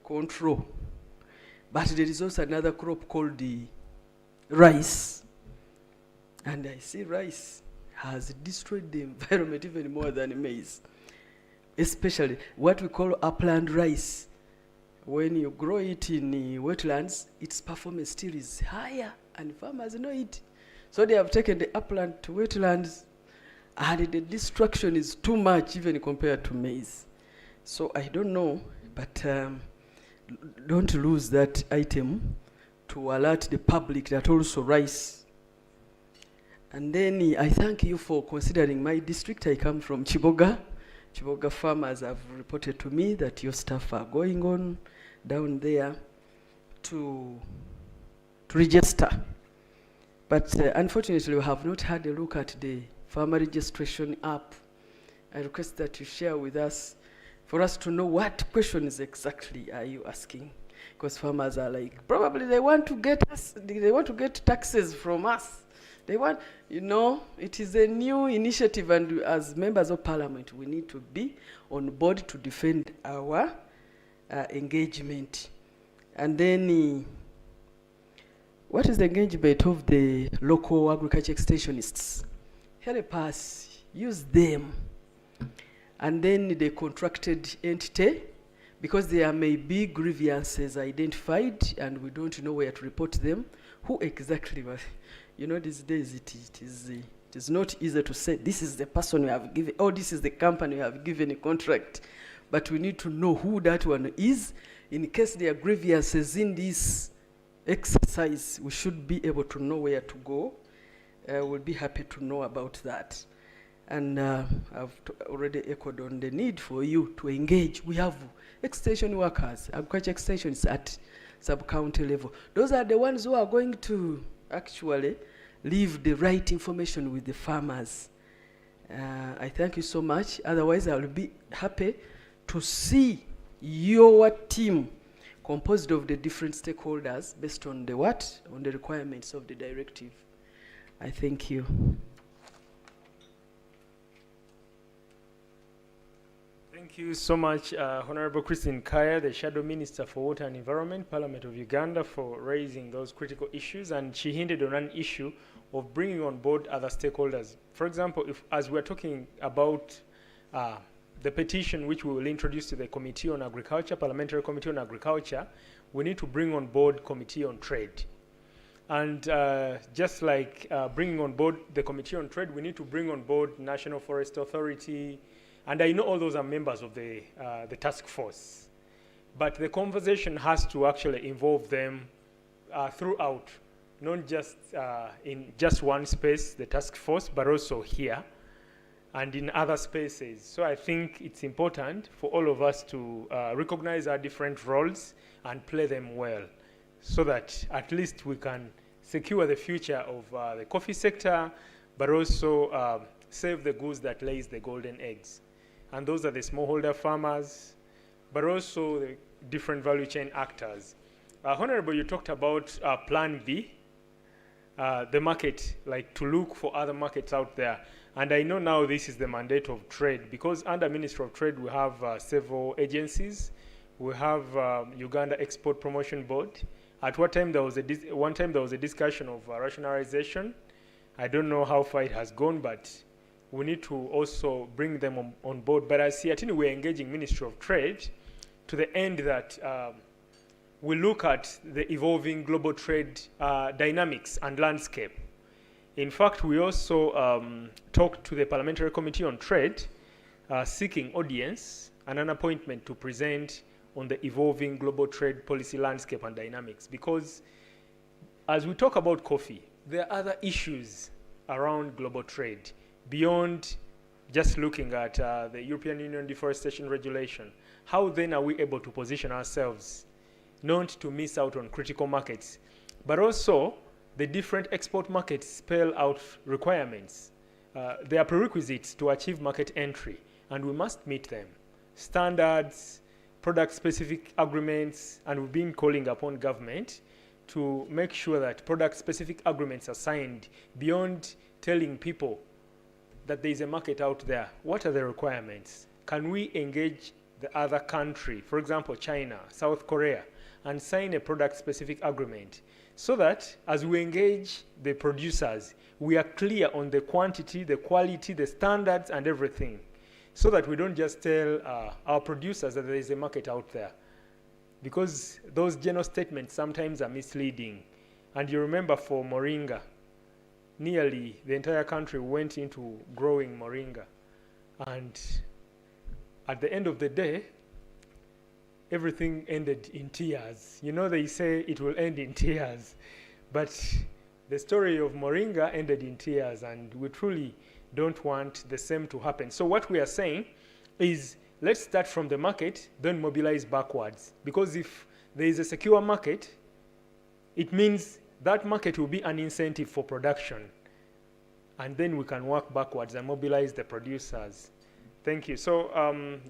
control. But there is also another crop called the rice. And I see rice has destroyed the environment even more than maize. Especially what we call upland rice. When you grow it in wetlands, its performance still is higher, and farmers know it. So they have taken the upland to wetlands, and the destruction is too much even compared to maize. So I don't know, but don't lose that item to alert the public that also rice. And then I thank you for considering my district. I come from Chiboga. Chiboga farmers have reported to me that your staff are going on down there to register. But unfortunately, we have not had a look at the farmer registration app. I request that you share with us for us to know what questions exactly are you asking. Because farmers are like, probably they want to get taxes from us. They want, it is a new initiative, and as members of parliament, we need to be on board to defend our engagement. And then, what is the engagement of the local agriculture extensionists? Help us, use them. And then the contracted entity, because there may be grievances identified and we don't know where to report them, who exactly was, these days it is not easy to say, this is the person we have given, or this is the company we have given a contract. But we need to know who that one is. In case there are grievances in this exercise, we should be able to know where to go. We'll be happy to know about that. And I've already echoed on the need for you to engage. We have extension workers, agriculture extensions at sub-county level. Those are the ones who are going to actually leave the right information with the farmers. I thank you so much. Otherwise, I will be happy to see your team composed of the different stakeholders based on the on the requirements of the directive. I thank you. Thank you so much, Honorable Christine Kaya, the Shadow Minister for Water and Environment, Parliament of Uganda, for raising those critical issues. And she hinted on an issue of bringing on board other stakeholders. For example, as we're talking about the petition which we will introduce to the Committee on Agriculture, Parliamentary Committee on Agriculture, we need to bring on board Committee on Trade. And just like bringing on board the Committee on Trade, we need to bring on board National Forest Authority, and I know all those are members of the task force. But the conversation has to actually involve them throughout, not just in just one space, the task force, but also here and in other spaces. So I think it's important for all of us to recognize our different roles and play them well, so that at least we can secure the future of the coffee sector, but also save the goose that lays the golden eggs. And those are the smallholder farmers, but also the different value chain actors. Honorable, you talked about Plan B, the market, like to look for other markets out there. And I know now this is the mandate of trade, because under Ministry of Trade we have several agencies. We have Uganda Export Promotion Board. At one time there was a discussion of rationalization. I don't know how far it has gone, but we need to also bring them on board. But as CRTN, we're engaging Ministry of Trade to the end that we look at the evolving global trade dynamics and landscape. In fact, we also talked to the Parliamentary Committee on Trade, seeking audience and an appointment to present on the evolving global trade policy landscape and dynamics. Because as we talk about coffee, there are other issues around global trade beyond just looking at the European Union Deforestation Regulation. How then are we able to position ourselves not to miss out on critical markets, but also the different export markets spell out requirements. There are prerequisites to achieve market entry, and we must meet them. Standards, product-specific agreements, and we've been calling upon government to make sure that product-specific agreements are signed beyond telling people that there is a market out there. What are the requirements? Can we engage the other country, for example, China, South Korea, and sign a product-specific agreement so that as we engage the producers, we are clear on the quantity, the quality, the standards, and everything, so that we don't just tell our producers that there is a market out there. Because those general statements sometimes are misleading. And you remember for moringa, nearly the entire country went into growing moringa. And at the end of the day, everything ended in tears. You know, they say it will end in tears. But the story of moringa ended in tears, and we truly don't want the same to happen. So what we are saying is, let's start from the market, then mobilize backwards. Because if there is a secure market, it means that market will be an incentive for production. And then we can work backwards and mobilize the producers. Thank you. So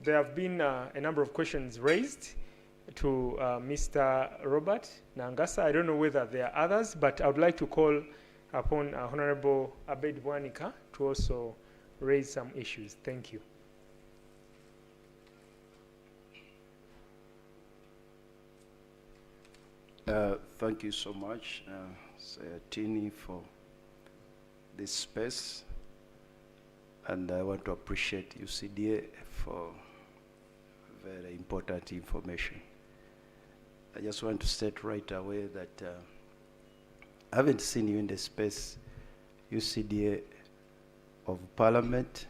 there have been a number of questions raised to Mr. Robert Nangasa. I don't know whether there are others, but I would like to call upon Honorable Abed Bwanika to also raise some issues. Thank you. Thank you so much, Sayatini, for this space. And I want to appreciate UCDA for very important information. I just want to state right away that I haven't seen you in the space, UCDA of Parliament.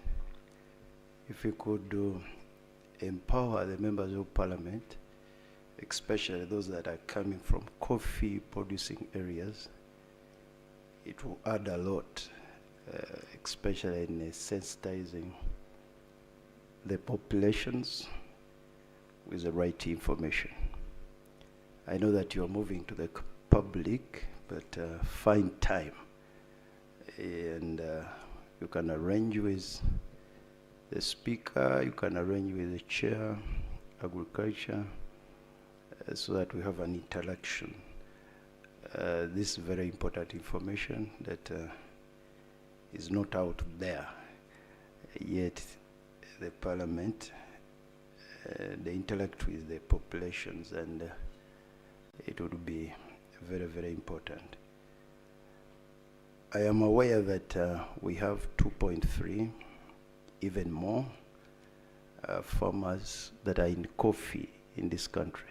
If you could empower the members of Parliament, especially those that are coming from coffee producing areas, it will add a lot, especially in sensitizing the populations with the right information. I know that you're moving to the public, but find time. And you can arrange with the speaker, you can arrange with the chair, agriculture, so that we have an interaction. This is very important information that is not out there, yet the Parliament, they interact with the populations, and it would be very, very important. I am aware that we have 2.3, even more, farmers that are in coffee in this country.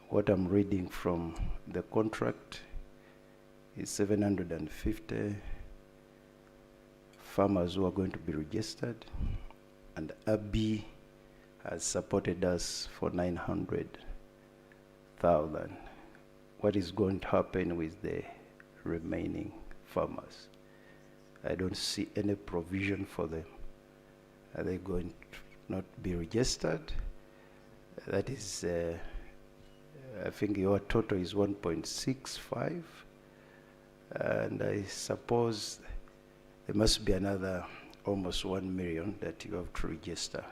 What I'm reading from the contract is 750 farmers who are going to be registered, and ABI has supported us for 900,000. What is going to happen with the remaining farmers? I don't see any provision for them. Are they going to not be registered? That is, I think your total is 1.65. And I suppose there must be another almost 1 million that you have to register.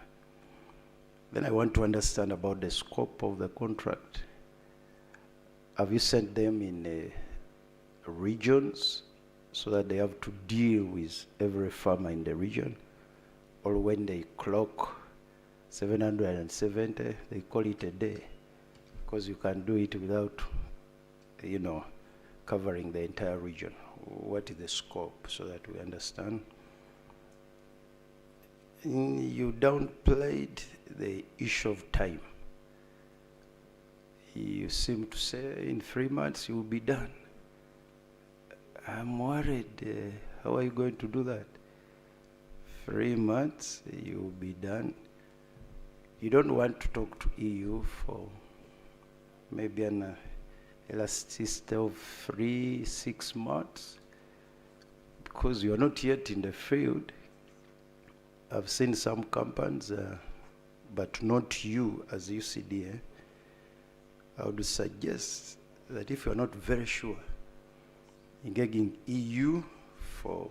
Then I want to understand about the scope of the contract. Have you sent them in regions so that they have to deal with every farmer in the region? Or when they clock 770, they call it a day? Because you can do it without, you know, covering the entire region. What is the scope so that we understand? You downplayed the issue of time. You seem to say in 3 months you will be done. I'm worried. How are you going to do that? 3 months, you will be done. You don't want to talk to EU for maybe an elasticity of 3-6 months, because you're not yet in the field. I've seen some companies, but not you as UCDA. I would suggest that if you're not very sure, engaging EU for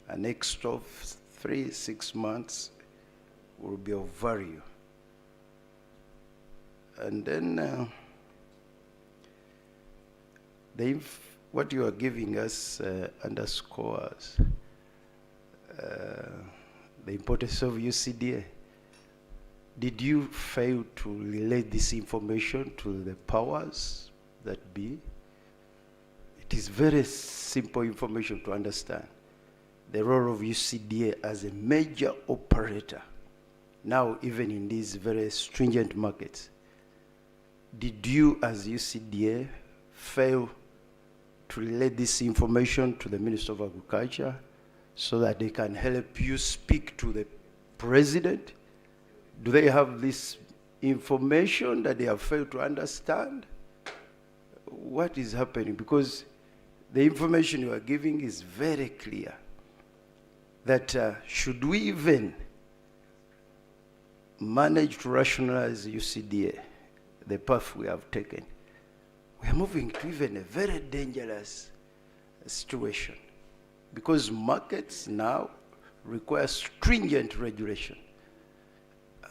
an extra of 3-6 months will be of value. And then what you are giving us underscores the importance of UCDA. Did you fail to relay this information to the powers that be? It is very simple information to understand. The role of UCDA as a major operator, now even in these very stringent markets. Did you as UCDA fail to relay this information to the Minister of Agriculture so that they can help you speak to the President? Do they have this information that they have failed to understand? What is happening? Because the information you are giving is very clear that should we even manage to rationalize UCDA, the path we have taken, we are moving to even a very dangerous situation, because markets now require stringent regulation.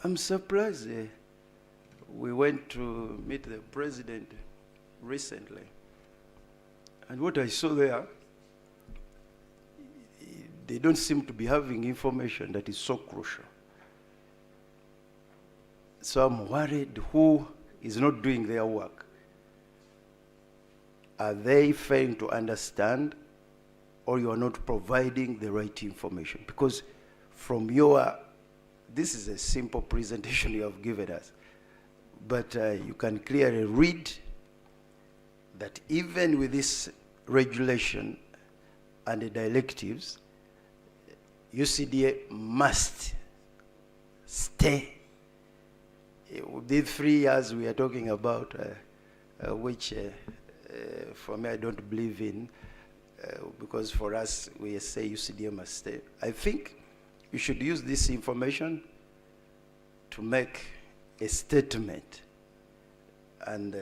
I'm surprised. We went to meet the President recently, and what I saw there, they don't seem to be having information that is so crucial. So I'm worried who is not doing their work. Are they failing to understand, or you are not providing the right information? Because from this is a simple presentation you have given us, but you can clearly read that even with this regulation and the directives, UCDA must stay. The 3 years we are talking about, which for me I don't believe in, because for us we say UCDA must stay. I think you should use this information to make a statement, and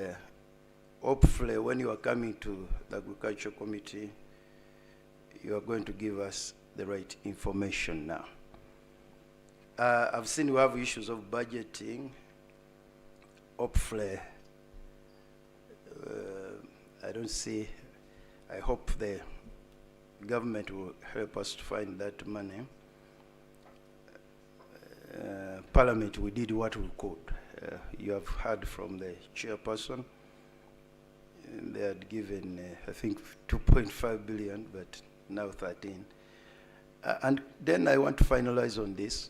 hopefully when you are coming to the Agriculture Committee, you are going to give us the right information now. I've seen you have issues of budgeting. Hopefully, I hope the government will help us to find that money. Parliament, we did what we could. You have heard from the chairperson. They had given, I think, 2.5 billion, but now 13. And then I want to finalize on this.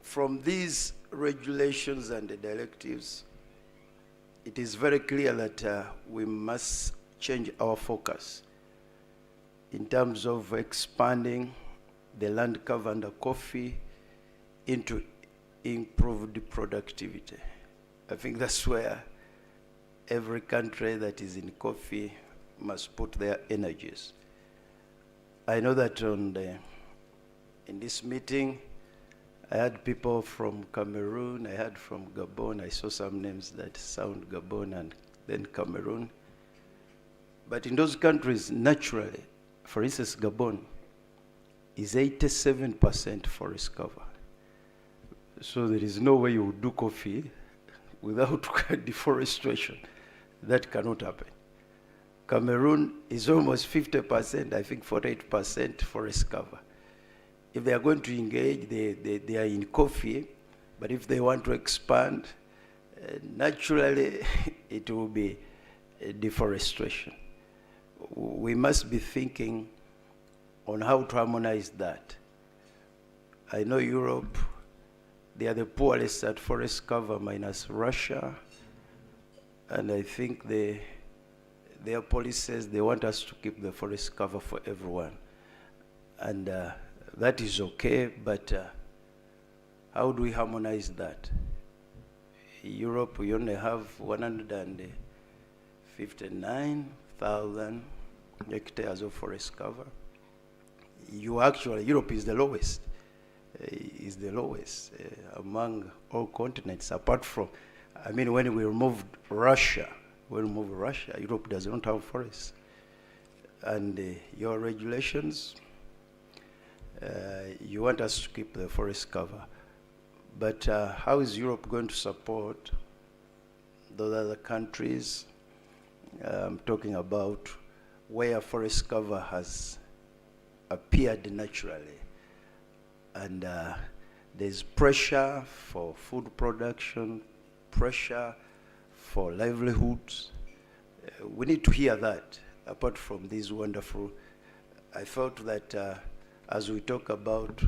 From these regulations and the directives, it is very clear that we must change our focus in terms of expanding the land cover under coffee into improved productivity. I think that's where every country that is in coffee must put their energies. I know that in this meeting, I had people from Cameroon, I had from Gabon. I saw some names that sound Gabon and then Cameroon. But in those countries, naturally, for instance, Gabon is 87% forest cover. So there is no way you would do coffee without deforestation. That cannot happen. Cameroon is almost 50%, I think 48% forest cover. If they are going to engage, they are in coffee, but if they want to expand, naturally it will be deforestation. We must be thinking on how to harmonize that. I know Europe, they are the poorest at forest cover minus Russia, and I think their policies, they want us to keep the forest cover for everyone. And that is okay, but how do we harmonize that? Europe, we only have 159,000 hectares of forest cover. Europe is the lowest, among all continents, apart from, I mean, when we removed Russia, Europe does not have forests. And your regulations, you want us to keep the forest cover. But how is Europe going to support those other countries? I'm talking about where forest cover has appeared naturally. And there's pressure for food production, pressure for livelihoods. We need to hear that, apart from this wonderful. I felt that as we talk about,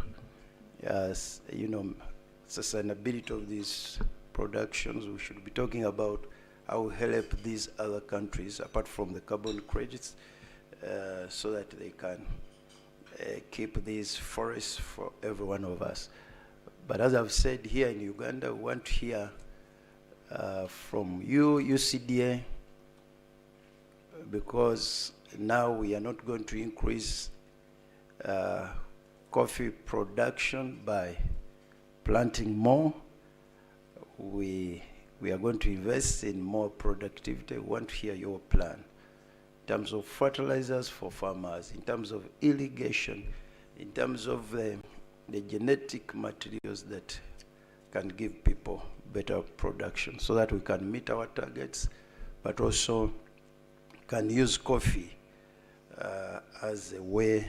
sustainability of these productions, we should be talking about how we help these other countries, apart from the carbon credits, so that they can keep these forests for every one of us. But as I've said, here in Uganda, we want to hear from you, UCDA, because now we are not going to increase coffee production by planting more. We are going to invest in more productivity. We want to hear your plan in terms of fertilizers for farmers, in terms of irrigation, in terms of the genetic materials that can give people better production, so that we can meet our targets, but also can use coffee as a way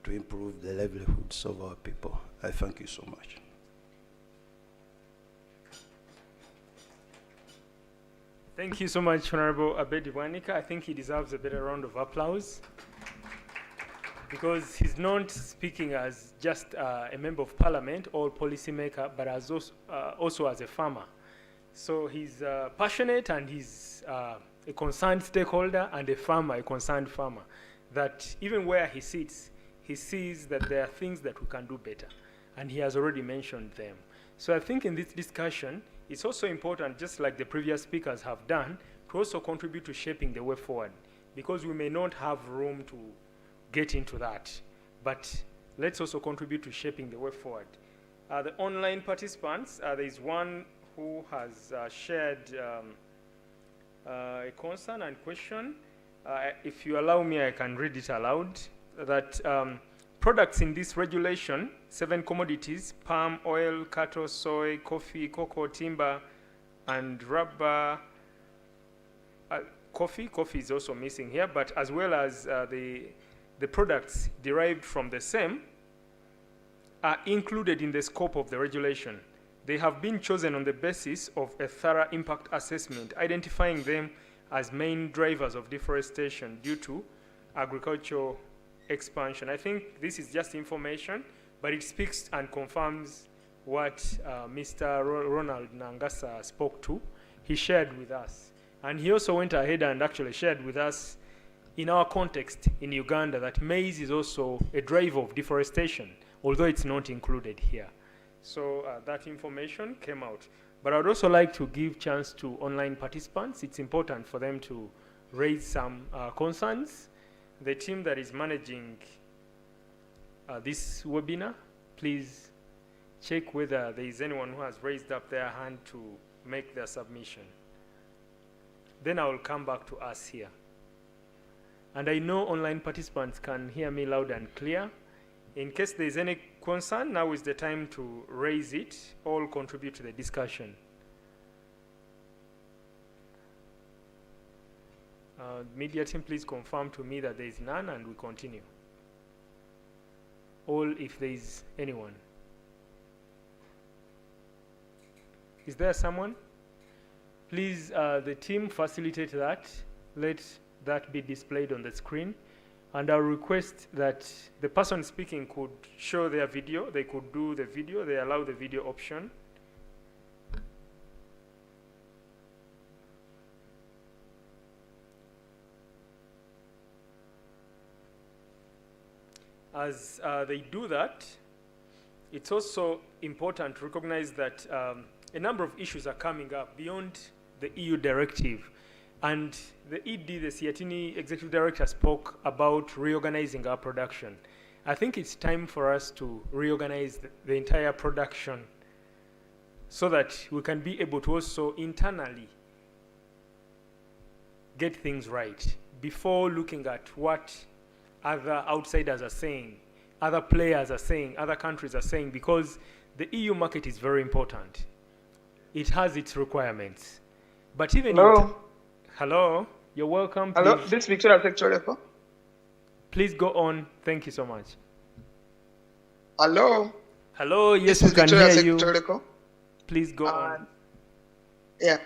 to improve the livelihoods of our people. I thank you so much. Thank you so much, Honorable Abedi Wanika. I think he deserves a better round of applause, because he's not speaking as just a member of parliament or policymaker, but as also as a farmer. So he's passionate, and he's a concerned stakeholder and a farmer, a concerned farmer, that even where he sits, he sees that there are things that we can do better, and he has already mentioned them. So I think in this discussion, it's also important, just like the previous speakers have done, to also contribute to shaping the way forward, because we may not have room to get into that, but let's also contribute to shaping the way forward. The online participants, there is one who has shared a concern and question. If you allow me, I can read it aloud. That products in this regulation, 7 commodities, palm oil, cattle, soy, coffee, cocoa, timber, and rubber. Coffee is also missing here, but as well as the products derived from the same are included in the scope of the regulation. They have been chosen on the basis of a thorough impact assessment, identifying them as main drivers of deforestation due to agricultural expansion. I think this is just information, but it speaks and confirms what Mr. Ronald Nangasa spoke to. He shared with us. And he also went ahead and actually shared with us, in our context in Uganda, that maize is also a driver of deforestation, although it's not included here. So that information came out. But I would also like to give chance to online participants. It's important for them to raise some concerns. The team that is managing this webinar, please check whether there is anyone who has raised up their hand to make their submission. Then I will come back to us here. And I know online participants can hear me loud and clear. In case there's any concern, now is the time to raise it. All contribute to the discussion. Media team, please confirm to me that there is none and we continue. All if there is anyone. Is there someone? Please, the team facilitate that. Let that be displayed on the screen. And I'll request that the person speaking could show their video. They could do the video. They allow the video option. As they do that, it's also important to recognize that a number of issues are coming up beyond the EU directive. And the ED, the Siatini Executive Director, spoke about reorganizing our production. I think it's time for us to reorganize the entire production so that we can be able to also internally get things right before looking at what other outsiders are saying, other players are saying, other countries are saying, because the EU market is very important. It has its requirements. But even hello, you're welcome. Hello, please. this is Victoria Sector. Please go on. Thank you so much. Hello. Hello, yes, This we is can Victoria hear you. Sector. Please go on. Yeah.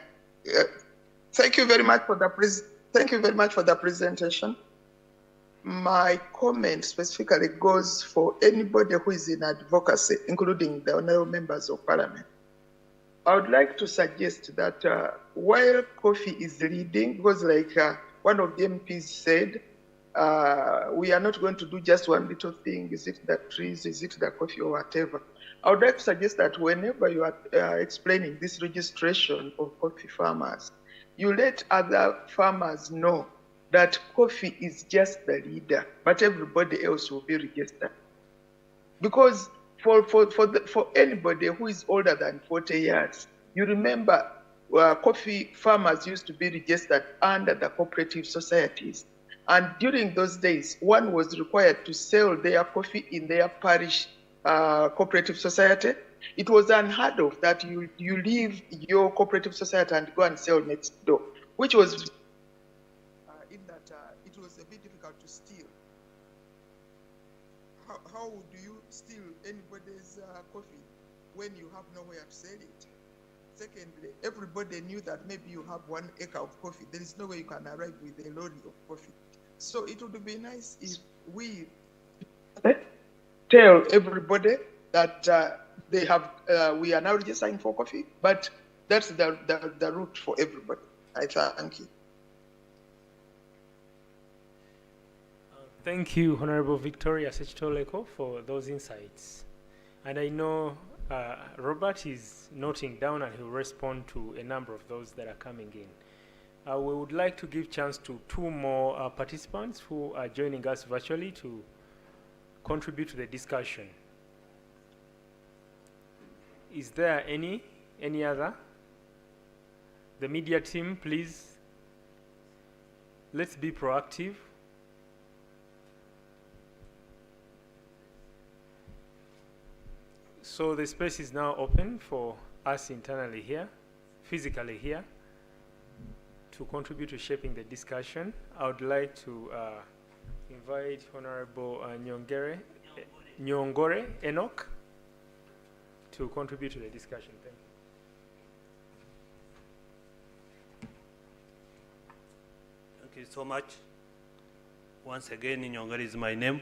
Thank you very much for the presentation. My comment specifically goes for anybody who is in advocacy, including the honorable members of parliament. I would like to suggest that while coffee is leading, because like one of the MPs said, we are not going to do just one little thing. Is it the trees? Is it the coffee or whatever? I would like to suggest that whenever you are explaining this registration of coffee farmers, you let other farmers know that coffee is just the leader, but everybody else will be registered. Because for anybody who is older than 40 years, you remember coffee farmers used to be registered under the cooperative societies. And during those days, one was required to sell their coffee in their parish cooperative society. It was unheard of that you leave your cooperative society and go and sell next door, which was in that it was a bit difficult to steal. How do you steal anybody's coffee when you have nowhere to sell it? Secondly, everybody knew that maybe you have 1 acre of coffee. There is no way you can arrive with a lorry of coffee. So it would be nice if we tell everybody that they have, we are now registering for coffee, but that's the route for everybody. I thank you. Thank you, Honorable Victoria Sechitoleko, for those insights. And I know Robert is noting down and he'll respond to a number of those that are coming in. We would like to give chance to 2 more participants who are joining us virtually to contribute to the discussion. Is there any other? The media team, please, let's be proactive. So the space is now open for us internally here, physically here, to contribute to shaping the discussion. I would like to invite Honorable Nyongore Enoch to contribute to the discussion. Thank you. Thank you so much. Once again, Nyongore is my name.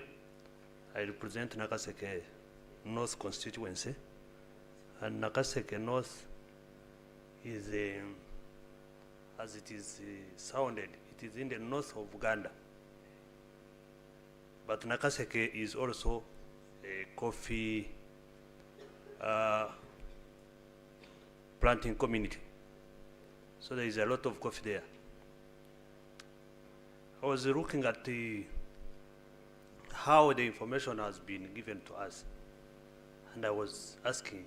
I represent Nakaseke North constituency, and Nakaseke North is, as it is sounded, it is in the north of Uganda. But Nakaseke is also a coffee planting community. So there is a lot of coffee there. I was looking at how the information has been given to us. And I was asking,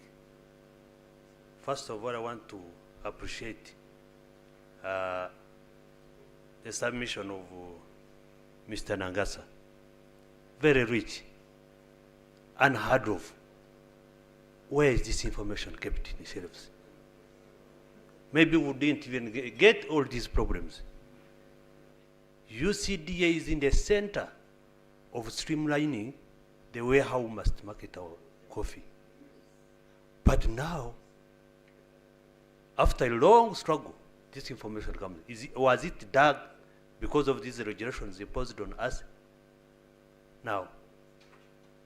first of all, I want to appreciate the submission of Mr. Nangasa. Very rich, unheard of. Where is this information kept in the shelves? Maybe we didn't even get all these problems. UCDA is in the center of streamlining the way how we must market our coffee. But now, after a long struggle, this information comes. Was it dug because of these regulations imposed on us? Now,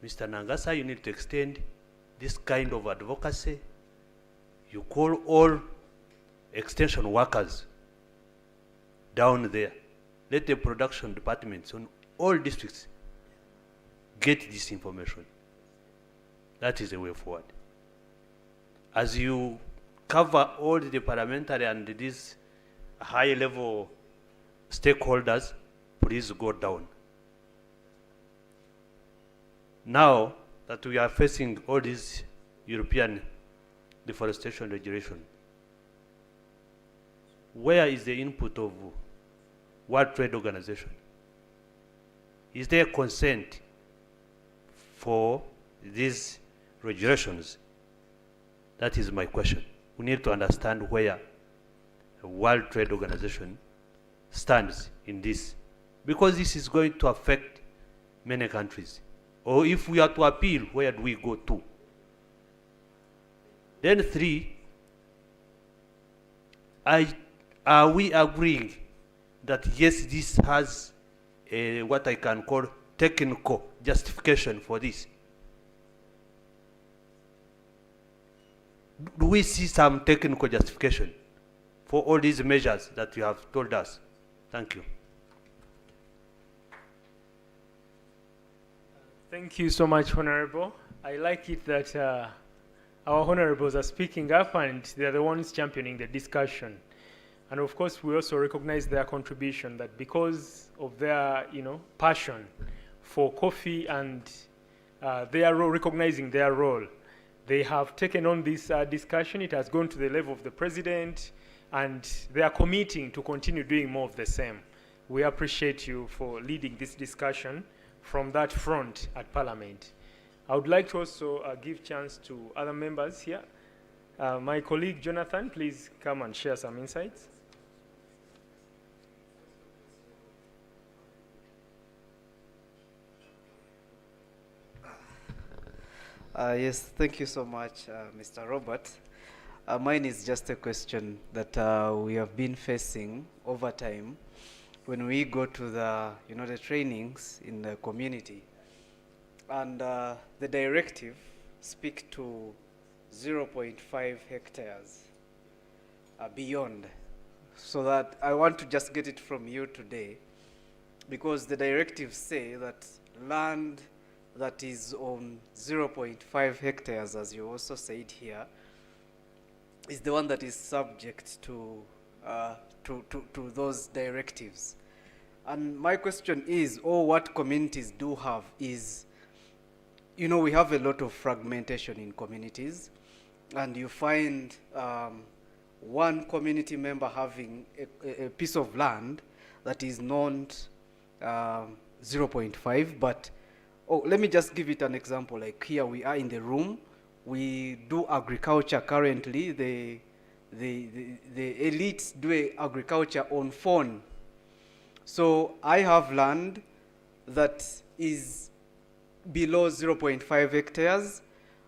Mr. Nangasa, you need to extend this kind of advocacy. You call all extension workers down there. Let the production departments on all districts get this information. That is the way forward. As you cover all the parliamentary and these high-level stakeholders, please go down. Now that we are facing all these European deforestation regulation, where is the input of World Trade Organization? Is there consent for these regulations? That is my question. We need to understand where the World Trade Organization stands in this, because this is going to affect many countries. Or if we are to appeal, where do we go to? Then 3, are we agreeing that yes, this has what I can call technical justification for this? Do we see some technical justification for all these measures that you have told us? Thank you. Thank you so much, Honorable. I like it that our honorables are speaking up and they're the ones championing the discussion. And of course, we also recognize their contribution, that because of their, passion for coffee and their role, recognizing their role, they have taken on this discussion. It has gone to the level of the president, and they are committing to continue doing more of the same. We appreciate you for leading this discussion from that front at Parliament. I would like to also give chance to other members here. My colleague Jonathan, please come and share some insights. Yes, thank you so much, Mr. Robert. Mine is just a question that we have been facing over time when we go to the, the trainings in the community. And the directive speak to 0.5 hectares beyond. So that I want to just get it from you today, because the directives say that land that is on 0.5 hectares, as you also said here, is the one that is subject to those directives. And my question is, what communities do have is, we have a lot of fragmentation in communities, and you find one community member having a piece of land that is not 0.5, but let me just give it an example. Like here we are in the room, we do agriculture currently. The elites do agriculture on phone. So I have land that is below 0.5 hectares,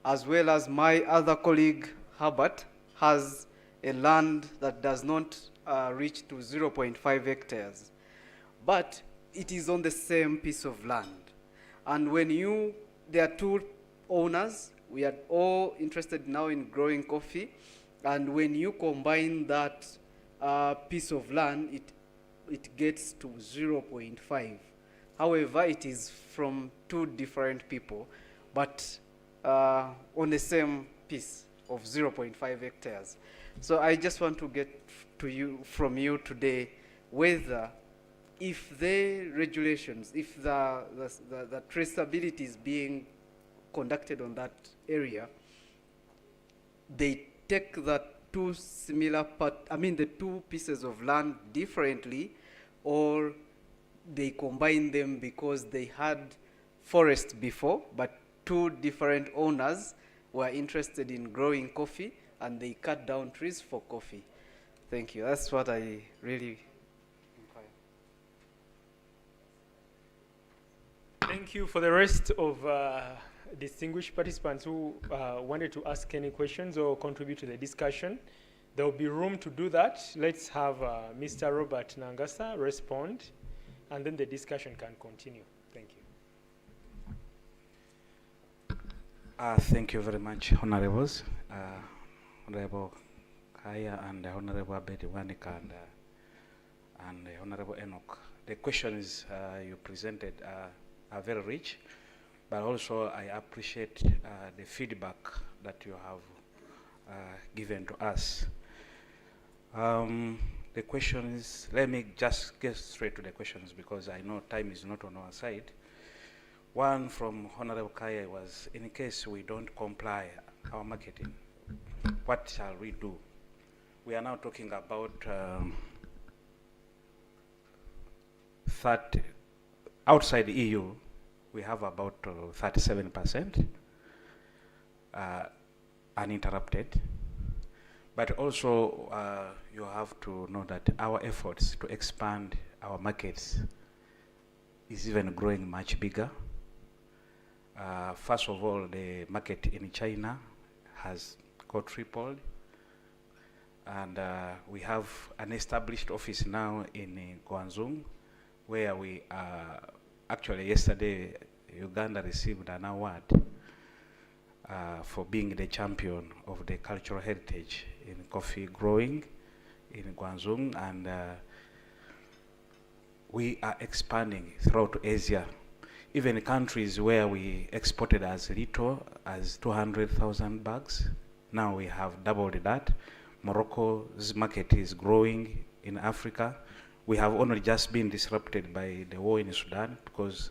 as well as my other colleague, Herbert, has a land that does not reach to 0.5 hectares. But it is on the same piece of land. And when there are two owners, we are all interested now in growing coffee, and when you combine that piece of land, it gets to 0.5. However, it is from two different people, but on the same piece of 0.5 hectares. So I just want to get from you today whether, if the regulations, if the traceability is being conducted on that area, they take the two the two pieces of land differently, or they combined them because they had forest before, but two different owners were interested in growing coffee and they cut down trees for coffee. Thank you. That's what I really inquire. Thank you. For the rest of distinguished participants who wanted to ask any questions or contribute to the discussion, there will be room to do that. Let's have Mr. Robert Nangasa respond, and then the discussion can continue. Thank you. Thank you very much, Honorables. Honorable Kaya and Honorable Abedi Wanika and Honorable Enoch. The questions you presented are very rich, but also I appreciate the feedback that you have given to us. The questions, let me just get straight to the questions because I know time is not on our side. One from Honorable Kaya was, in case we don't comply our marketing, what shall we do? We are now talking about 30, outside the EU, we have about 37% uninterrupted. But also, you have to know that our efforts to expand our markets is even growing much bigger. First of all, the market in China has got tripled. And we have an established office now in Guangzhou, where we actually yesterday, Uganda received an award for being the champion of the cultural heritage in coffee growing in Guangzhou, and we are expanding throughout Asia. Even countries where we exported as little as 200,000 bags, now we have doubled that. Morocco's market is growing in Africa. We have only just been disrupted by the war in Sudan because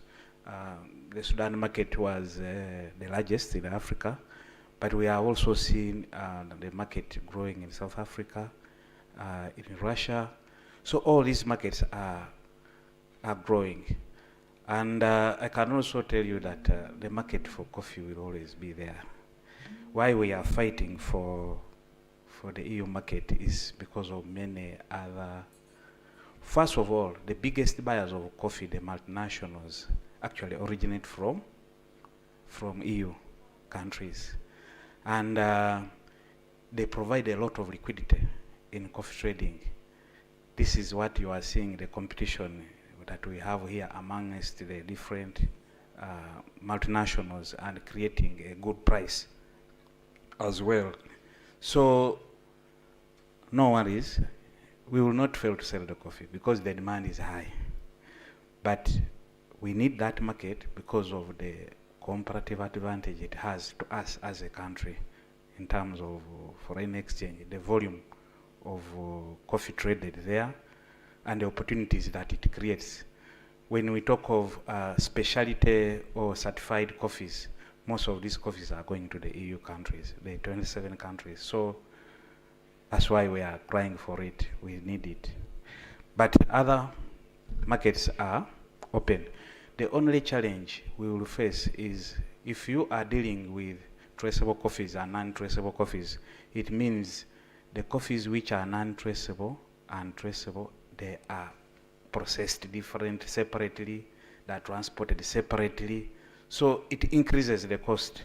the Sudan market was the largest in Africa, but we are also seeing the market growing in South Africa, in Russia. So all these markets are growing. And I can also tell you that the market for coffee will always be there. Why we are fighting for the EU market is because of many other. First of all, the biggest buyers of coffee, the multinationals, actually originate from EU countries. And they provide a lot of liquidity in coffee trading. This is what you are seeing, the competition that we have here amongst the different multinationals and creating a good price as well. So, no worries. We will not fail to sell the coffee because the demand is high. But we need that market because of the comparative advantage it has to us as a country in terms of foreign exchange, the volume of coffee traded there, and the opportunities that it creates. When we talk of specialty or certified coffees, most of these coffees are going to the EU countries, the 27 countries. So that's why we are crying for it. We need it. But other markets are open. The only challenge we will face is if you are dealing with traceable coffees and non-traceable coffees, it means the coffees which are non-traceable and traceable, they are processed separately, they are transported separately. So it increases the cost.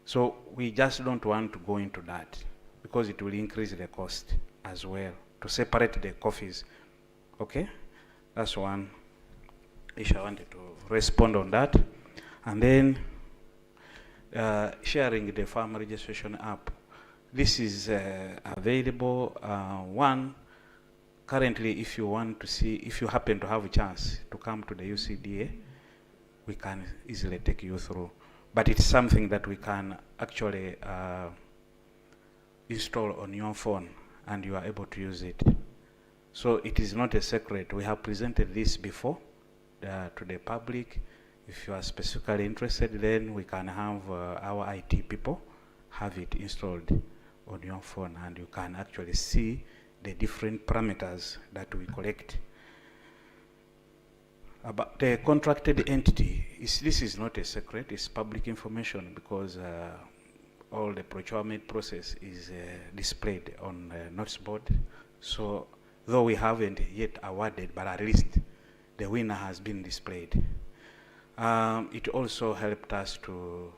So we just don't want to go into that because it will increase the cost as well to separate the coffees. Okay? That's one issue I wanted to respond on that. And then sharing the farm registration app. This is available. One, currently, if you want to see, if you happen to have a chance to come to the UCDA, we can easily take you through. But it's something that we can actually install on your phone and you are able to use it. So it is not a secret. We have presented this before to the public. If you are specifically interested, then we can have our IT people have it installed on your phone and you can actually see the different parameters that we collect. About the contracted entity, this is not a secret, it's public information because all the procurement process is displayed on notice board. So though we haven't yet awarded, but at least the winner has been displayed. It also helped us to,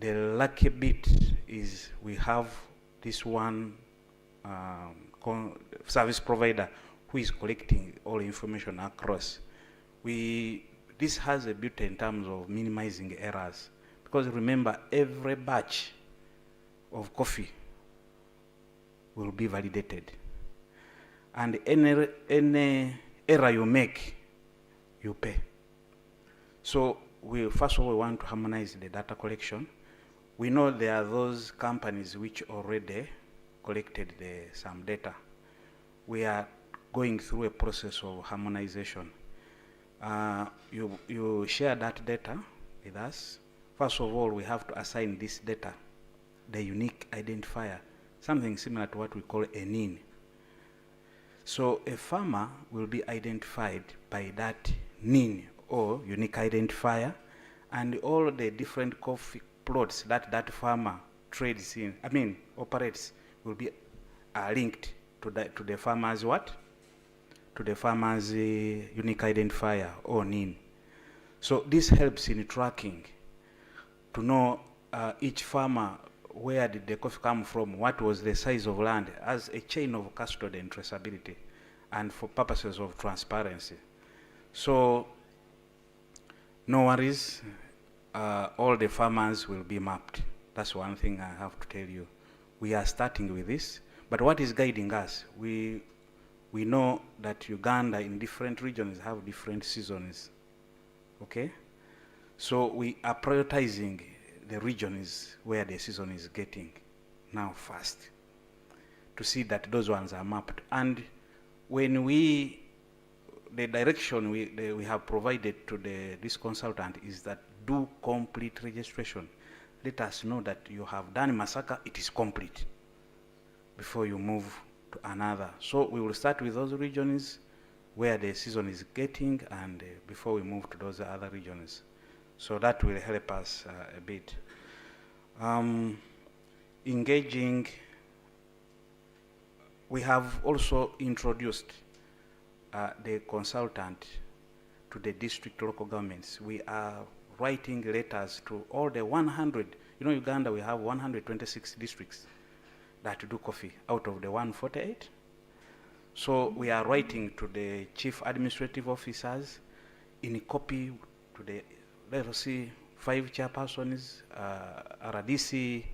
the lucky bit is we have this one service provider who is collecting all information across. This has a beauty in terms of minimizing errors, because remember, every batch of coffee will be validated, and any error you make, you pay. So first of all, we want to harmonize the data collection. We know there are those companies which already collected some data. We are going through a process of harmonization. You share that data with us. First of all, we have to assign this data the unique identifier, something similar to what we call a NIN. So a farmer will be identified by that NIN or unique identifier, and all the different coffee plots that farmer trades in, operates, will be linked to the farmer's what? To the farmer's unique identifier or NIN. So this helps in tracking to know each farmer, where did the coffee come from, what was the size of land, as a chain of custody and traceability, and for purposes of transparency. So no worries, all the farmers will be mapped. That's one thing I have to tell you. We are starting with this, but what is guiding us? We know that Uganda in different regions have different seasons, okay? So we are prioritizing the regions where the season is getting now first, to see that those ones are mapped. And when the direction we have provided to this consultant is that do complete registration. Let us know that you have done Masaka, it is complete, before you move to another. So we will start with those regions where the season is getting, and before we move to those other regions. So that will help us a bit. Engaging, we have also introduced the consultant to the district local governments. We are writing letters to all the 100, Uganda, we have 126 districts that do coffee out of the 148. So we are writing to the chief administrative officers in a copy to the, let us see, 5 chairpersons, RDC,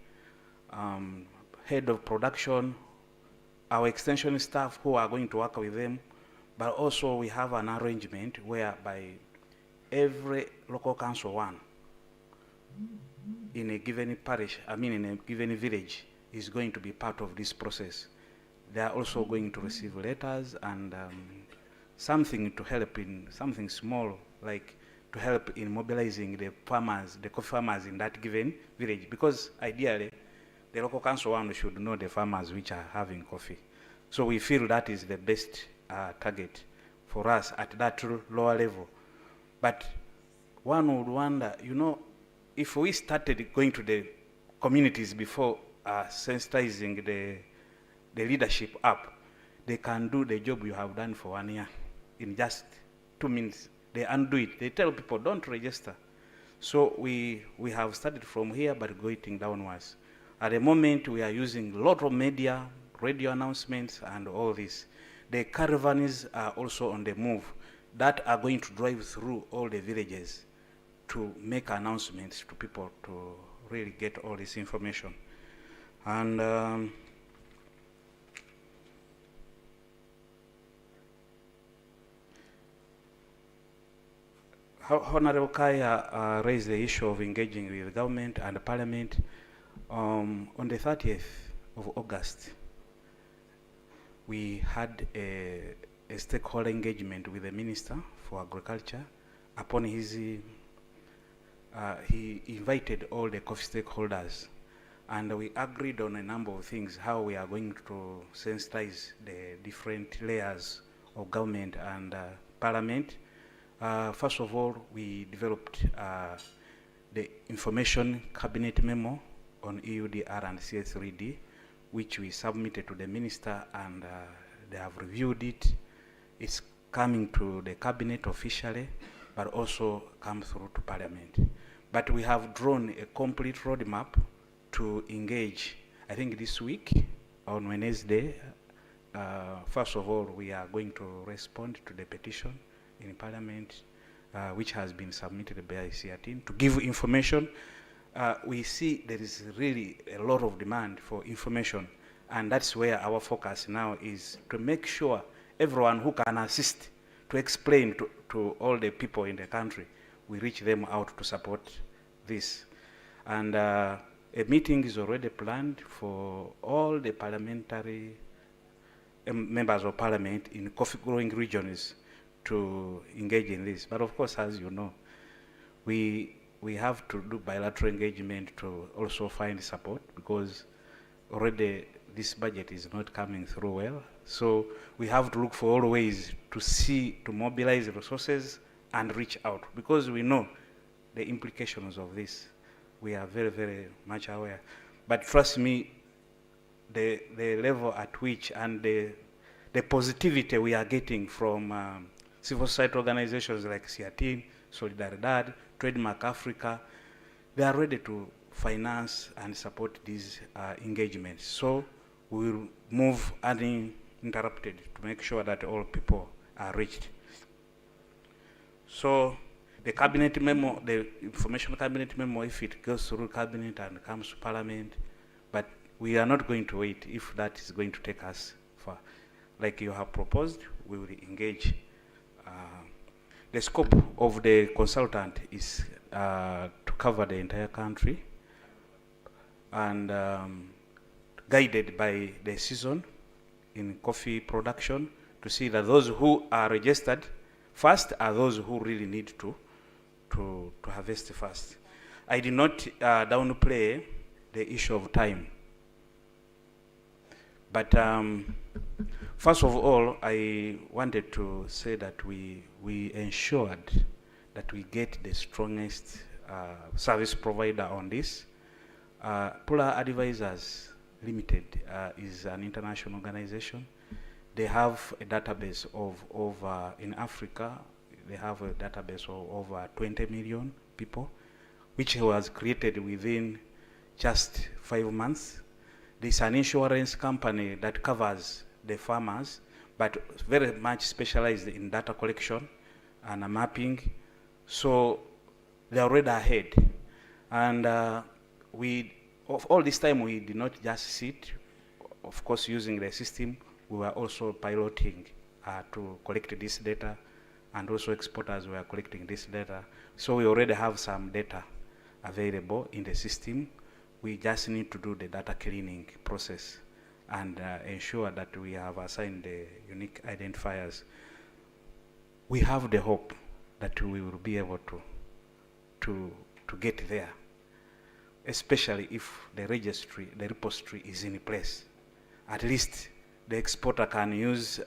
head of production, our extension staff who are going to work with them, but also we have an arrangement whereby every local council one in a given parish, in a given village, is going to be part of this process. They are also going to receive letters and something to help in, something small, like to help in mobilizing the farmers, the coffee farmers in that given village, because ideally the local council one should know the farmers which are having coffee. So we feel that is the best target for us at that lower level. But one would wonder, if we started going to the communities before sensitizing the leadership up, they can do the job you have done for 1 year in just 2 minutes. They undo it. They tell people, don't register. So we have started from here, but going downwards. At the moment, we are using a lot of media, radio announcements, and all this. The caravans are also on the move that are going to drive through all the villages to make announcements to people to really get all this information. And Honorable Kaya raised the issue of engaging with the government and the parliament. On the 30th of August, we had a stakeholder engagement with the Minister for Agriculture. Upon his, he invited all the coffee stakeholders, and we agreed on a number of things, how we are going to sensitize the different layers of government and parliament, First of all, we developed the information cabinet memo on EUDR and CS3D, which we submitted to the minister, and they have reviewed it. It's coming to the cabinet officially, but also come through to parliament. But we have drawn a complete roadmap to engage. I think this week on Wednesday, first of all, we are going to respond to the petition in parliament, which has been submitted by CRT to give information. We see there is really a lot of demand for information, and that's where our focus now is, to make sure everyone who can assist to explain to all the people in the country, we reach them out to support this. And a meeting is already planned for all the parliamentary members of parliament in coffee growing regions to engage in this. But of course, as you know, we have to do bilateral engagement to also find support, because already this budget is not coming through well. So we have to look for all ways to mobilize resources and reach out, because we know the implications of this. We are very, very much aware. But trust me, the level at which and the positivity we are getting from civil society organizations like CRT, Solidaridad, Trademark Africa, they are ready to finance and support these engagements. So we will move uninterrupted to make sure that all people are reached. So the cabinet memo, the information cabinet memo, if it goes through cabinet and comes to parliament, but we are not going to wait if that is going to take us far. Like you have proposed, we will engage. The scope of the consultant is to cover the entire country, and guided by the season in coffee production, to see that those who are registered first are those who really need to harvest first. I did not downplay the issue of time. But first of all, I wanted to say that we ensured that we get the strongest service provider on this. Polar Advisors Limited is an international organization. They have a database of over, in Africa, they have a database of over 20 million people, which was created within just 5 months. There's an insurance company that covers the farmers, but very much specialized in data collection and mapping. So they're already ahead. And of all this time, we did not just sit, of course, using the system. We were also piloting to collect this data, and also exporters were collecting this data. So we already have some data available in the system. We just need to do the data cleaning process and ensure that we have assigned the unique identifiers. We have the hope that we will be able to get there, especially if the registry, the repository is in place. At least the exporter can use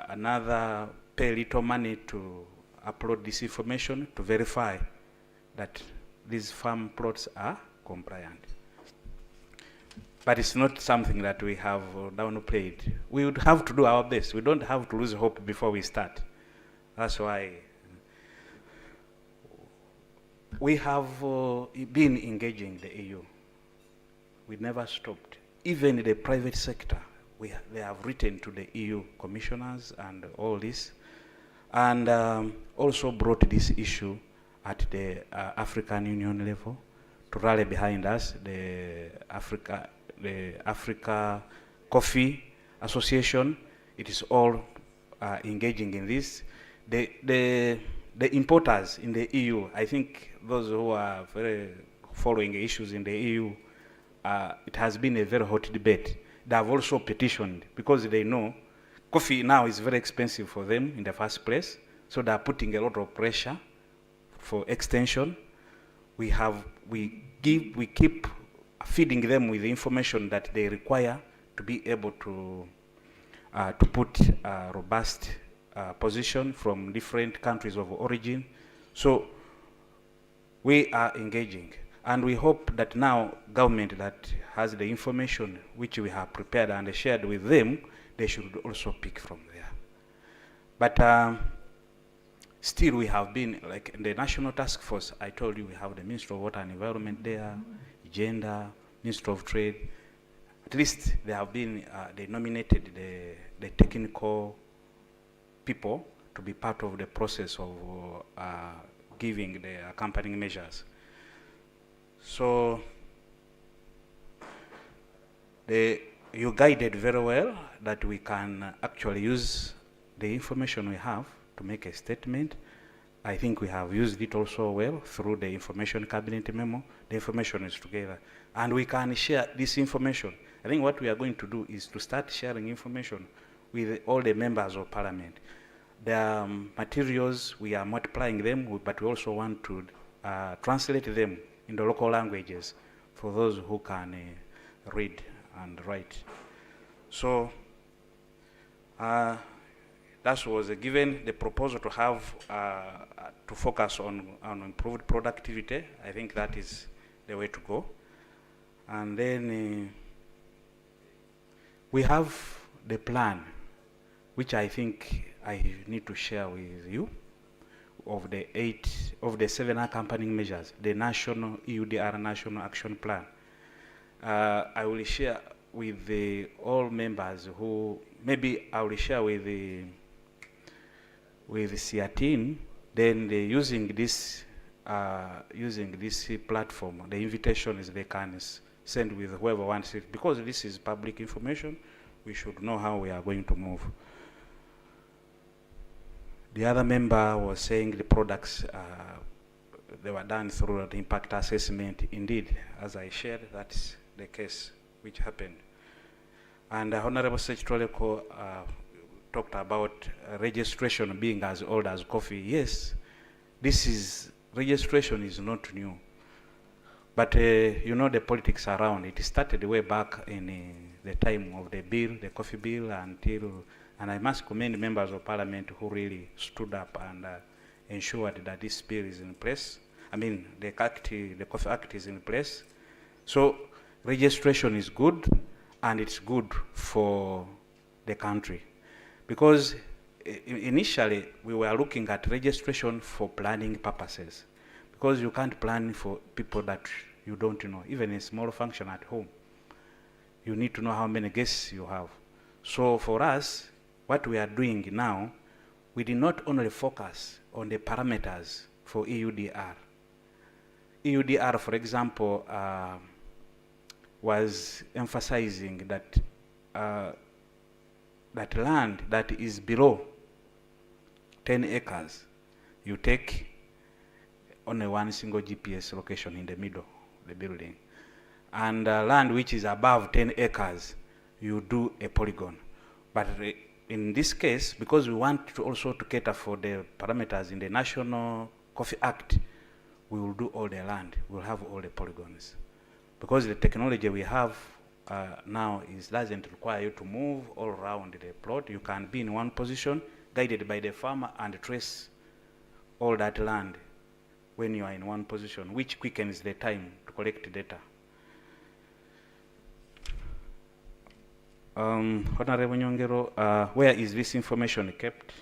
another pay little money to upload this information to verify that these farm plots are compliant. But it's not something that we have downplayed. We would have to do our best. We don't have to lose hope before we start. That's why we have been engaging the EU. We never stopped. Even the private sector, they have written to the EU commissioners and all this, and also brought this issue at the African Union level to rally behind us, the Africa Coffee Association. It is all engaging in this. The importers in the EU, I think those who are very following issues in the EU, it has been a very hot debate. They have also petitioned because they know coffee now is very expensive for them in the first place, so they are putting a lot of pressure for extension. We keep feeding them with the information that they require to be able to put robust position from different countries of origin. So we are engaging, and we hope that now government that has the information which we have prepared and shared with them, they should also pick from there. But still we have been, like in the National Task Force, I told you we have the Minister of Water and Environment there, Gender, Minister of Trade. At least they have been, they nominated the technical people to be part of the process of giving the accompanying measures. So you guided very well that we can actually use the information we have to make a statement. I think we have used it also well through the information cabinet memo. The information is together, and we can share this information. I think what we are going to do is to start sharing information with all the members of parliament. The materials, we are multiplying them, but we also want to translate them in the local languages for those who can read and write. So that was given the proposal to have to focus on improved productivity. I think that is the way to go. And then we have the plan, which I think I need to share with you, of the 7 accompanying measures, the national EUDR National Action Plan. I will share with all members who, maybe I will share with the CIATIN, then using this platform, the invitation is they can send with whoever wants it, because this is public information. We should know how we are going to move. The other member was saying the products, they were done through the impact assessment. Indeed, as I shared, that's the case which happened. And Honorable Secretary talked about registration being as old as coffee. Yes, registration is not new. But you know the politics around it. It started way back in the time of the bill, the coffee bill, and I must commend members of parliament who really stood up and ensured that this bill is in place. I mean, the Coffee Act is in place. So registration is good, and it's good for the country. Because initially we were looking at registration for planning purposes. Because you can't plan for people that you don't know, even a small function at home. You need to know how many guests you have. So for us, what we are doing now, we did not only focus on the parameters for EUDR. EUDR, for example, was emphasizing that that land that is below 10 acres, you take only one single GPS location in the middle of the building. And land which is above 10 acres, you do a polygon. But in this case, because we want to also to cater for the parameters in the National Coffee Act, we will do all the land. We'll have all the polygons. Because the technology we have now doesn't require you to move all around the plot. You can be in one position, guided by the farmer, and trace all that land when you are in one position, which quickens the time to collect data. Honorable Nyongero, where is this information kept?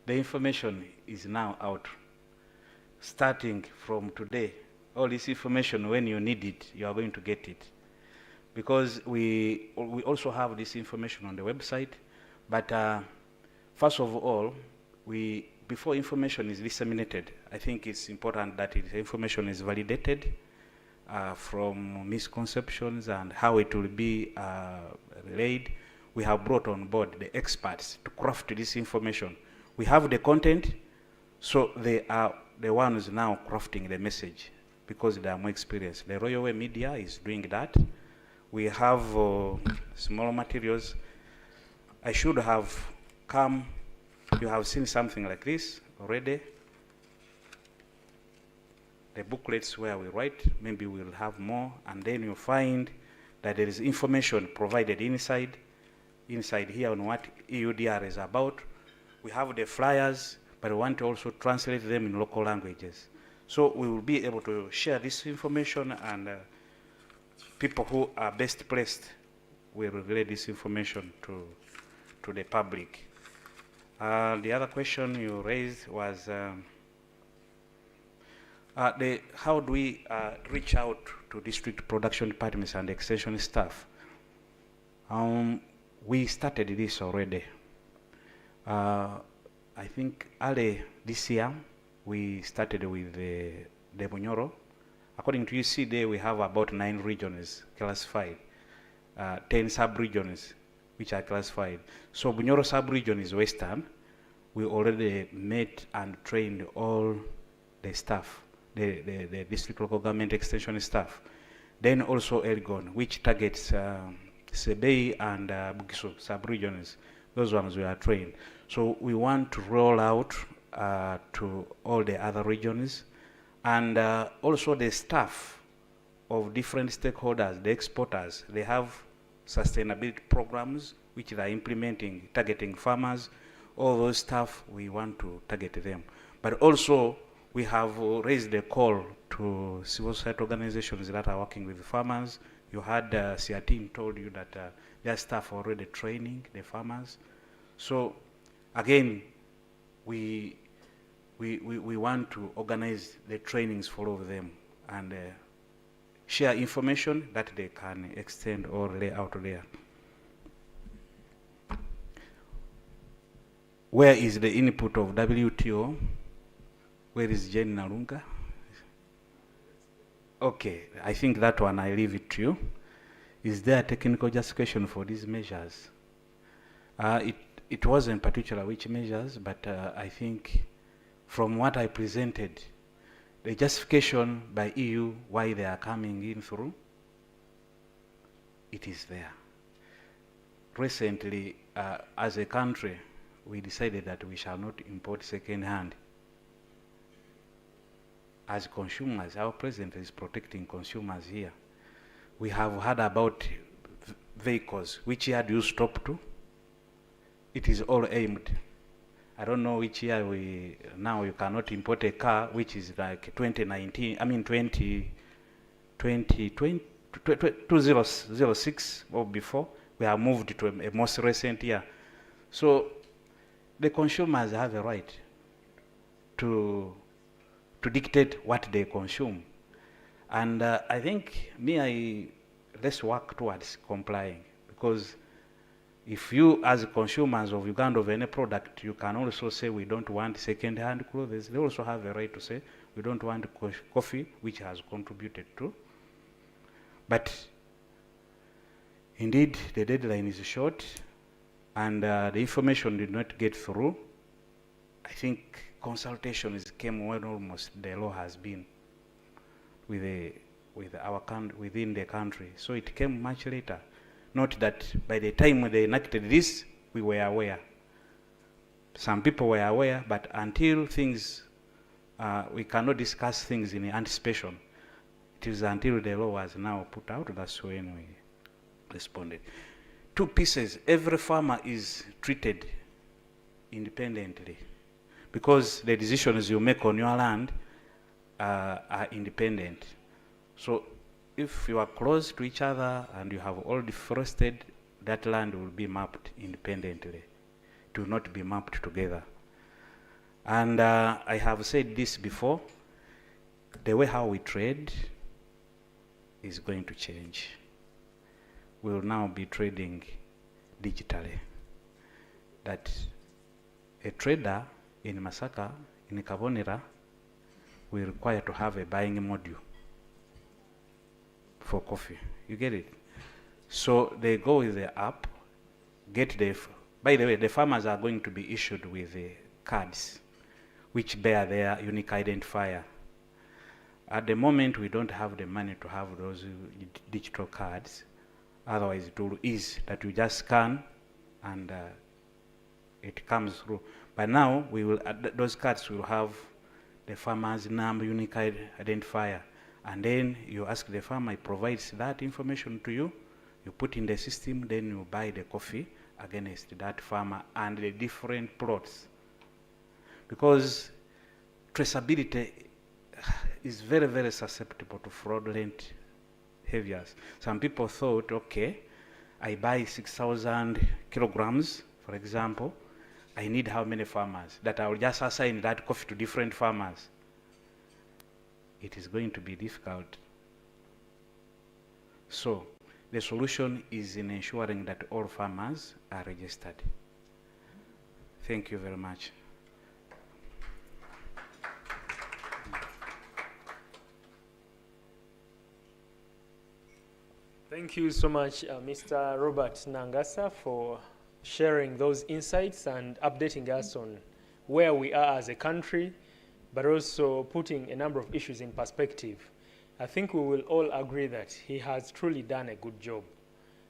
The information is now out. Starting from today, all this information, when you need it, you are going to get it. Because we also have this information on the website, but first of all, before information is disseminated, I think it's important that the information is validated from misconceptions and how it will be relayed. We have brought on board the experts to craft this information. We have the content, so they are the ones now crafting the message because they are more experienced. The Royal Way Media is doing that. We have small materials. I should have come. You have seen something like this already. The booklets where we write, maybe we'll have more, and then you find that there is information provided inside inside here on what EUDR is about. We have the flyers, but we want to also translate them in local languages. So we will be able to share this information, and people who are best placed will relay this information to the public. The other question you raised was how do we reach out to district production departments and extension staff? We started this already. I think early this year, we started with the Bunyoro. According to UCD, we have about 9 regions classified, 10 sub-regions which are classified. So Bunyoro sub-region is Western. We already met and trained all the staff, the district local government extension staff. Then also Elgon, which targets Sebei and Bukiso sub-regions. Those ones we are trained. So we want to roll out to all the other regions, and also the staff of different stakeholders, the exporters, they have sustainability programs which they are implementing, targeting farmers. All those staff, we want to target them. But also, we have raised the call to civil society organizations that are working with farmers. You had CIATIN told you that their staff are already training the farmers. So again, we want to organize the trainings for all of them and share information that they can extend or lay out there. Where is the input of WTO? Where is Jane Nalunga? Okay, I think that one I leave it to you. Is there a technical justification for these measures? It wasn't particular which measures, but I think from what I presented, the justification by EU why they are coming in through, it is there. Recently, as a country, we decided that we shall not import second-hand. As consumers, our president is protecting consumers here. We have heard about vehicles. Which year do you stop to? It is all aimed. I don't know which year now you cannot import a car which is like 2019, I mean 2006 or before. We have moved to a most recent year. So the consumers have a right to dictate what they consume. And I think let's work towards complying, because if you as consumers of Uganda of any product, you can also say we don't want second-hand clothes. They also have a right to say we don't want coffee which has contributed to. But indeed, the deadline is short, and the information did not get through. I think consultations came when almost the law has been within the country. So it came much later. Not that by the time they enacted this, we were aware. Some people were aware, but until things, we cannot discuss things in anticipation. It is until the law was now put out, that's when we responded. 2 pieces, every farmer is treated independently, because the decisions you make on your land are independent. So if you are close to each other and you have all deforested, that land will be mapped independently. It will not be mapped together. And I have said this before, the way how we trade is going to change. We will now be trading digitally. That a trader in Masaka, in Kabonera, will require to have a buying module for coffee. You get it? So they go with the app, by the way, the farmers are going to be issued with the cards which bear their unique identifier. At the moment, we don't have the money to have those digital cards. Otherwise, it will ease that you just scan and it comes through. But now, those cards will have the farmer's number, unique identifier. And then you ask the farmer, he provides that information to you, you put in the system, then you buy the coffee against that farmer and the different plots, because traceability is very, very susceptible to fraudulent behaviors. Some people thought, okay, I buy 6,000 kilograms, for example, I need how many farmers? That I will just assign that coffee to different farmers. It is going to be difficult. So the solution is in ensuring that all farmers are registered. Thank you very much. Thank you so much, Mr. Robert Nangasa, for sharing those insights and updating us on where we are as a country, but also putting a number of issues in perspective. I think we will all agree that he has truly done a good job.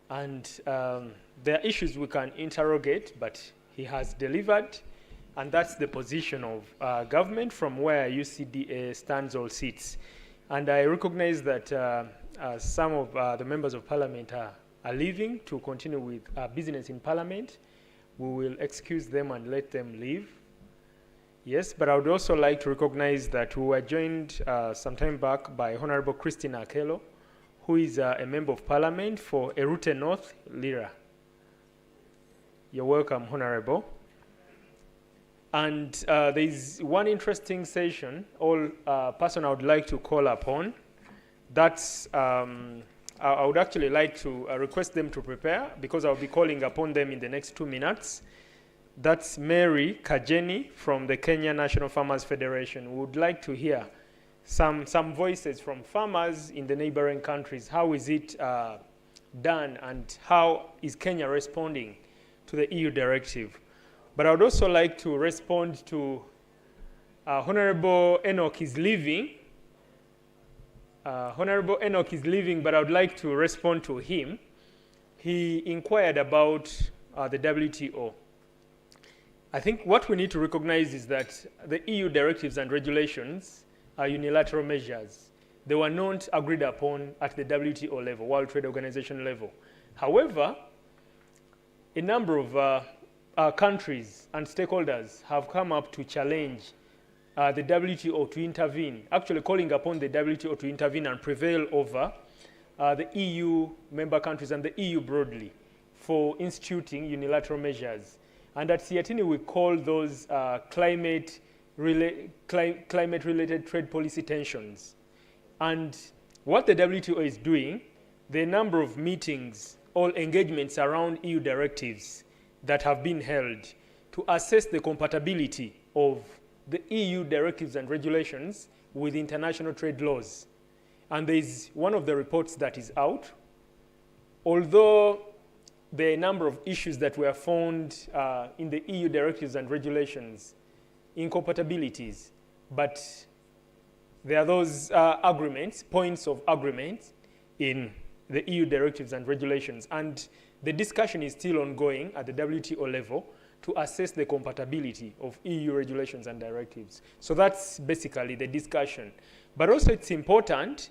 And there are issues we can interrogate, but he has delivered, and that's the position of government from where UCDA stands or sits. And I recognize that some of the members of parliament are leaving to continue with business in parliament. We will excuse them and let them leave. Yes, but I would also like to recognize that we were joined some time back by Honorable Christina Akelo, who is a member of parliament for Erute North, Lira. You're welcome, Honorable. And there is one interesting session, person I would like to call upon. That's, I would actually like to request them to prepare, because I'll be calling upon them in the next 2 minutes. That's Mary Kajeni from the Kenya National Farmers Federation. We would like to hear some voices from farmers in the neighboring countries. How is it done, and how is Kenya responding to the EU directive? But I would also like to respond to Honorable Enoch is leaving. Honorable Enoch is leaving, but I would like to respond to him. He inquired about the WTO. I think what we need to recognize is that the EU directives and regulations are unilateral measures. They were not agreed upon at the WTO level, World Trade Organization level. However, a number of countries and stakeholders have come up to challenge the WTO to intervene, actually calling upon the WTO to intervene and prevail over the EU member countries and the EU broadly for instituting unilateral measures. And at Siatini, we call those climate-related trade policy tensions. And what the WTO is doing, the number of meetings, all engagements around EU directives that have been held to assess the compatibility of the EU directives and regulations with international trade laws. And there is one of the reports that is out. Although there are a number of issues that were found in the EU directives and regulations, incompatibilities, but there are those agreements, points of agreement in the EU directives and regulations. And the discussion is still ongoing at the WTO level to assess the compatibility of EU regulations and directives. So that's basically the discussion. But also it's important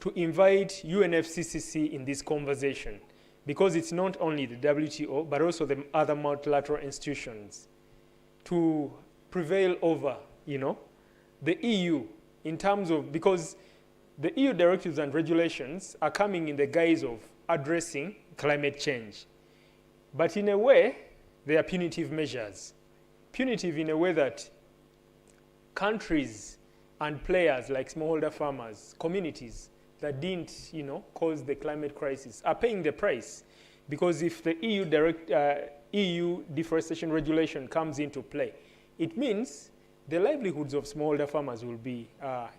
to invite UNFCCC in this conversation, because it's not only the WTO, but also the other multilateral institutions to prevail over, the EU in terms of, because the EU directives and regulations are coming in the guise of addressing climate change. But in a way, they are punitive measures. Punitive in a way that countries and players like smallholder farmers, communities that didn't, cause the climate crisis are paying the price. Because if the EU deforestation regulation comes into play, it means the livelihoods of smallholder farmers will be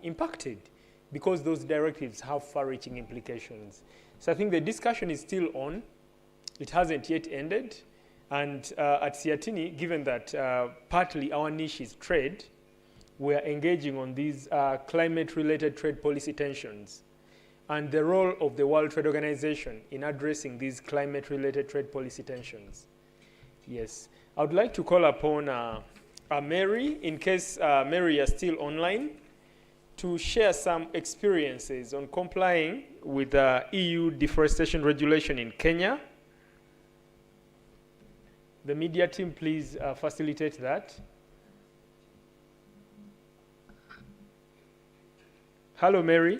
impacted, because those directives have far-reaching implications. So I think the discussion is still on. It hasn't yet ended. And at Siatini, given that partly our niche is trade, we are engaging on these climate-related trade policy tensions and the role of the World Trade Organization in addressing these climate-related trade policy tensions. Yes. I would like to call upon Mary, in case Mary is still online, to share some experiences on complying with the EU deforestation regulation in Kenya. The media team, please facilitate that. Hello, Mary.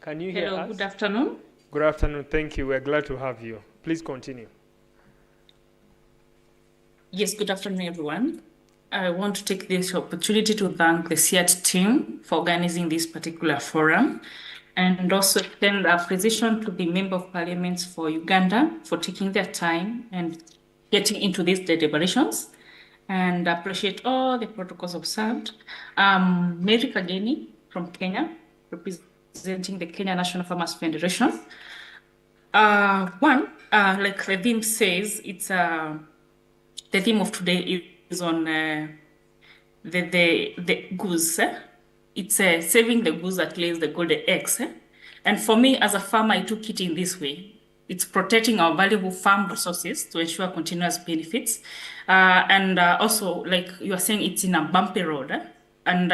Can you hear us? Hello, good afternoon. Good afternoon. Thank you. We're glad to have you. Please continue. Yes, good afternoon, everyone. I want to take this opportunity to thank the CIAT team for organizing this particular forum, and also extend appreciation to the Member of Parliament for Uganda for taking their time and getting into these deliberations, and appreciate all the protocols observed. Mary Kageni from Kenya, representing the Kenya National Farmers Federation. Like the theme says, it's the theme of today is on the goose. It's saving the goose that lays the golden eggs. And for me, as a farmer, I took it in this way. It's protecting our valuable farm resources to ensure continuous benefits. And also, like you are saying, it's in a bumpy road. And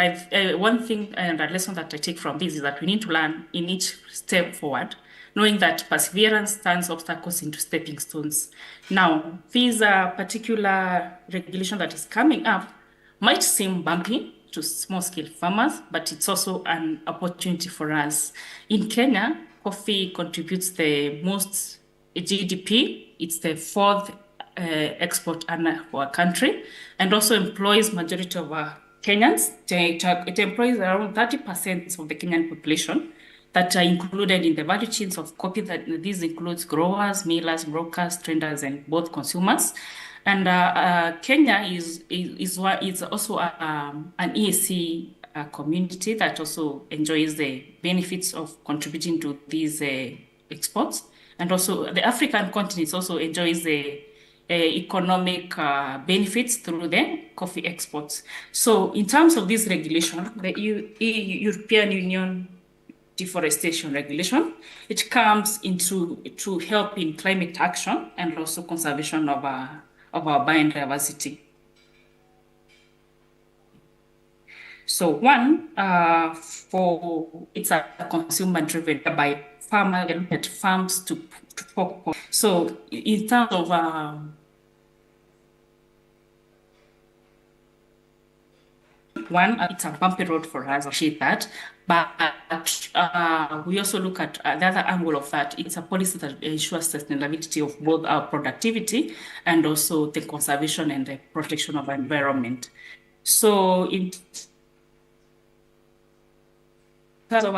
one thing and a lesson that I take from this is that we need to learn in each step forward, knowing that perseverance turns obstacles into stepping stones. Now, this particular regulation that is coming up might seem bumpy to small-scale farmers, but it's also an opportunity for us. In Kenya, coffee contributes the most GDP. It's the fourth export earner for our country, and also employs majority of our Kenyans. It employs around 30% of the Kenyan population that are included in the value chains of coffee. That this includes growers, millers, brokers, traders, and both consumers. And Kenya is also an EAC community that also enjoys the benefits of contributing to these exports. And also the African continent also enjoys the economic benefits through the coffee exports. So in terms of this regulation, the European Union deforestation regulation, it comes to help in climate action and also conservation of our biodiversity. So it's a consumer driven by farmers look at farms to focus. So in terms of it's a bumpy road for us, I appreciate that. But we also look at the other angle of that. It's a policy that ensures sustainability of both our productivity and also the conservation and the protection of our environment. So in terms of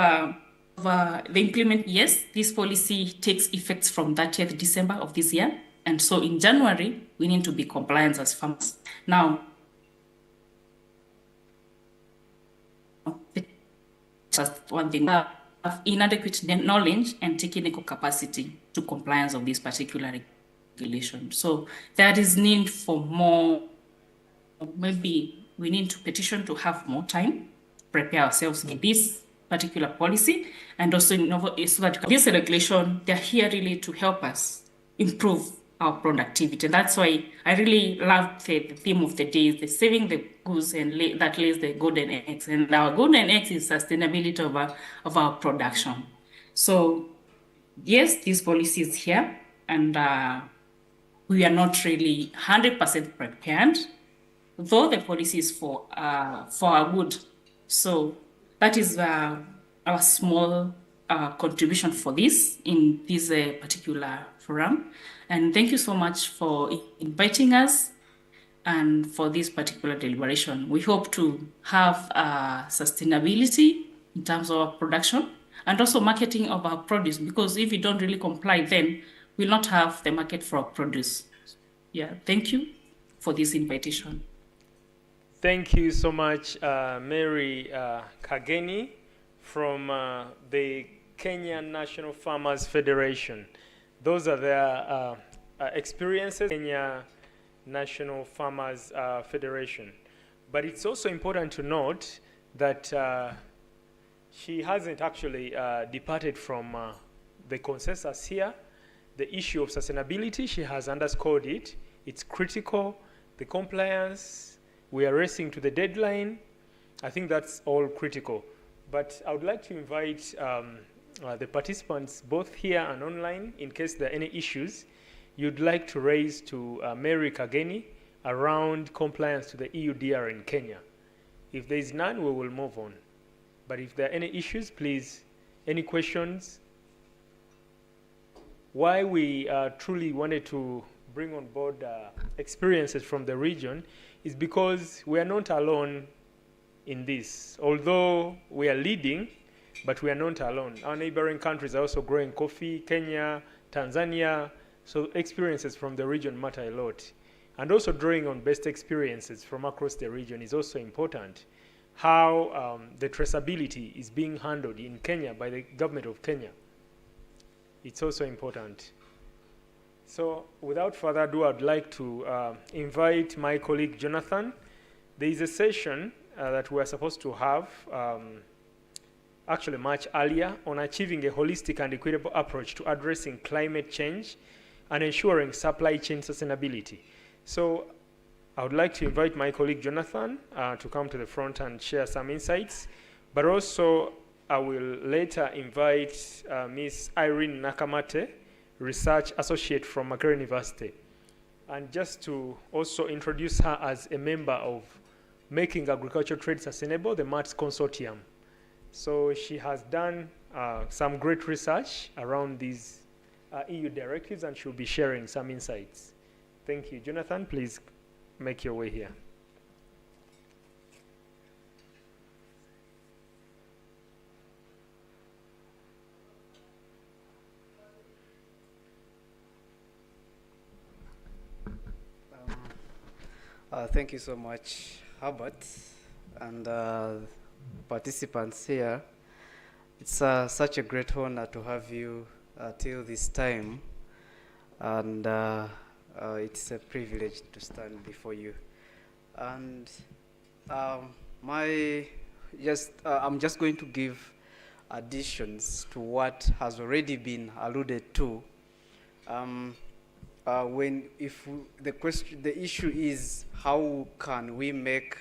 the implement, yes, this policy takes effect from 30th December of this year. And so in January, we need to be compliant as farmers. Now, just one thing, have inadequate knowledge and technical capacity to compliance of this particular regulation. So there is need for more, maybe we need to petition to have more time, prepare ourselves in this particular policy, and also so that this regulation, they're here really to help us improve our productivity. That's why I really love the theme of the day, the saving the goose and that lays the golden eggs. And our golden eggs is sustainability of our production. So yes, this policy is here, and we are not really 100% prepared, though the policy is for our good. So that is our small contribution for this in this particular forum. And thank you so much for inviting us and for this particular deliberation. We hope to have sustainability in terms of our production and also marketing of our produce, because if we don't really comply, then we'll not have the market for our produce. Yeah, thank you for this invitation. Thank you so much, Mary Kageni from the Kenya National Farmers Federation. Those are their experiences, Kenya National Farmers Federation. But it's also important to note that she hasn't actually departed from the consensus here. The issue of sustainability, she has underscored it. It's critical. The compliance, we are racing to the deadline. I think that's all critical. But I would like to invite the participants both here and online, in case there are any issues you'd like to raise to Mary Kageni around compliance to the EUDR in Kenya. If there is none, we will move on. But if there are any issues, please, any questions? Why we truly wanted to bring on board experiences from the region is because we are not alone in this. Although we are leading, but we are not alone. Our neighboring countries are also growing coffee, Kenya, Tanzania, so experiences from the region matter a lot. And also drawing on best experiences from across the region is also important. How the traceability is being handled in Kenya by the government of Kenya. It's also important. So without further ado, I'd like to invite my colleague Jonathan. There is a session that we're supposed to have actually much earlier on achieving a holistic and equitable approach to addressing climate change and ensuring supply chain sustainability. So I would like to invite my colleague Jonathan to come to the front and share some insights, but also I will later invite Ms. Irene Nakamate, Research Associate from Makerere University, and just to also introduce her as a member of Making Agricultural Trade Sustainable, the MATS Consortium. So she has done some great research around these EU directives, and she'll be sharing some insights. Thank you. Jonathan, please make your way here. Thank you so much, Herbert, and participants here. It's such a great honor to have you till this time, and it's a privilege to stand before you. And I'm just going to give additions to what has already been alluded to. The issue is how can we make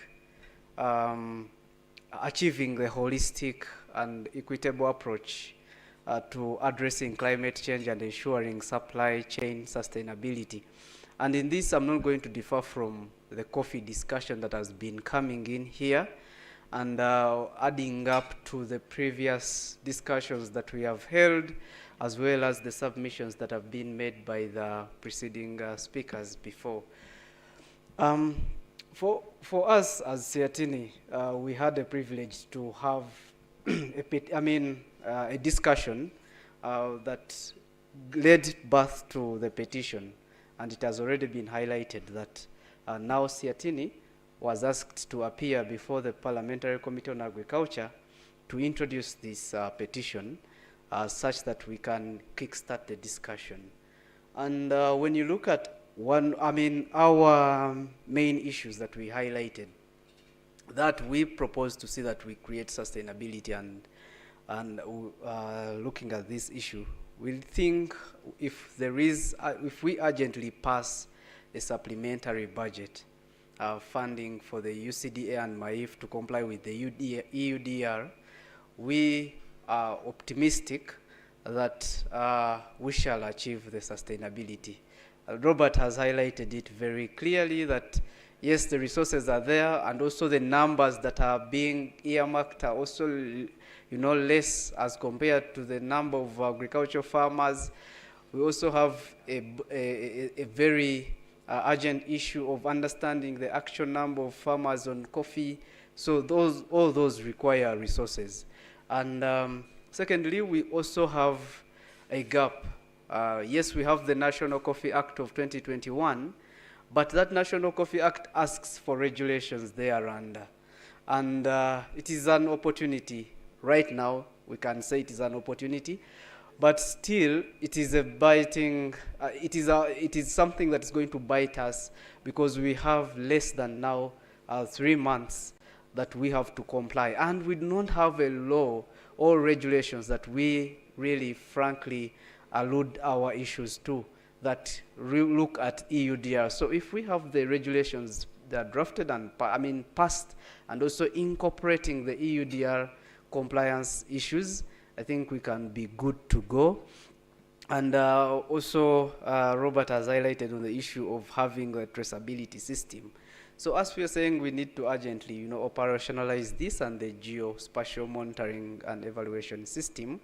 achieving the holistic and equitable approach to addressing climate change and ensuring supply chain sustainability. And in this, I'm not going to differ from the coffee discussion that has been coming in here, and adding up to the previous discussions that we have held, as well as the submissions that have been made by the preceding speakers before. For us as Siatini, we had a privilege to have a discussion that led birth to the petition, and it has already been highlighted that now Siatini was asked to appear before the Parliamentary Committee on Agriculture to introduce this petition such that we can kickstart the discussion. And when you look at our main issues that we highlighted, that we propose to see that we create sustainability, and looking at this issue, we think if we urgently pass a supplementary budget funding for the UCDA and MAIF to comply with the EUDR, we are optimistic that we shall achieve the sustainability. Robert has highlighted it very clearly that yes, the resources are there, and also the numbers that are being earmarked are also less as compared to the number of agricultural farmers. We also have a very urgent issue of understanding the actual number of farmers on coffee. So all those require resources. And secondly, we also have a gap. Yes, we have the National Coffee Act of 2021, but that National Coffee Act asks for regulations thereunder. And it is an opportunity. Right now, we can say it is an opportunity, but still, it is it is something that is going to bite us, because we have less than now 3 months that we have to comply, and we do not have a law or regulations that we really, frankly, allude our issues to that look at EUDR. So if we have the regulations that are drafted and passed, and also incorporating the EUDR compliance issues, I think we can be good to go. And also, Robert has highlighted on the issue of having a traceability system. So as we are saying, we need to urgently, operationalize this and the geospatial monitoring and evaluation system,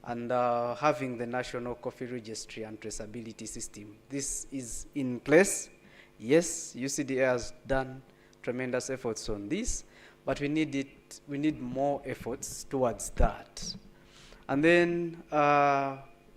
and having the National Coffee Registry and Traceability System. This is in place. Yes, UCDA has done tremendous efforts on this, but we need more efforts towards that. And then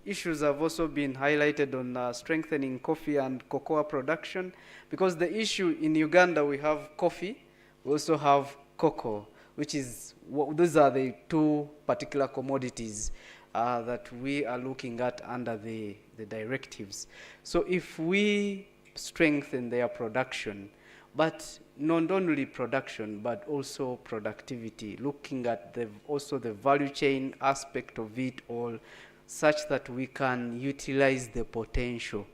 issues have also been highlighted on strengthening coffee and cocoa production, because the issue in Uganda, we have coffee, we also have cocoa, which is, these are the two particular commodities that we are looking at under the directives. So if we strengthen their production, but not only production, but also productivity, looking at also the value chain aspect of it all, such that we can utilize the potential.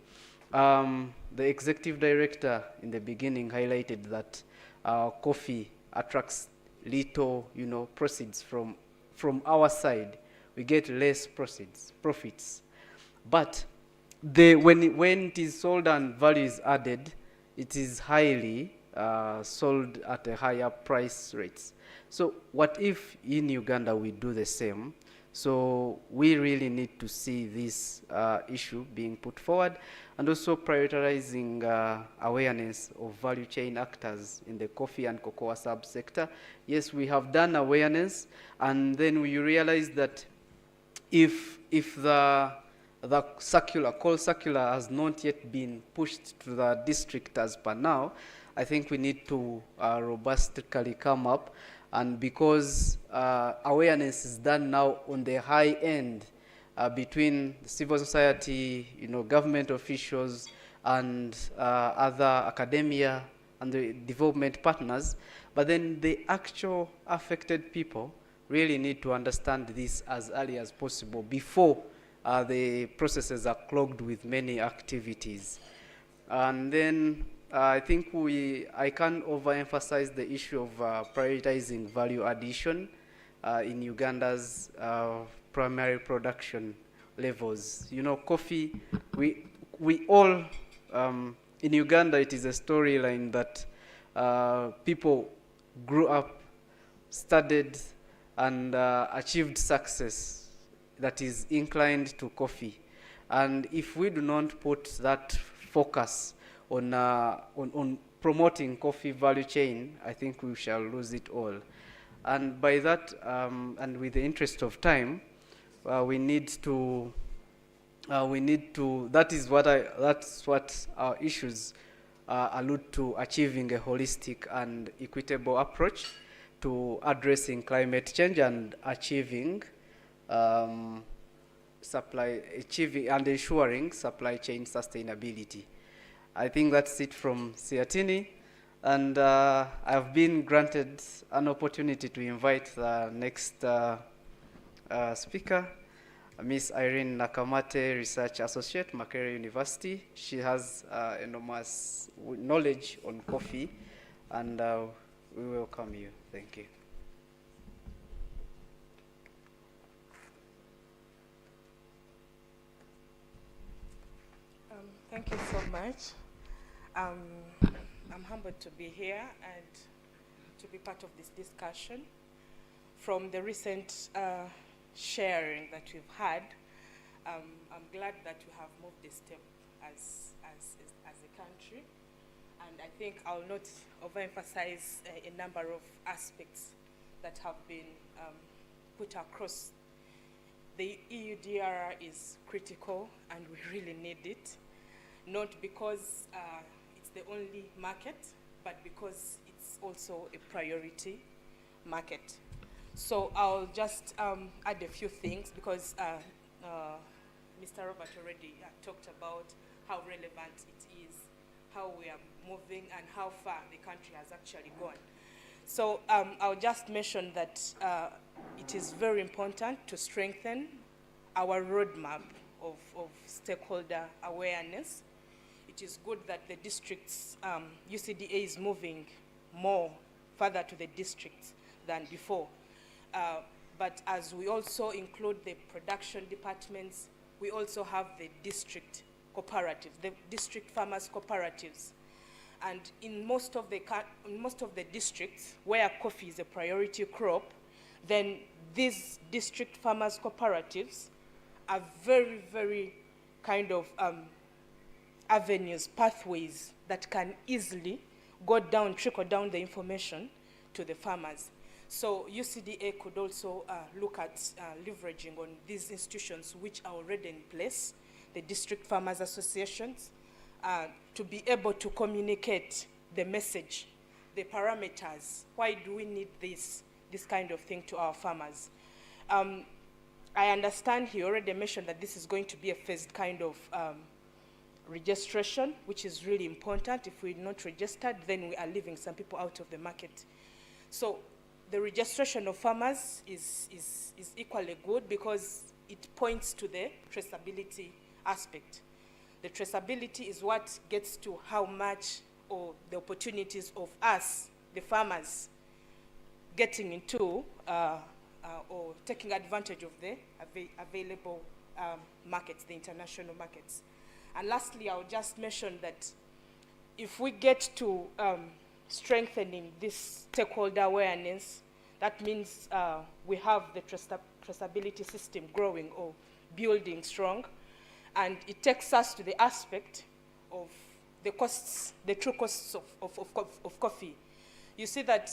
The executive director in the beginning highlighted that coffee attracts little, proceeds from our side. We get less profits. But when it is sold and value is added, it is highly sold at a higher price rates. So what if in Uganda we do the same? So we really need to see this issue being put forward, and also prioritizing awareness of value chain actors in the coffee and cocoa subsector. Yes, we have done awareness, and then we realize that if the call circular has not yet been pushed to the district as per now, I think we need to robustly come up. And because awareness is done now on the high end between civil society, government officials, and other academia and the development partners, but then the actual affected people really need to understand this as early as possible before the processes are clogged with many activities. And then I think I can't overemphasize the issue of prioritizing value addition in Uganda's primary production levels. Coffee, we all, in Uganda, it is a storyline that people grew up, studied, and achieved success that is inclined to coffee. And if we do not put that focus on promoting coffee value chain, I think we shall lose it all. And by that, and with the interest of time, we need to, that's what our issues allude to, achieving a holistic and equitable approach to addressing climate change and achieving and ensuring supply chain sustainability. I think that's it from Siatini, and I've been granted an opportunity to invite the next speaker, Miss Irene Nakamate, Research Associate, Makerere University. She has enormous knowledge on coffee, and we welcome you. Thank you. Thank you so much. I'm humbled to be here and to be part of this discussion. From the recent sharing that we've had, I'm glad that we have moved this step as a country. And I think I'll not overemphasize a number of aspects that have been put across. The EUDR is critical and we really need it. Not because it's the only market, but because it's also a priority market. So I'll just add a few things, because Mr. Robert already talked about how relevant it is, how we are moving, and how far the country has actually gone. So I'll just mention that it is very important to strengthen our roadmap of stakeholder awareness. It is good that the districts, UCDA is moving more further to the districts than before. But as we also include the production departments, we also have the district cooperatives, the district farmers cooperatives. And in most of the districts where coffee is a priority crop, then these district farmers cooperatives are very, very kind of avenues, pathways that can easily go down, trickle down the information to the farmers. So UCDA could also look at leveraging on these institutions which are already in place, the district farmers associations, to be able to communicate the message, the parameters. Why do we need this kind of thing to our farmers? I understand he already mentioned that this is going to be a phased kind of registration, which is really important. If we're not registered, then we are leaving some people out of the market. So the registration of farmers is equally good because it points to the traceability aspect. The traceability is what gets to how much or the opportunities of us, the farmers, getting into or taking advantage of the available markets, the international markets. And lastly, I'll just mention that if we get to strengthening this stakeholder awareness, that means we have the traceability system growing or building strong, and it takes us to the aspect of the costs, the true costs of coffee. You see that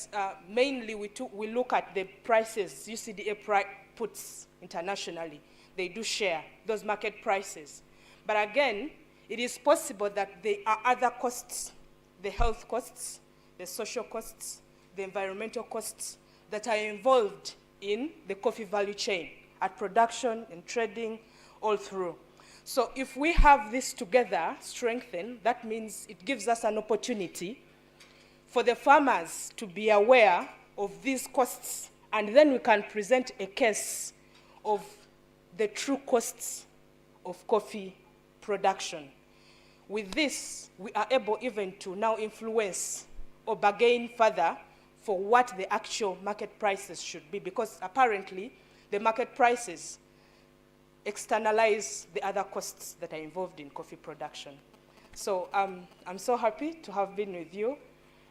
mainly we look at the prices UCDA puts internationally. They do share those market prices. But again, it is possible that there are other costs, the health costs, the social costs, the environmental costs that are involved in the coffee value chain, at production and trading, all through. So if we have this together, strengthened, that means it gives us an opportunity for the farmers to be aware of these costs, and then we can present a case of the true costs of coffee production. With this, we are able even to now influence or bargain further for what the actual market prices should be, because apparently the market prices externalize the other costs that are involved in coffee production. So I'm so happy to have been with you.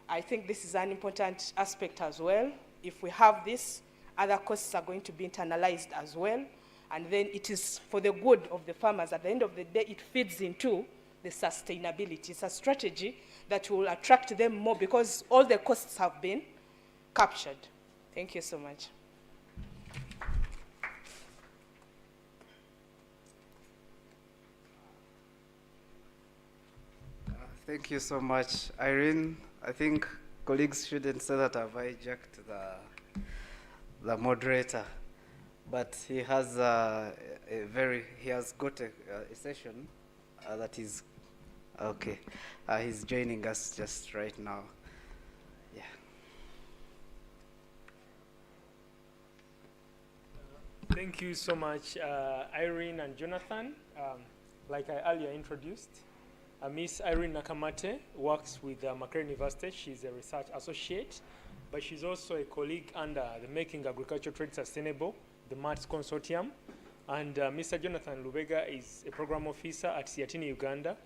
I think this is an important aspect as well. If we have this, other costs are going to be internalized as well. And then it is for the good of the farmers. At the end of the day, it feeds into the sustainability. It's a strategy that will attract them more because all the costs have been captured. Thank you so much. Thank you so much, Irene. I think colleagues shouldn't say that I've hijacked the moderator, but he has he has got a session that is okay. He's joining us just right now. Yeah. Thank you so much, Irene and Jonathan. Like I earlier introduced, Miss Irene Nakamate works with Makerere University. She's a research associate, but she's also a colleague under the Making Agriculture Trade Sustainable, the MATS Consortium. And Mr. Jonathan Lubega is a program officer at Siatini, Uganda.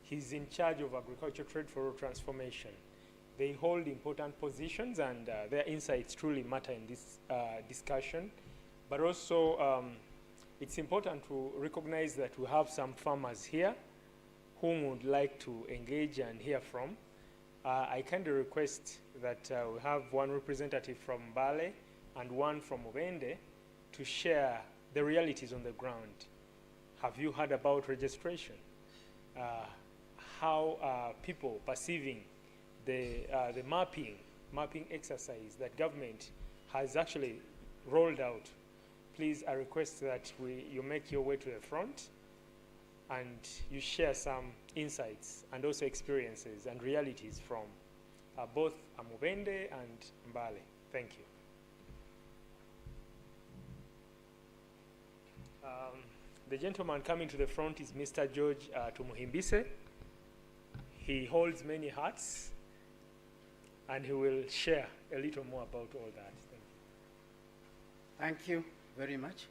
He's in charge of agriculture trade for rural transformation. They hold important positions, and their insights truly matter in this discussion. But also, it's important to recognize that we have some farmers here whom would like to engage and hear from. I kindly request that we have one representative from Mbale and one from Mubende to share the realities on the ground. Have you heard about registration? How are people perceiving the mapping exercise that government has actually rolled out? Please, I request that you make your way to the front and you share some insights and also experiences and realities from both Mubende and Mbale. Thank you. The gentleman coming to the front is Mr. George Tumuhimbise. He holds many hats, and he will share a little more about all that. Thank you very much.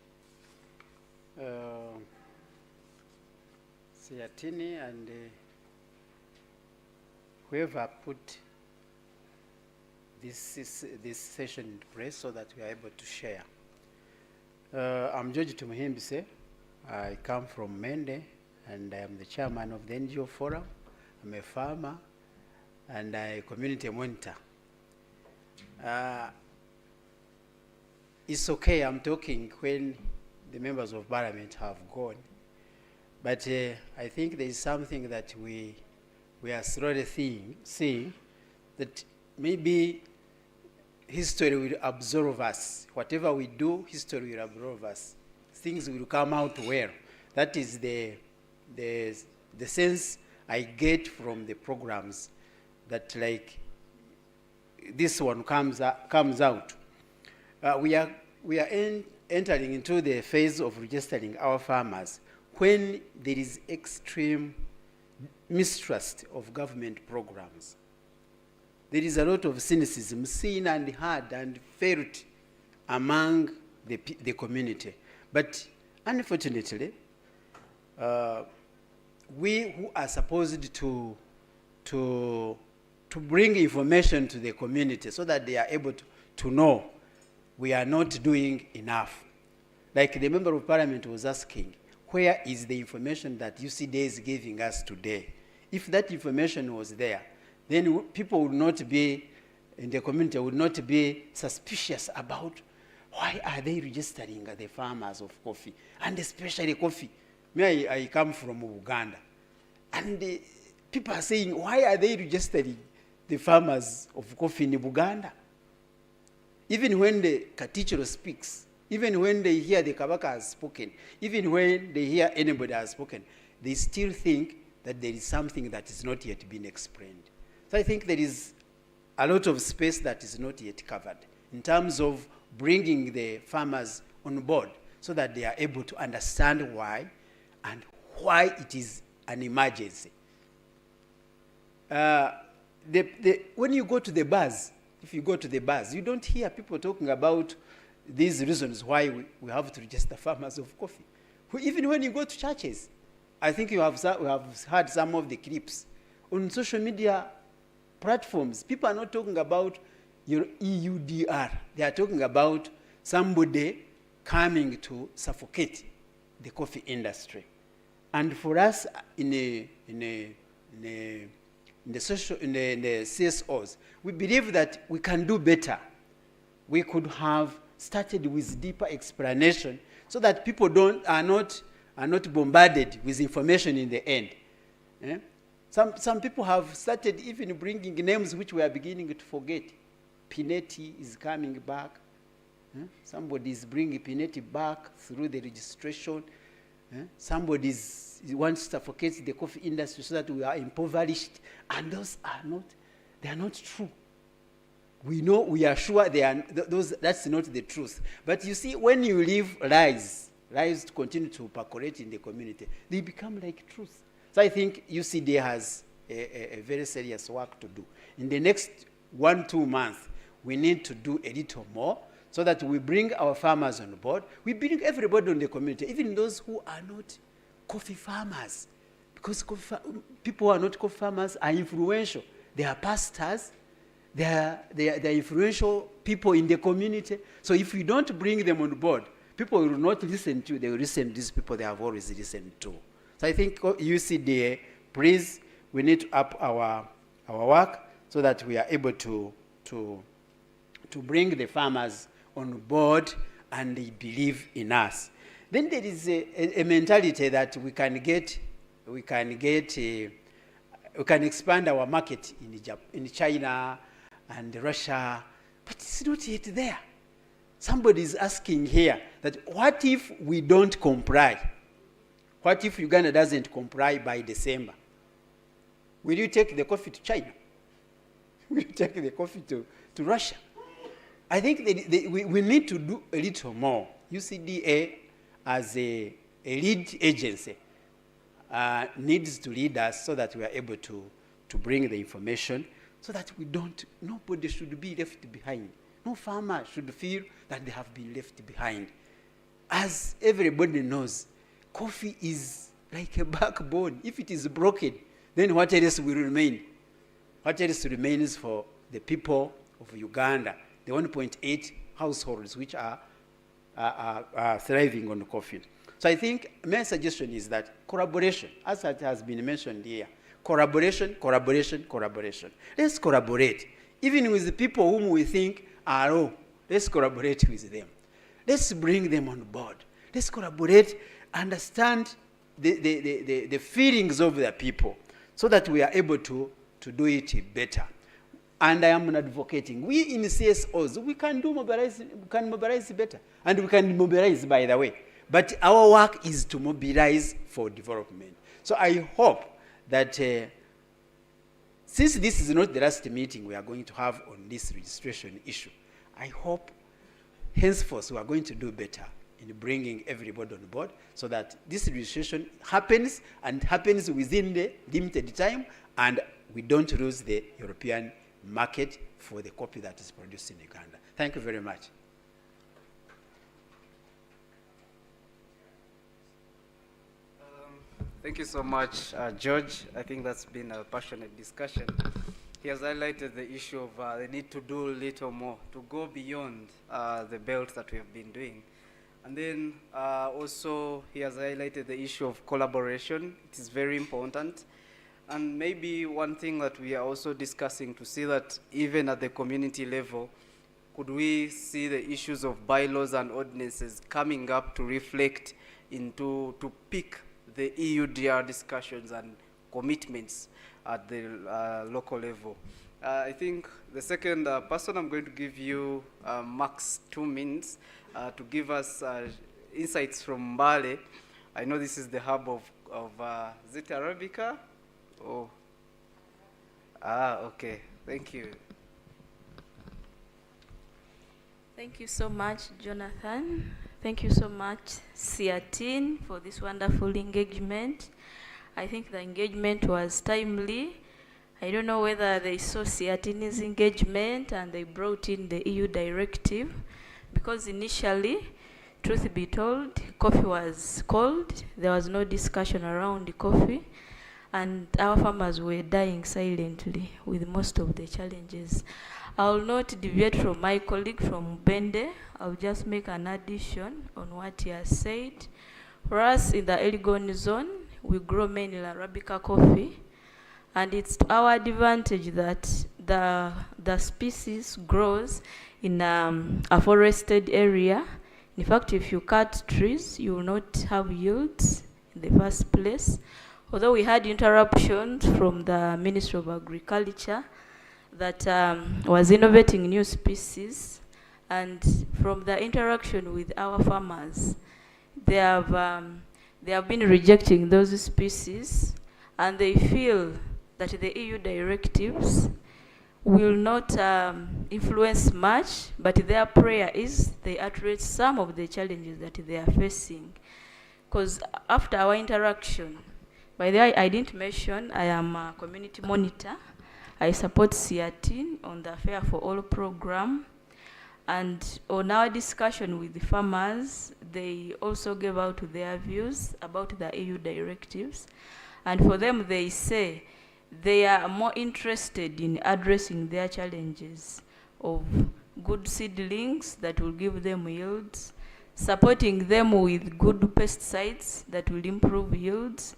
Sayatini and whoever put this session in place so that we are able to share. I'm George Tumuhimbise. I come from Mende and I am the chairman of the NGO Forum. I'm a farmer and a community monitor. It's okay, I'm talking when the members of parliament have gone. But I think there is something that we are slowly seeing that maybe history will absorb us. Whatever we do, history will absorb us. Things will come out well. That is the sense I get from the programs, that like this one comes out. We are entering into the phase of registering our farmers when there is extreme mistrust of government programs. There is a lot of cynicism seen and heard and felt among the community. But unfortunately, we who are supposed to bring information to the community so that they are able to know, we are not doing enough. Like the member of parliament was asking, where is the information that UCD is giving us today? If that information was there, then people would not be, in the community would not be suspicious about why are they registering the farmers of coffee, and especially coffee. Me, I come from Uganda. And people are saying, why are they registering the farmers of coffee in Uganda? Even when the Katichiro speaks, even when they hear the Kabaka has spoken, even when they hear anybody has spoken, they still think that there is something that is not yet been explained. So I think there is a lot of space that is not yet covered in terms of bringing the farmers on board so that they are able to understand why and why it is an emergency. When you go to the bars, if you go to the bars, you don't hear people talking about these reasons why we have to register farmers of coffee. Even when you go to churches, I think we have heard some of the clips. On social media platforms, people are not talking about your EUDR. They are talking about somebody coming to suffocate the coffee industry. And for us in the CSOs, we believe that we can do better. We could have started with deeper explanation so that people are not bombarded with information in the end. Eh? Some people have started even bringing names which we are beginning to forget. Pineti is coming back. Eh? Somebody is bringing Pineti back through the registration. Eh? Somebody wants to suffocate the coffee industry so that we are impoverished. And those are not, they are not true. We know, we are sure they are, that's not the truth. But you see, when you leave lies to continue to percolate in the community, they become like truth. So I think UCD has a very serious work to do. In the next 1-2 months, we need to do a little more so that we bring our farmers on board. We bring everybody in the community, even those who are not coffee farmers. Because people who are not coffee farmers are influential. They are pastors. They are influential people in the community. So if we don't bring them on board, people will not listen to, they will listen to these people they have always listened to. So I think UCDA, please, we need to up our work so that we are able to bring the farmers on board and they believe in us. Then there is a mentality that we can expand our market in China and Russia, but it's not yet there. Somebody is asking here that what if we don't comply? What if Uganda doesn't comply by December? Will you take the coffee to China? Will you take the coffee to Russia? I think we need to do a little more. UCDA, as a lead agency, needs to lead us so that we are able to bring the information so that nobody should be left behind. No farmer should feel that they have been left behind. As everybody knows, coffee is like a backbone. If it is broken, then what else will remain? What else remains for the people of Uganda, the 1.8 households which are thriving on coffee? So I think my suggestion is that collaboration, as it has been mentioned here, collaboration. Let's collaborate. Even with the people whom we think are low, let's collaborate with them. Let's bring them on board. Let's collaborate, understand the feelings of the people so that we are able to do it better. And I am advocating. We in CSOs, we can mobilize better. And we can mobilize, by the way. But our work is to mobilize for development. So I hope that since this is not the last meeting we are going to have on this registration issue, I hope henceforth we are going to do better in bringing everybody on board so that this registration happens and happens within the limited time, and we don't lose the European market for the coffee that is produced in Uganda. Thank you very much. Thank you so much, George. I think that's been a passionate discussion. He has highlighted the issue of the need to do a little more, to go beyond the belt that we have been doing. And then also he has highlighted the issue of collaboration. It is very important. And maybe one thing that we are also discussing to see that even at the community level, could we see the issues of bylaws and ordinances coming up to reflect into, to pick the EUDR discussions and commitments at the local level. I think the second person, I'm going to give you max 2 minutes to give us insights from Mbale. I know this is the hub of Zeta Arabica. Oh, okay, thank you. Thank you so much, Jonathan. Thank you so much, Siatin, for this wonderful engagement. I think the engagement was timely. I don't know whether they saw Siatin's engagement and they brought in the EU directive, because initially, truth be told, coffee was cold. There was no discussion around the coffee, and our farmers were dying silently with most of the challenges. I'll not deviate from my colleague from Bende. I'll just make an addition on what he has said. For us in the Elgon zone, we grow mainly Arabica coffee, and it's to our advantage that the species grows in a forested area. In fact, if you cut trees, you will not have yields in the first place. Although we had interruptions from the Ministry of Agriculture that was innovating new species, and from the interaction with our farmers, they have been rejecting those species, and they feel that the EU directives will not influence much, but their prayer is they address some of the challenges that they are facing. Because after our interaction, by the way, I didn't mention I am a community monitor. I support Siatin on the Fair for All program. And on our discussion with the farmers, they also gave out their views about the EU directives. And for them, they say they are more interested in addressing their challenges of good seedlings that will give them yields, supporting them with good pesticides that will improve yields.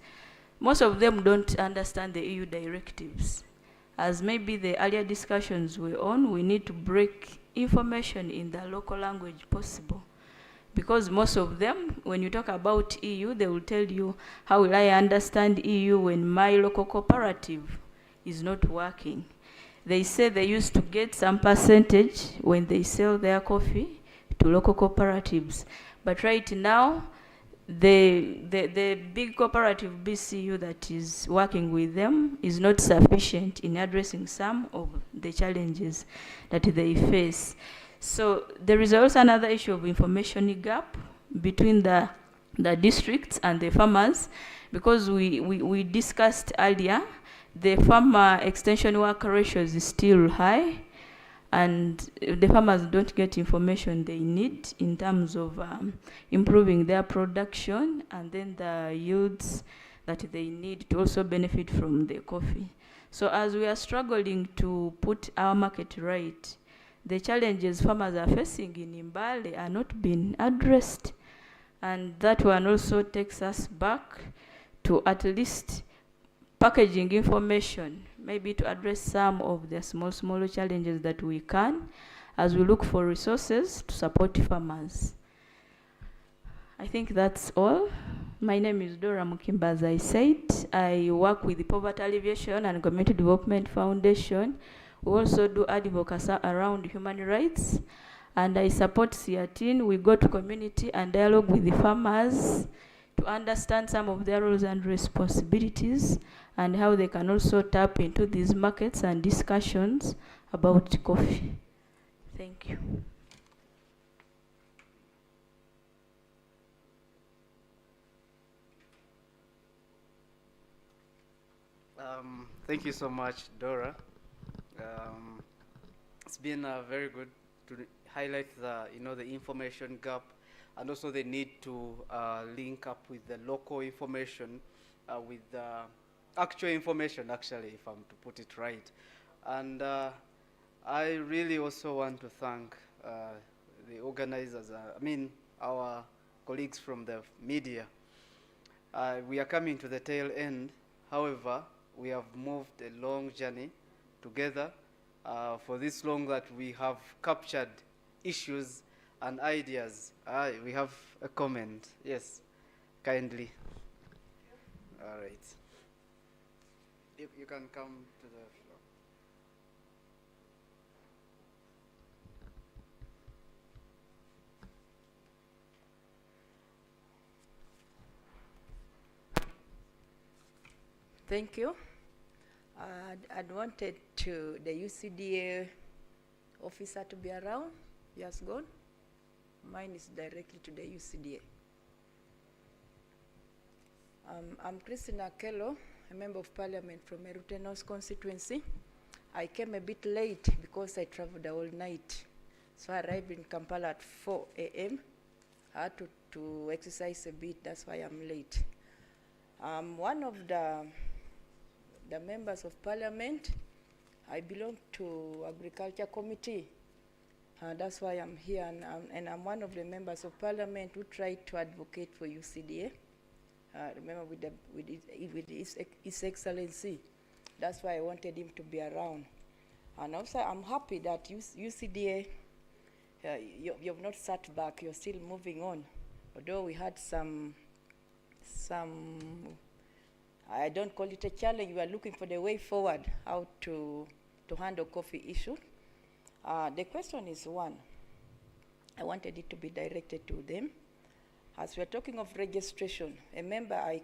Most of them don't understand the EU directives. As maybe the earlier discussions were on, we need to break information in the local language possible. Because most of them, when you talk about EU, they will tell you, how will I understand EU when my local cooperative is not working? They say they used to get some percentage when they sell their coffee to local cooperatives. But right now, the big cooperative BCU that is working with them is not sufficient in addressing some of the challenges that they face. So there is also another issue of information gap between the districts and the farmers, because we discussed earlier, the farmer extension worker ratio is still high, and the farmers don't get information they need in terms of improving their production and then the yields that they need to also benefit from the coffee. So as we are struggling to put our market right, the challenges farmers are facing in Mbale are not being addressed. And that one also takes us back to at least packaging information, maybe to address some of the smaller challenges that we can as we look for resources to support farmers. I think that's all. My name is Dora Mukimba, as I said. I work with the Poverty Alleviation and Community Development Foundation. We also do advocacy around human rights. And I support CIATIN. We go to community and dialogue with the farmers to understand some of their roles and responsibilities and how they can also tap into these markets and discussions about coffee. Thank you. Thank you so much, Dora. It's been very good to highlight the the information gap and also the need to link up with the local information with the actual information, actually, if I'm to put it right. And I really also want to thank the organizers, our colleagues from the media. We are coming to the tail end. However, we have moved a long journey together for this long that we have captured issues and ideas. We have a comment. Yes, kindly. All right. You can come to the floor. Thank you. I'd wanted the UCDA officer to be around. He has gone. Mine is directly to the UCDA. I'm Christina Kello, a member of parliament from Erute North constituency. I came a bit late because I traveled all night. So I arrived in Kampala at 4 a.m. I had to exercise a bit, that's why I'm late. One of the members of parliament. I belong to Agriculture Committee. That's why I'm here, and I'm one of the members of parliament who tried to advocate for UCDA. Remember with His Excellency. That's why I wanted him to be around. And also I'm happy that UCDA, you've not sat back, you're still moving on. Although we had some, I don't call it a challenge, we are looking for the way forward, how to handle coffee issue. The question is one. I wanted it to be directed to them. As we're talking of registration, a member, I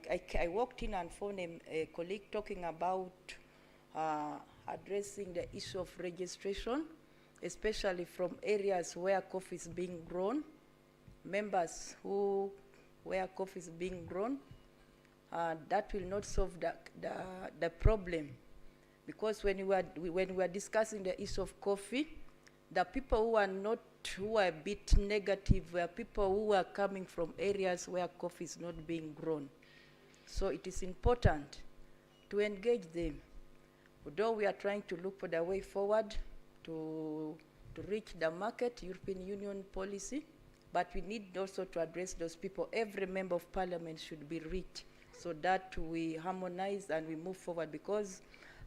walked in and found a colleague talking about addressing the issue of registration, especially from areas where coffee is being grown, members where coffee is being grown. That will not solve the problem, because when we were discussing the issue of coffee, the people who are a bit negative were people who are coming from areas where coffee is not being grown. So it is important to engage them. Although we are trying to look for the way forward to reach the market, European Union policy, but we need also to address those people. Every member of parliament should be reached so that we harmonize and we move forward, because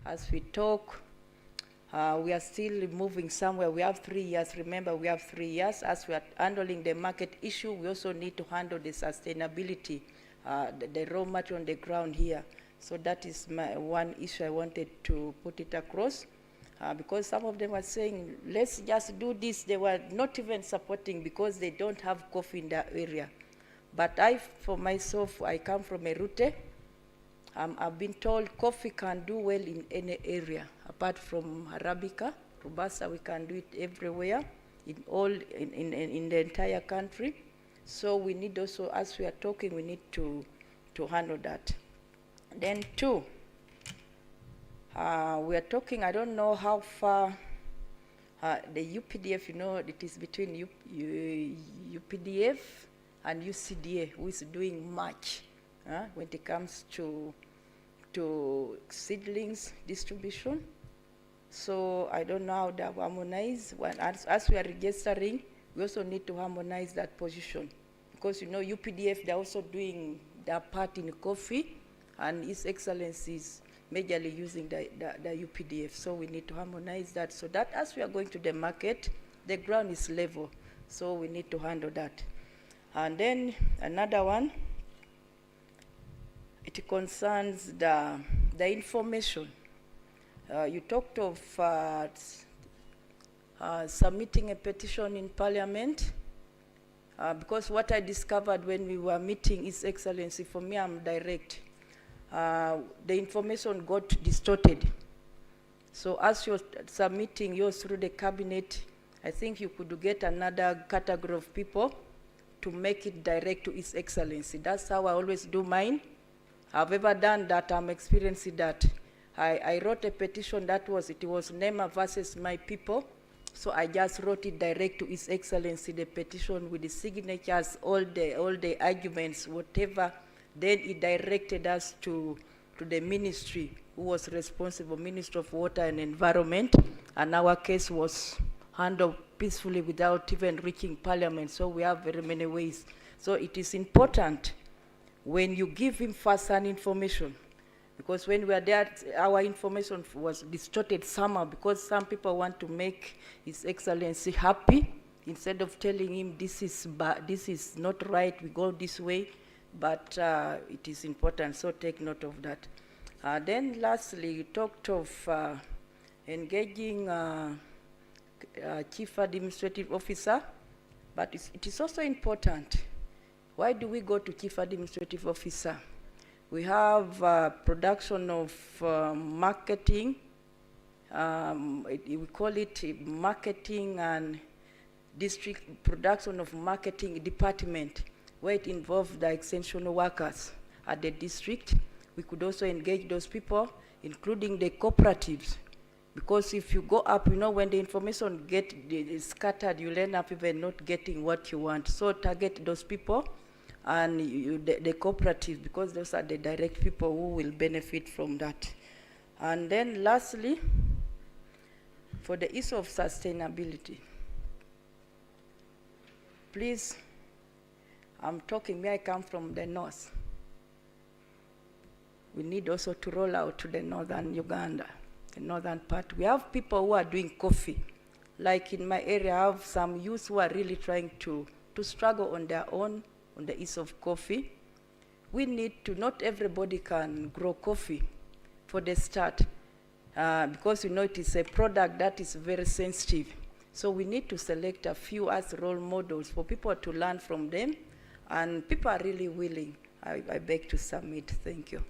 as we talk, we are still moving somewhere. We have 3 years. Remember, we have 3 years. As we are handling the market issue, we also need to handle the sustainability, the raw material on the ground here. So that is my one issue I wanted to put it across, because some of them are saying, let's just do this. They were not even supporting because they don't have coffee in their area. But for myself, I come from Erute. I've been told coffee can do well in any area, apart from Arabica, Robusta, we can do it everywhere, in the entire country. So we need also, as we are talking, we need to handle that. Then 2, we are talking, I don't know how far The UPDF, you know, it is between UPDF and UCDA, who is doing much when it comes to seedlings distribution. So I don't know how to harmonize. As we are registering, we also need to harmonize that position. Because, you know, UPDF, they're also doing their part in coffee, and His Excellency is majorly using the UPDF. So we need to harmonize that so that as we are going to the market, the ground is level. So we need to handle that. And then another one, it concerns the information. You talked of submitting a petition in Parliament. Because what I discovered when we were meeting His Excellency, for me, I'm direct. The information got distorted. So as you're submitting yours through the cabinet, I think you could get another category of people to make it direct to His Excellency. That's how I always do mine. I've ever done that. I'm experiencing that. I wrote a petition it was NEMA versus my people. So I just wrote it direct to His Excellency, the petition with the signatures, all the arguments, whatever. Then it directed us to the ministry who was responsible, Ministry of Water and Environment, and our case was handled peacefully without even reaching Parliament. So we have very many ways. So it is important when you give him first-hand information, because when we were there, our information was distorted somehow, because some people want to make His Excellency happy instead of telling him this is not right, we go this way. But it is important, so take note of that. Then lastly, you talked of engaging Chief Administrative Officer, but it is also important. Why do we go to Chief Administrative Officer? We have production of marketing, we call it marketing and district production of marketing department, where it involves the extension workers at the district. We could also engage those people, including the cooperatives. Because if you go up, you know, when the information gets scattered, you'll end up even not getting what you want. So target those people and the cooperative, because those are the direct people who will benefit from that. And then lastly, for the issue of sustainability, please, I'm talking, I come from the north. We need also to roll out to the northern Uganda, the northern part. We have people who are doing coffee. Like in my area, I have some youth who are really trying to struggle on their own on the issue of coffee. We need to, not everybody can grow coffee for the start, because, you know, it is a product that is very sensitive. So we need to select a few as role models for people to learn from them, and people are really willing. I beg to submit. Thank you.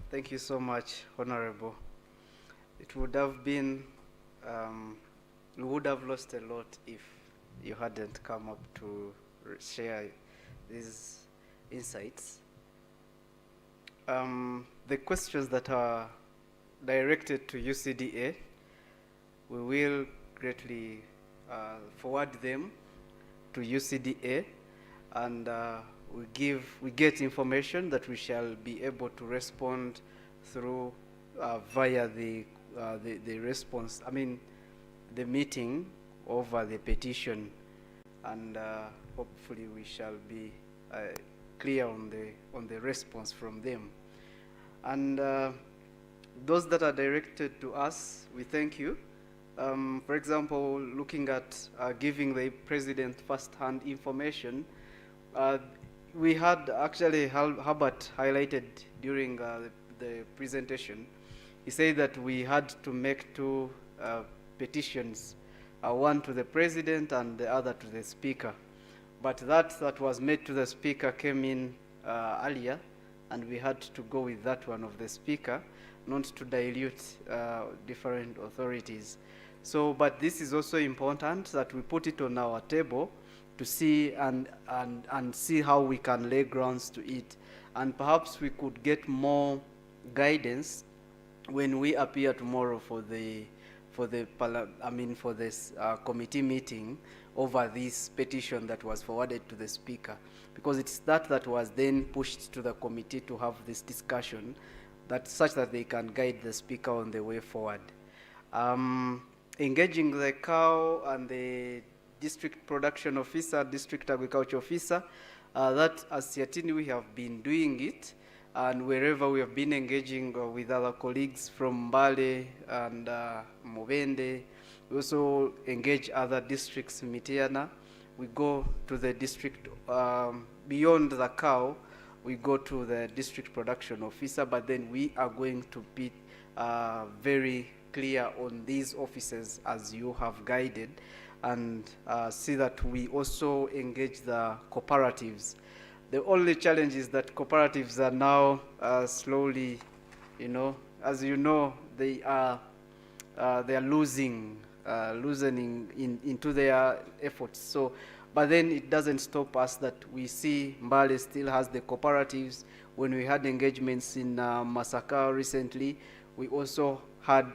Thank you so much, Honorable. It would have been, we would have lost a lot if you hadn't come up to share these insights. The questions that are directed to UCDA, we will greatly forward them to UCDA, and we get information that we shall be able to respond through via the response. The meeting over the petition, and hopefully we shall be clear on the response from them. And those that are directed to us, we thank you. For example, looking at giving the President first-hand information, we had actually Herbert highlighted during the presentation. He said that we had to make two petitions, one to the President and the other to the Speaker. But that was made to the Speaker came in earlier, and we had to go with that one of the Speaker, not to dilute different authorities. So, but this is also important that we put it on our table to see and see how we can lay grounds to it. And perhaps we could get more guidance when we appear tomorrow for this committee meeting over this petition that was forwarded to the Speaker, because it's that was then pushed to the committee to have this discussion, such that they can guide the Speaker on the way forward. Engaging the cow and the district production officer, district agriculture officer, that as Siatini we have been doing it, and wherever we have been engaging with other colleagues from Mbale and Mubende, we also engage other districts, Mitiana. We go to the district, beyond the cow, we go to the district production officer, but then we are going to be very clear on these offices as you have guided, and see that we also engage the cooperatives. The only challenge is that cooperatives are now slowly, as you know, they are loosening into their efforts. So, but then it doesn't stop us that we see Mbale still has the cooperatives. When we had engagements in Masaka recently, we also had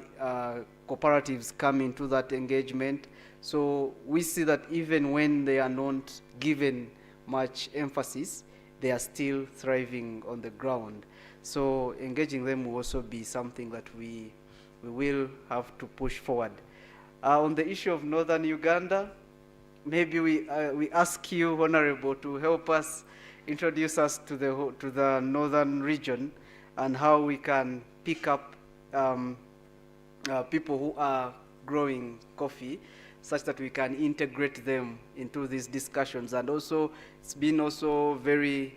cooperatives come into that engagement. So we see that even when they are not given much emphasis, they are still thriving on the ground. So engaging them will also be something that we will have to push forward. On the issue of northern Uganda, maybe we ask you, Honorable, to help us introduce us to the northern region and how we can pick up people who are growing coffee, such that we can integrate them into these discussions. And also, it's been also very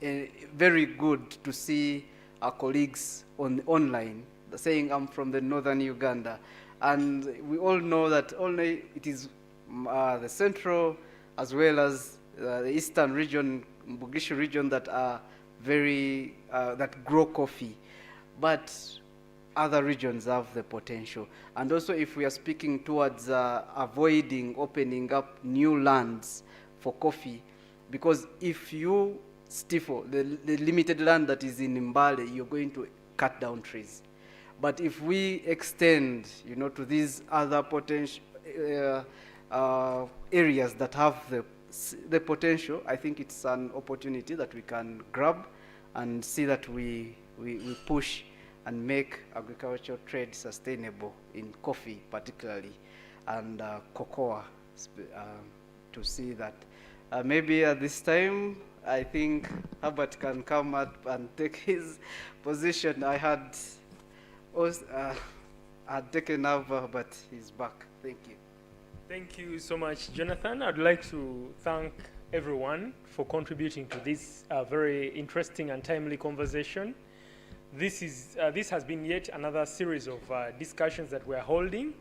good to see our colleagues online saying, I'm from the northern Uganda. And we all know that only it is the central as well as the eastern region, Mbugishu region, that are that grow coffee. But other regions have the potential. And also, if we are speaking towards avoiding opening up new lands for coffee, because if you stifle the limited land that is in Mbale, you're going to cut down trees. But if we extend, to these other potential areas that have the potential, I think it's an opportunity that we can grab and see that we push and make agricultural trade sustainable in coffee particularly, and cocoa, to see that. Maybe at this time, I think Herbert can come up and take his position. I had taken over, but he's back. Thank you. Thank you so much, Jonathan. I'd like to thank everyone for contributing to this very interesting and timely conversation. This has been yet another series of discussions that we're holding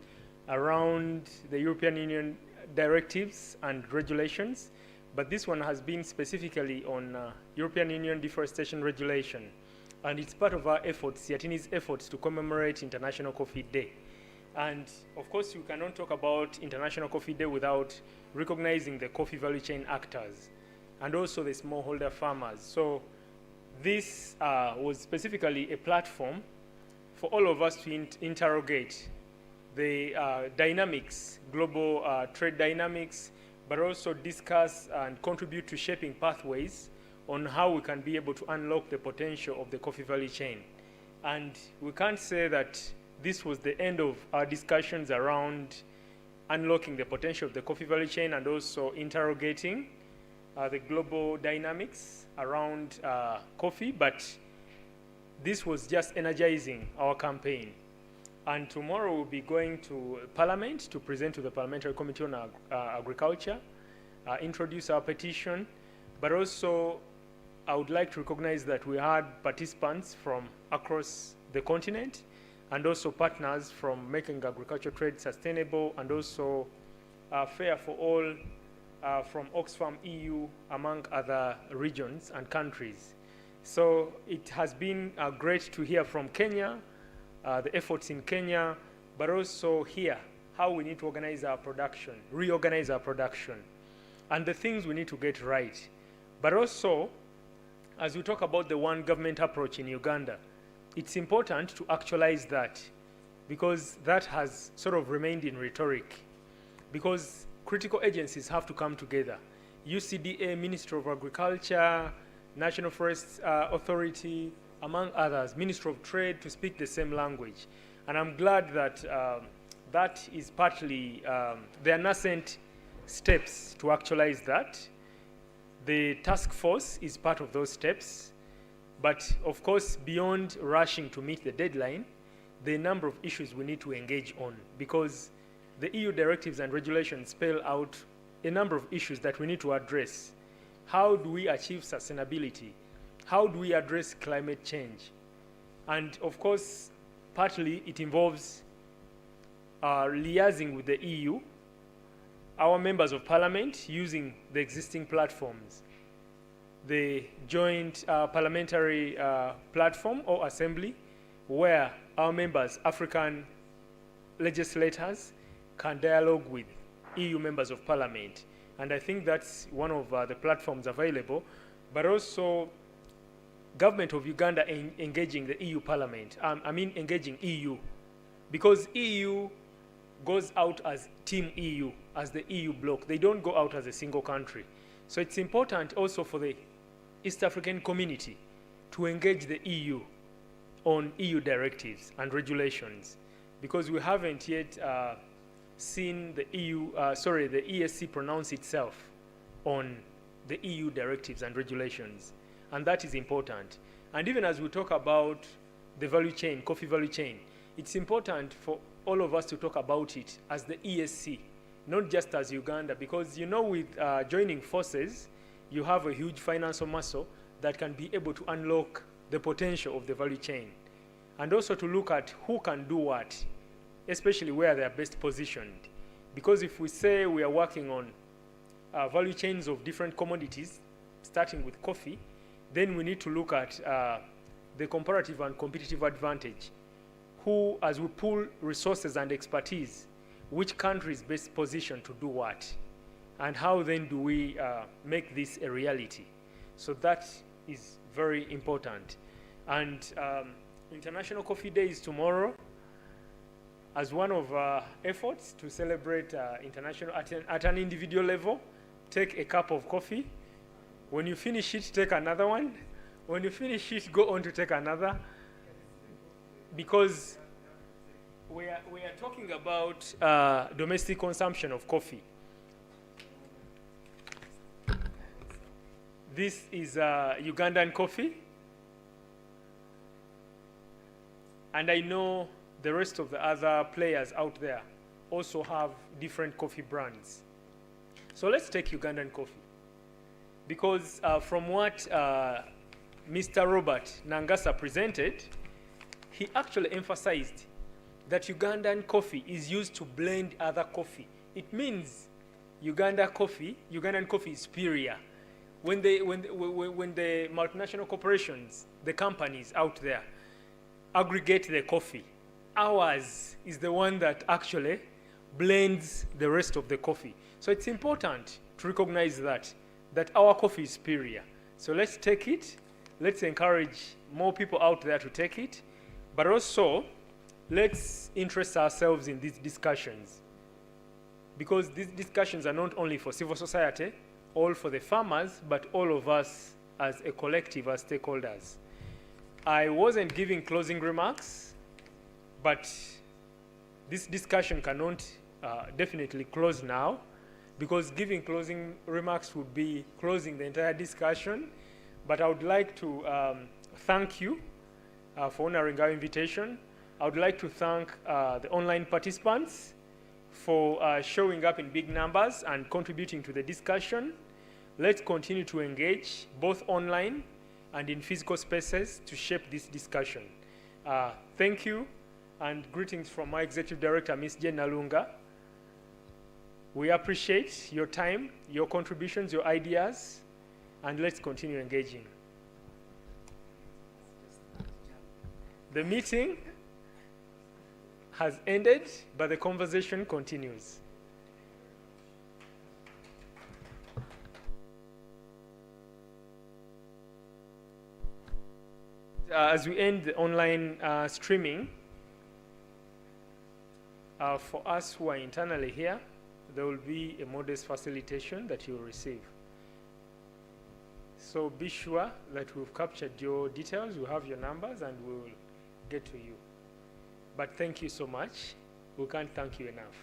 around the European Union directives and regulations, but this one has been specifically on European Union deforestation regulation, and it's part of our efforts, Siatini's efforts, to commemorate International Coffee Day. And of course, you cannot talk about International Coffee Day without recognizing the coffee value chain actors and also the smallholder farmers. So this was specifically a platform for all of us to interrogate the dynamics, global trade dynamics, but also discuss and contribute to shaping pathways on how we can be able to unlock the potential of the coffee value chain. And we can't say that this was the end of our discussions around unlocking the potential of the coffee value chain and also interrogating the global dynamics around coffee, but this was just energizing our campaign. And tomorrow we'll be going to Parliament to present to the Parliamentary Committee on Agriculture, introduce our petition, but also I would like to recognize that we had participants from across the continent and also partners from making agricultural trade sustainable and also fair for all from Oxfam EU, among other regions and countries. So it has been great to hear from Kenya, the efforts in Kenya, but also hear how we need to organize our production, reorganize our production. and the things we need to get right. But also, as we talk about the one government approach in Uganda, it's important to actualize that, because that has sort of remained in rhetoric, because critical agencies have to come together. UCDA, Ministry of Agriculture, National Forest Authority, among others, Ministry of Trade, to speak the same language. And I'm glad that that is partly, there are nascent steps to actualize that. The task force is part of those steps. But of course, beyond rushing to meet the deadline, there are a number of issues we need to engage on, because the EU directives and regulations spell out a number of issues that we need to address. How do we achieve sustainability? How do we address climate change? And of course, partly it involves liaising with the EU, our members of parliament using the existing platforms, the joint parliamentary platform or assembly, where our members, African legislators, can dialogue with EU members of parliament. And I think that's one of the platforms available, but also government of Uganda engaging the EU parliament, engaging EU, because EU goes out as Team EU, as the EU bloc. They don't go out as a single country. So it's important also for the East African community to engage the EU on EU directives and regulations, because we haven't yet seen the the ESC pronounce itself on the EU directives and regulations, and that is important. And even as we talk about the value chain, coffee value chain, it's important for all of us to talk about it as the ESC, not just as Uganda, because with joining forces, you have a huge financial muscle that can be able to unlock the potential of the value chain, and also to look at who can do what, especially where they are best positioned. Because if we say we are working on value chains of different commodities, starting with coffee, then we need to look at the comparative and competitive advantage. Who, as we pool resources and expertise, which country is best positioned to do what? And how then do we make this a reality? So that is very important. And International Coffee Day is tomorrow. As one of our efforts to celebrate international at an individual level, take a cup of coffee. When you finish it, take another one. When you finish it, go on to take another. Because we are talking about domestic consumption of coffee. This is Ugandan coffee. And I know the rest of the other players out there also have different coffee brands. So let's take Ugandan coffee. Because from what Mr. Robert Nangasa presented, he actually emphasized that Ugandan coffee is used to blend other coffee. It means Ugandan coffee is superior. When the multinational corporations, the companies out there, aggregate the coffee, ours is the one that actually blends the rest of the coffee. So it's important to recognize that our coffee is superior. So let's take it. Let's encourage more people out there to take it. But also, let's interest ourselves in these discussions, because these discussions are not only for civil society, all for the farmers, but all of us as a collective, as stakeholders. I wasn't giving closing remarks, but this discussion cannot definitely close now, because giving closing remarks would be closing the entire discussion. But I would like to thank you for honoring our invitation. I would like to thank the online participants for showing up in big numbers and contributing to the discussion. Let's continue to engage both online and in physical spaces to shape this discussion. Thank you, and greetings from my Executive Director, Ms. Jen Nalunga. We appreciate your time, your contributions, your ideas, and let's continue engaging. The meeting has ended, but the conversation continues. as we end the online streaming, for us who are internally here, there will be a modest facilitation that you'll receive. So be sure that we've captured your details, we have your numbers, and we'll get to you. But thank you so much. We can't thank you enough.